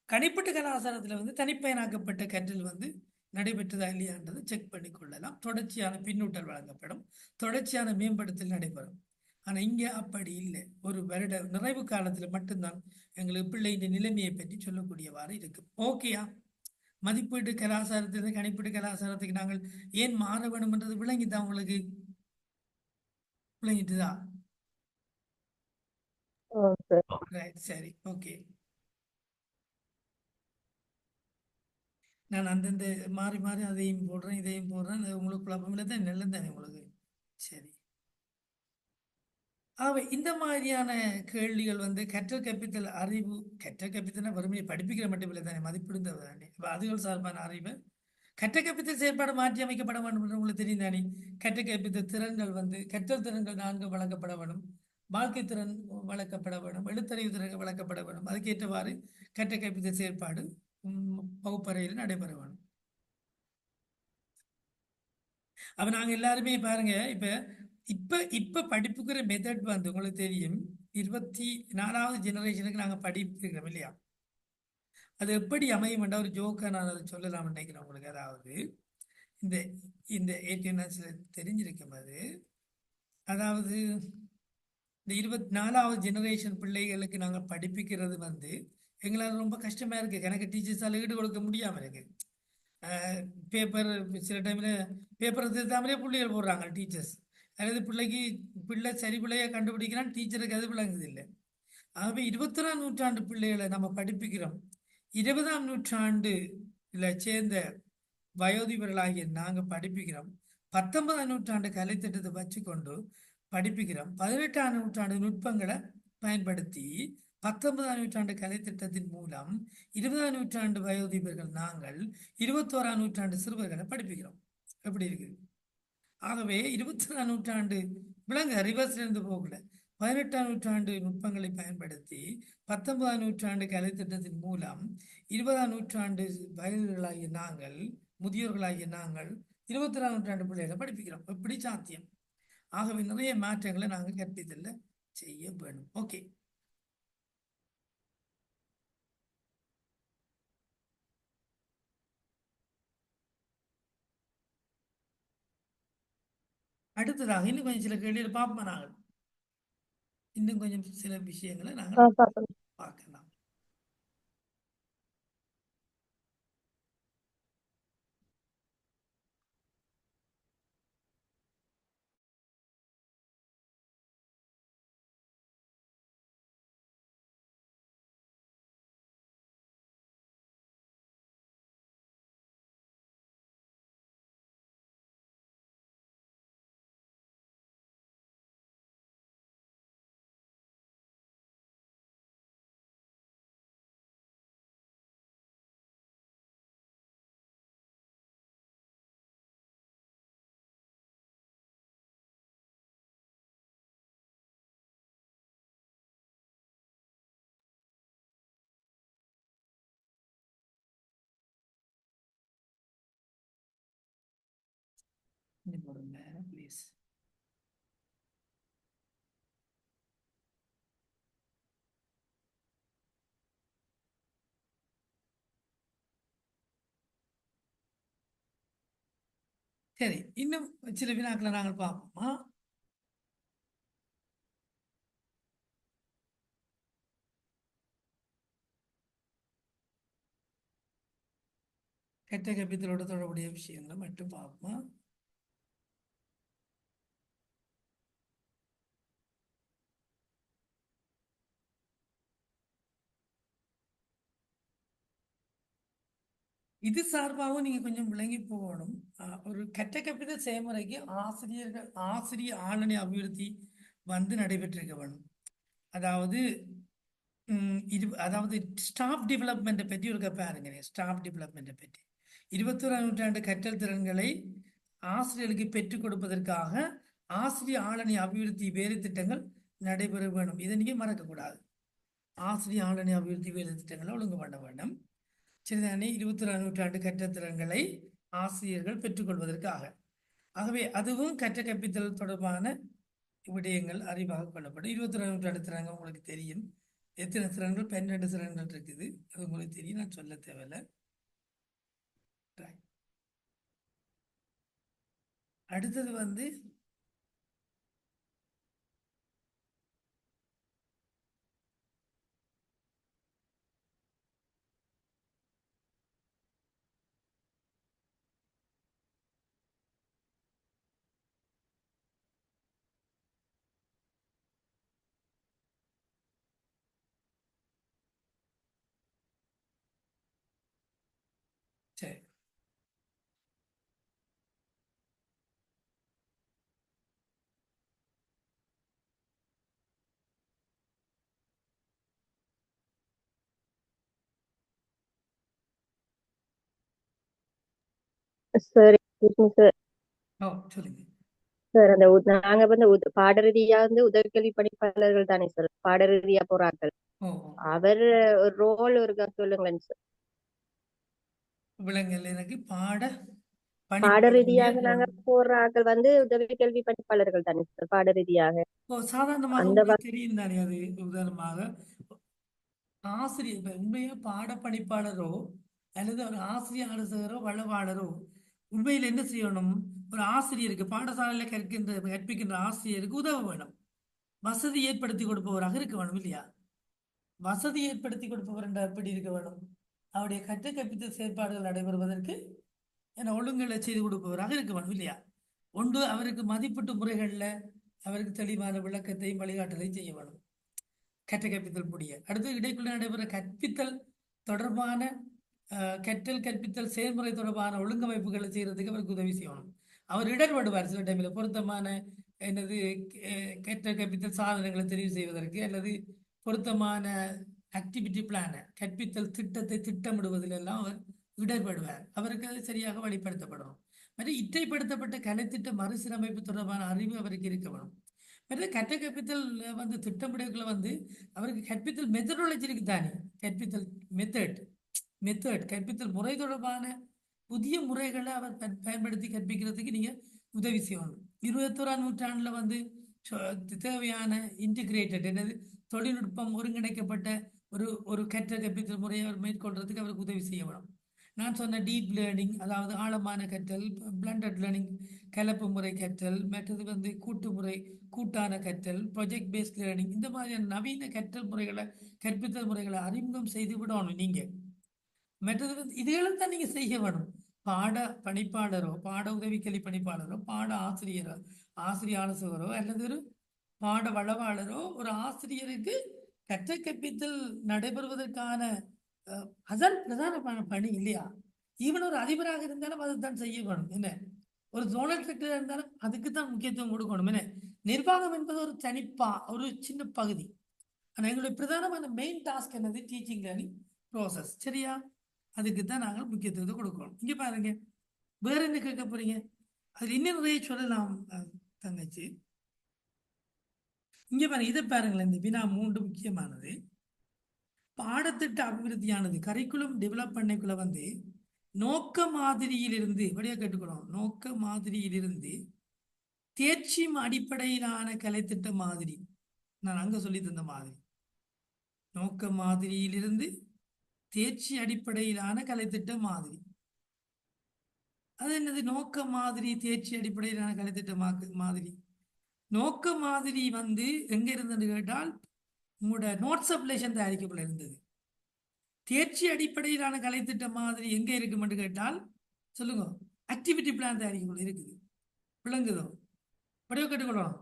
A: கணிப்பீட்டு கலாச்சாரத்துல வந்து தனிப்பயனாக்கப்பட்ட கற்றல் வந்து நடைபெற்றதா இல்லையான்றதை செக் பண்ணி கொள்ளலாம். தொடர்ச்சியான பின்னூட்டல் வழங்கப்படும், தொடர்ச்சியான மேம்படுத்தல் நடைபெறும். ஆனா இங்க அப்படி இல்லை. ஒரு வருட நிறைவு காலத்துல மட்டும்தான் எங்களுக்கு பிள்ளையின் நிலைமையை பற்றி சொல்லக்கூடியவாறு இருக்கு. ஓகேயா? மதிப்பீட்டு கலாச்சாரத்திலிருந்து கணிப்பீட்டு கலாச்சாரத்துக்கு நாங்கள் ஏன் மாற வேணும்ன்றது விளங்கிதான் உங்களுக்கு? விளங்கிட்டுதா? ரைட், சரி, ஓகே. நான் அந்தந்த மாறி மாறி அதையும் போடுறேன் இதையும் போடுறேன், உங்களுக்கு குழப்பம் இல்லை தான், நல்லது தானே உங்களுக்கு? சரி. ஆகவே இந்த மாதிரியான கேள்விகள் வந்து கற்றல் கற்பித்தல் அறிவு, கற்றல் கற்பித்தல் வறுமையை படிப்பிக்கிற மட்டும் இல்லை தானே, மதிப்பிடுந்தது தானே. இப்போ அதுகள் சார்பான அறிவை கற்ற கற்பித்தல் செயற்பாடு மாற்றி அமைக்கப்பட வேண்டும் என்று உங்களுக்கு தெரியும் தானே. கற்ற கற்பித்தல் திறன்கள் வந்து கற்றல் திறன்கள் 4 வழங்கப்பட வேண்டும், வாழ்க்கை திறன் வளர்க்கப்பட வேண்டும், எழுத்தறிவு திறன்கள் வளர்க்கப்பட வேண்டும். அதுக்கேற்றவாறு கற்ற கற்பித்தல் செயற்பாடு வகுப்பறையில் நடைபெற வேண்டும். அப்ப நாங்க எல்லாருமே பாருங்க, இப்ப இப்ப இப்ப படிப்புக்கிற மெத்தட் வந்து உங்களுக்கு தெரியும், 24வது ஜெனரேஷனுக்கு நாங்க படிப்பிக்கிறோம் இல்லையா. அது எப்படி அமையும் என்ற ஒரு ஜோக்கா நான் அதை சொல்லலாம் நினைக்கிறேன் உங்களுக்கு. அதாவது இந்த இந்த 18 தெரிஞ்சிருக்கும் அது, அதாவது இந்த 24வது ஜெனரேஷன் பிள்ளைகளுக்கு நாங்க படிப்பிக்கிறது வந்து எங்களால் ரொம்ப கஷ்டமா இருக்கு. எனக்கு டீச்சர்ஸால் ஈடு கொடுக்க முடியாம இருக்கு. பேப்பர் சில டைம்ல பேப்பரை திருத்தாமலே பிள்ளைகள் போடுறாங்க டீச்சர்ஸ். அதாவது பிள்ளை சரி பிள்ளைய கண்டுபிடிக்கிறான், டீச்சருக்கு அது விளங்குது இல்லை. ஆகவே 21ஆம் நூற்றாண்டு பிள்ளைகளை நம்ம படிப்பிக்கிறோம். 20ஆம் நூற்றாண்டுல சேர்ந்த வயோதிபர்களாகிய நாங்க படிப்பிக்கிறோம். 19ஆம் நூற்றாண்டு கலைத்திட்டத்தை வச்சுக்கொண்டு படிப்பிக்கிறோம். 18ஆம் நூற்றாண்டு நுட்பங்களை பயன்படுத்தி 19ஆம் நூற்றாண்டு கலைத்திட்டத்தின் மூலம் 20ஆம் நூற்றாண்டு வயோதிபர்கள் நாங்கள் 21ஆம் நூற்றாண்டு சிறுவர்களை படிப்பிக்கிறோம். எப்படி இருக்குது? ஆகவே 21ஆம் நூற்றாண்டு விளங்க ரிவர்ஸ்ல இருந்து போகல, 18ஆம் நூற்றாண்டு நுட்பங்களை பயன்படுத்தி 19ஆம் நூற்றாண்டு கலைத்திட்டத்தின் மூலம் 20ஆம் நூற்றாண்டு வயதுகளாகிய நாங்கள், முதியோர்களாகிய நாங்கள் 21ஆம் நூற்றாண்டு பிள்ளைகளை படிப்பிக்கிறோம். எப்படி சாத்தியம்? ஆகவே நிறைய மாற்றங்களை நாங்கள் கற்பித்தல்ல செய்ய வேணும். ஓகே, அடுத்ததாக இன்னும் கொஞ்சம் சில கேள்விகள் பார்ப்போம். நாங்கள் இன்னும் கொஞ்சம் சில விஷயங்களை நாங்கள் பார்க்கலாம். இங்க போடுங்க ப்ளீஸ். சரி, இன்னும் சில வினாக்களை நாங்கள் பார்ப்போமா? கெட்ட கப்பித்தலோட தொடர்புடைய விஷயங்களை மட்டும் பார்ப்போமா? இது சார்பாகவும் நீங்க கொஞ்சம் விளங்கி போகணும். ஒரு கெட்ட கப்பித்தல் செயல்முறைக்கு ஆசிரிய ஆளுநை அபிவிருத்தி வந்து நடைபெற்றிருக்க வேணும். அதாவது அதாவது ஸ்டாஃப் டெவலப்மெண்ட்டை பற்றி ஒரு பாருங்க. ஸ்டாஃப் டெவலப்மெண்ட்டை பற்றி 21ஆம் நூற்றாண்டு கற்றல் திறன்களை ஆசிரியர்களுக்கு பெற்றுக் கொடுப்பதற்காக ஆசிரிய ஆளுநை அபிவிருத்தி வேலை திட்டங்கள் நடைபெற வேணும். இதை நீங்க மறக்கக்கூடாது. ஆசிரிய ஆளுநை அபிவிருத்தி வேலை திட்டங்களை ஒழுங்கு பண்ண வேண்டும். சரிதானே? 21ஆம் நூற்றாண்டு கற்றல் திறன்களை ஆசிரியர்கள் பெற்றுக்கொள்வதற்காக. ஆகவே அதுவும் கற்ற கற்பித்தல் தொடர்பான விடயங்கள் அறிவாக கொள்ளப்படும். 21ஆம் நூற்றாண்டு திறன்கள் உங்களுக்கு தெரியும். எத்தனை திறன்கள்? 12 திறன்கள் இருக்குது. அது உங்களுக்கு தெரியும், நான் சொல்ல தேவையில்லை. அடுத்தது வந்து சரி,
F: சார் சார்
A: ஓ சொல்லுங்க.
F: சார் அந்த நாங்க வந்து பாட ரீதியா வந்து உதவிக்கல்வி பணிப்பாளர்கள் தானே சார், பாட ரீதியா போறார்கள்.
A: ஓ
F: அவர் ஒரு ரோல் இருக்கா சொல்லுங்களேன் சார்.
A: விலங்கல் எனக்கு பாட
F: பாட ரீதியாக
A: பணிப்பாளருடைய
F: நாங்க போறார்கள் வந்து உதவிக்கல்வி பணிப்பாளர்கள் தானே சார், பாட ரீதியாக.
A: சாதாரணமாக
F: அந்த
A: உங்களுக்கு தெரியும் தானே. அது உதாரணமாக ஆசிரியர் இப்ப உண்மையா பாட பணிப்பாளரோ அல்லது ஒரு ஆசிரியர் ஆலோசகரோ வளவாளரோ உண்மையில் என்ன செய்யணும்? ஒரு ஆசிரியருக்கு பாடசாலையில் கற்பிக்கின்ற ஆசிரியருக்கு உதவ வேணும். வசதி ஏற்படுத்தி கொடுப்பவராக இருக்க வேணும் இல்லையா? வசதி ஏற்படுத்தி கொடுப்பவர் என்ற எப்படி இருக்க வேணும்? அவருடைய கற்ற கற்பித்தல் செயற்பாடுகள் நடைபெறுவதற்கு என ஒழுங்குகளை செய்து கொடுப்பவராக இருக்க வேணும் இல்லையா? ஒன்று, அவருக்கு மதிப்பீட்டு முறைகளில் அவருக்கு தெளிவான விளக்கத்தையும் வழிகாட்டலையும் செய்ய வேணும். கற்ற கற்பித்தல் முடிய அடுத்து இடைக்குள்ள நடைபெற கற்பித்தல் தொடர்பான கற்றல் கற்பித்தல் செயல்முறை தொடர்பான ஒழுங்கமைப்புகளை செய்யறதுக்கு அவருக்கு உதவி செய்யணும். அவர் இடர்படுவார் சில டைமில் பொருத்தமான என்னது கற்றல் கற்பித்தல் சாதனங்களை தெரிவு செய்வதற்கு அல்லது பொருத்தமான ஆக்டிவிட்டி பிளான கற்பித்தல் திட்டத்தை திட்டமிடுவதில் எல்லாம் அவர் இடர்படுவார். அவருக்கு அது சரியாக வழிப்படுத்தப்படணும். மற்றும் இற்றைப்படுத்தப்பட்ட கலைத்திட்ட மறுசீரமைப்பு தொடர்பான அறிவு அவருக்கு இருக்க வேணும். மற்ற கற்ற கற்பித்தல் வந்து திட்டமிடக்குள்ள வந்து அவருக்கு கற்பித்தல் மெத்தடாலஜி இருக்கு தானே. கற்பித்தல் மெத்தட் கற்பித்தல் முறை தொடர்பான புதிய முறைகளை அவர் பயன்படுத்தி கற்பிக்கிறதுக்கு நீங்க உதவி செய்யணும். 21ஆம் நூற்றாண்டுல வந்து தேவையான இன்டிகிரேட்டட் என்னது தொழில்நுட்பம் ஒருங்கிணைக்கப்பட்ட ஒரு கற்ற கற்பித்தல் முறையை அவர் மேற்கொள்றதுக்கு அவருக்கு உதவி செய்ய வேணும். நான் சொன்ன டீப் லேர்னிங், அதாவது ஆழமான கற்றல், பிளண்டட் லேர்னிங் கலப்பு முறை கற்றல், மற்றது வந்து கூட்டான கற்றல், ப்ரொஜெக்ட் பேஸ்ட் லேர்னிங், இந்த மாதிரியான நவீன கற்றல் முறைகளை கற்பித்தல் முறைகளை அறிமுகம் செய்து விடணும் நீங்க. மற்றது வந்து இதுகளும் தான் நீங்க செய்ய வேணும். பாட பணிப்பாளரோ பாட உதவிக்கல்வி பணிப்பாளரோ பாட ஆசிரியரோ ஆசிரிய ஆலோசகரோ அல்லது ஒரு பாட வளவாளரோ ஒரு ஆசிரியருக்கு கற்ற கற்பித்தல் நடைபெறுவதற்கான அதான் பிரதானமான பணி இல்லையா? ஈவன் ஒரு அதிபராக இருந்தாலும் அதுதான் செய்ய வேணும். என்ன ஒரு ஜோனல் செக்ரட்டரி இருந்தாலும் அதுக்கு தான் முக்கியத்துவம் கொடுக்கணும். என்ன நிர்வாகம் என்பது ஒரு சின்ன பகுதி. ஆனால் எங்களுடைய பிரதானமான மெயின் டாஸ்க் என்னது? Teaching learning process. சரியா? அதுக்கு தான் நாங்கள் முக்கியத்துவத்தை கொடுக்கணும். இங்க பாருங்க, வேற என்ன கேட்க போறீங்க? அது இன்னும் நிறைய சொல்லலாம் தங்கச்சி. இங்க பாருங்க, இதை பாருங்களேன். இந்த வினா 3 முக்கியமானது. பாடத்திட்ட அபிவிருத்தியானது கரிக்குலம் டெவலப் பண்ணக்குள்ள வந்து நோக்க மாதிரியிலிருந்து வழியாக கேட்டுக்கணும். நோக்க மாதிரியிலிருந்து தேர்ச்சி அடிப்படையிலான கலைத்திட்ட மாதிரி. நான் அங்க சொல்லி தந்த மாதிரி. நோக்க மாதிரியிலிருந்து தேர்ச்சி அடிப்படையிலான கலைத்திட்ட மாதிரி. அது என்னது? நோக்க மாதிரி தேர்ச்சி அடிப்படையிலான கலைத்திட்ட மாதிரி. நோக்க மாதிரி வந்து எங்க இருந்தது கேட்டால் உங்களோட நோட்ஸ் அப்ளிகேஷன் தயாரிக்கப்பட இருந்தது. தேர்ச்சி அடிப்படையிலான கலைத்திட்ட மாதிரி எங்க இருக்குமென்று கேட்டால் சொல்லுங்க, ஆக்டிவிட்டி பிளான் தயாரிக்கப்பட இருக்குது. விளங்குதோ? படிவ கேட்டுக்கொள்ளணும்.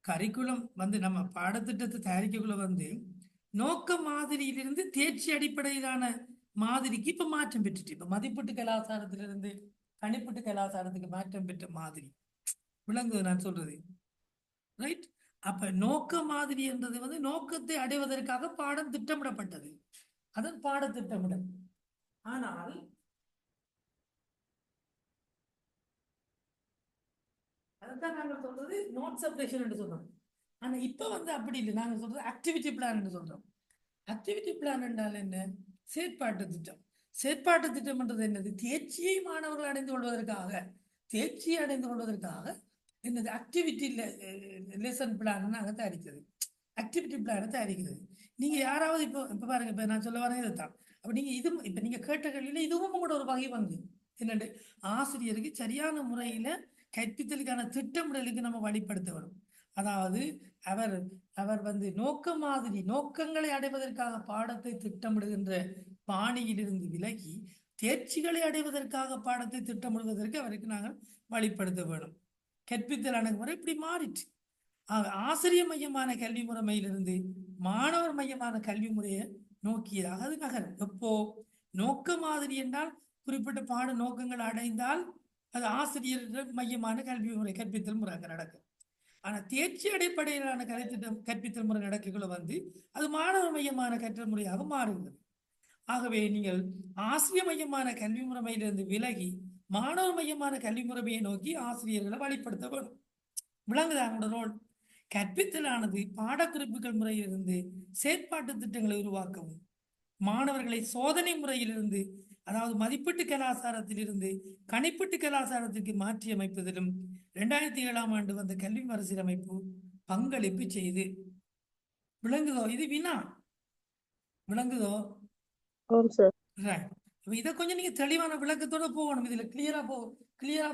A: கரிக்குலம் வந்து நம்ம பாடத்திட்டத்தை தயாரிக்கக்குள்ள வந்து நோக்க மாதிரியிலிருந்து தேர்ச்சி அடிப்படையிலான மாதிரிக்கு இப்ப மாற்றம் பெற்றுட்டு, இப்ப மதிப்பீட்டு கலாச்சாரத்திலிருந்து கணிப்பீட்டு கலாச்சாரத்துக்கு மாற்றம் பெற்ற மாதிரி. விளங்குது நான் சொல்றது? ரைட். அப்ப நோக்க மாதிரி என்றது வந்து நோக்கத்தை அடைவதற்காக பாடம் திட்டமிடப்பட்டது. அதன் பாட திட்டமிடல். ஆனால் அதுதான் நாங்கள் சொல்றது நோட்ஸ் அப்ளிகேஷன் என்று சொல்றோம். ஆனா இப்ப வந்து அப்படி இல்லை. நாங்க சொல்றது ஆக்டிவிட்டி பிளான் என்று சொல்றோம். ஆக்டிவிட்டி பிளான் என்றால் என்ன? செயற்பாட்டு திட்டம். செயற்பாட்டு திட்டம் என்றது என்னது? தேர்ச்சியை மாணவர்கள் அடைந்து கொள்வதற்காக என்னது? ஆக்டிவிட்டி லெசன் பிளான் நாங்கள் தயாரிக்கிறது. ஆக்டிவிட்டி பிளானை தயாரிக்கிறது. நீங்க யாராவது இப்போ பாருங்க, இப்ப நான் சொல்ல வரேன் இதுதான். அப்ப நீங்க இப்ப நீங்க கேட்ட கேள்வியில இதுவும் கூட ஒரு வகை வந்து என்னண்டு, ஆசிரியருக்கு சரியான முறையில கற்பித்தலுக்கான திட்டமிடலுக்கு நம்ம வழிப்படுத்த வரும். அதாவது அவர் வந்து நோக்கங்களை அடைவதற்காக பாடத்தை திட்டமிடுகின்ற பாணியிலிருந்து விலகி தேர்ச்சிகளை அடைவதற்காக பாடத்தை திட்டமிடுவதற்கு அவருக்கு நாங்கள் வழிப்படுத்த வேணும். கற்பித்தல் அணுகுமுறை இப்படி மாறிட்டு ஆசிரியர் மையமான கல்வி முறைமையிலிருந்து மாணவர் மையமான கல்வி முறையை நோக்கியதாக அது நகரும். எப்போ நோக்க மாதிரி என்றால் குறிப்பிட்ட பாட நோக்கங்கள் அடைந்தால் அது ஆசிரியர் மையமான கல்வி முறை கற்பித்தல் முறை அங்க நடக்கும். ஆனா தேர்ச்சி அடிப்படையிலான கற்பித்தல் முறை நடக்கக்குள்ள வந்து அது மாணவர் மையமான கற்றல் முறையாக மாறுகிறது. ஆகவே நீங்கள் ஆசிரியர் மையமான கல்வி முறைமையிலிருந்து விலகி மாணவர் மையமான கல்வி முறைமையை நோக்கி ஆசிரியர்களை வழிப்படுத்த வேணும். விளங்குதா அவங்களோட ரோல்? கற்பித்தலானது பாடக்குறிப்புகள் முறையிலிருந்து செயற்பாட்டு திட்டங்களை உருவாக்கவும், மாணவர்களை சோதனை முறையிலிருந்து அதாவது மதிப்பீட்டு கலாச்சாரத்திலிருந்து கணிப்பீட்டு கலாச்சாரத்திற்கு மாற்றி அமைப்பதிலும் 2007ஆம் ஆண்டு வந்த கல்வி மறுசீரமைப்பு பங்களிப்பு செய்து. விளங்குதோ? இது வினா. விளங்குதோ? இதை கொஞ்சம் நீங்க தெளிவான விளக்கத்தோட போகணும். இதுல கிளியரா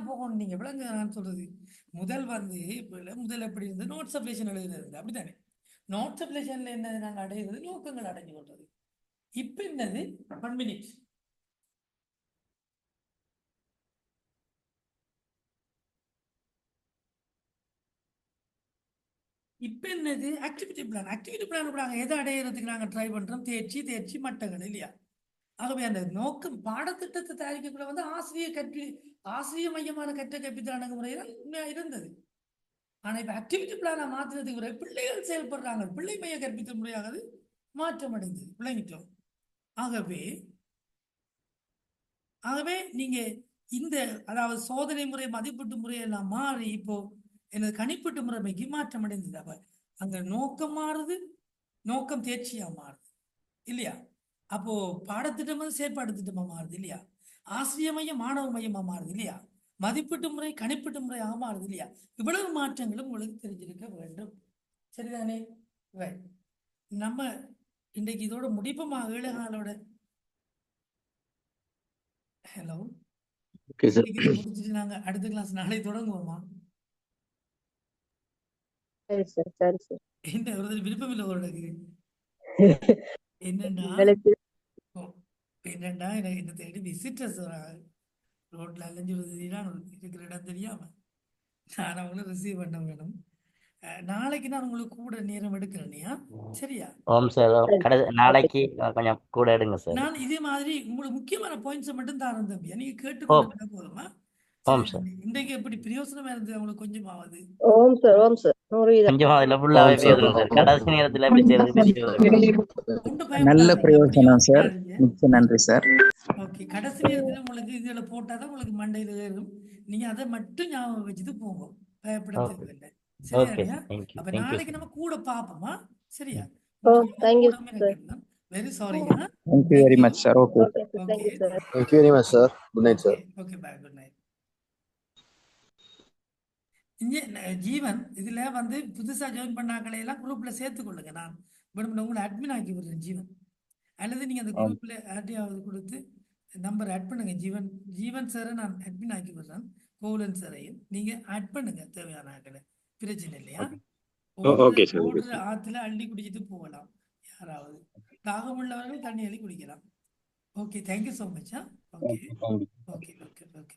A: போகணும். நீங்க விளங்க நான் சொல்றது. முதல் எப்படி இருந்தது? நோட்ஸ் அப்ளிகேஷன் எழுதுறது அப்படித்தானே. நோட்ஸ் அப்ளிகேஷன்ல என்னது? நாங்க அடைகிறது நோக்கங்கள் அடைஞ்சு கொள்றது. இப்ப என்னது? 1 minute. இப்ப என்னது? Activity plan. ஆக்டிவிட்டி பிளான் நாங்க எதை அடையிறதுக்கு நாங்க ட்ரை பண்றோம்? தேர்ச்சி மட்டங்கள் இல்லையா? ஆகவே அந்த நோக்கம் பாடத்திட்டத்தை தயாரிக்கக்குள்ள வந்து ஆசிரியர் மையமான கற்பித்தல் அணுகுமுறையில் இருந்தது. ஆனா இப்ப ஆக்டிவிட்டி பிளானை மாற்றுறதுக்கு பிள்ளைகள் செயல்படுறாங்க. பிள்ளை மைய கற்பித்தல் முறையாக மாற்றம் அடைந்தது. விளங்கிட்டோம்? ஆகவே நீங்க இந்த அதாவது சோதனை முறை மதிப்பீட்டு முறையெல்லாம் மாறி இப்போ எனது கணிப்பீட்டு முறைமைக்கு மாற்றம் அடைந்தது. அப்ப அங்க நோக்கம் மாறுது, நோக்கம் தேர்ச்சியா மாறுது இல்லையா? அப்போ பாடத்திட்டம் வந்து செயற்பாடு திட்டமா மாறுது இல்லையா? ஆசிரியர் மையம் மாணவர் மையமா மாறுது இல்லையா? மதிப்பீட்டு முறை கணிப்பீட்டு முறையாக மாறுது இல்லையா? இவ்வளவு மாற்றங்களும் உங்களுக்கு தெரிஞ்சிருக்க வேண்டும். சரிதானே? நம்ம இன்றைக்கு இதோட முடிப்போமா? ஏழுகாலோட ஹலோ முடிச்சுட்டு நாங்க அடுத்த கிளாஸ் நாளை தொடங்குவோமா? என்ன விருப்பம் இல்லை உங்களுக்கு? என்னண்டா எனக்கு என்ன தேடி விசிட்டர்ஸ் ரோட்ல அலைஞ்சு இருக்கிற இடம் தெரியாம நான் அவங்கள ரிசீவ் பண்ண வேணும். நாளைக்கு நான் உங்களுக்கு கூட நேரம் எடுக்கிறேன்யா. சரியா?
B: நாளைக்கு கொஞ்சம் கூட எடுங்க சார்.
A: நான் இதே மாதிரி உங்களுக்கு முக்கியமான பாயிண்ட்ஸ் மட்டும் தரேன் தம்பி. நீங்க கேட்டுக்கொண்டு போதுமா? இன்றைக்கு எப்படி பிரயோசனமா இருந்தது உங்களுக்கு? கொஞ்சமாவது
B: கடைசி நேரத்துல
C: நல்ல பிரயோஜனம் சார். மிக்க நன்றி சார்.
A: ஓகே, கடைசி நேரத்துல உங்களுக்கு இதுல போட்டாதான் உங்களுக்கு மண்டையில ஏறும். நீங்க அதை மட்டும் ஞாபகம் வச்சுட்டு போங்க. பயப்பட தேவையில்லை. சரியா? அப்ப நாளைக்கு நம்ம கூட பாப்போமா? சரியா? Very sorry.
C: Thank you very much, sir. Okay.
F: Okay sir,
A: okay
F: thank you sir.
G: Thank you very much, sir. Good night, sir.
A: Okay bye, good night. இங்கே ஜீவன் இதுல வந்து புதுசா ஜாயின் பண்ணாக்களை எல்லாம் குரூப்ல சேர்த்து கொள்ளுங்க. நான் வேணும்னா உங்களை அட்மின் ஆக்கி விடுறேன் ஜீவன். அல்லது நீங்க அந்த குரூப்ல யார்ட்டையாவது கொடுத்து நம்பர் ஆட் பண்ணுங்க. ஜீவன் சாரை நான் அட்மின் ஆக்கி விடுறேன். கோகுலன் சாரையும் நீங்க ஆட் பண்ணுங்க தேவையான ஆட்களை. பிரச்சனை இல்லையா?
E: Okay sir.
A: ஓடுற ஆத்துல அள்ளி குடிச்சிட்டு போகலாம். யாராவது தாகம் உள்ளவர்கள் தண்ணி அள்ளி குடிக்கலாம். Okay, thank you so much. Okay okay okay okay.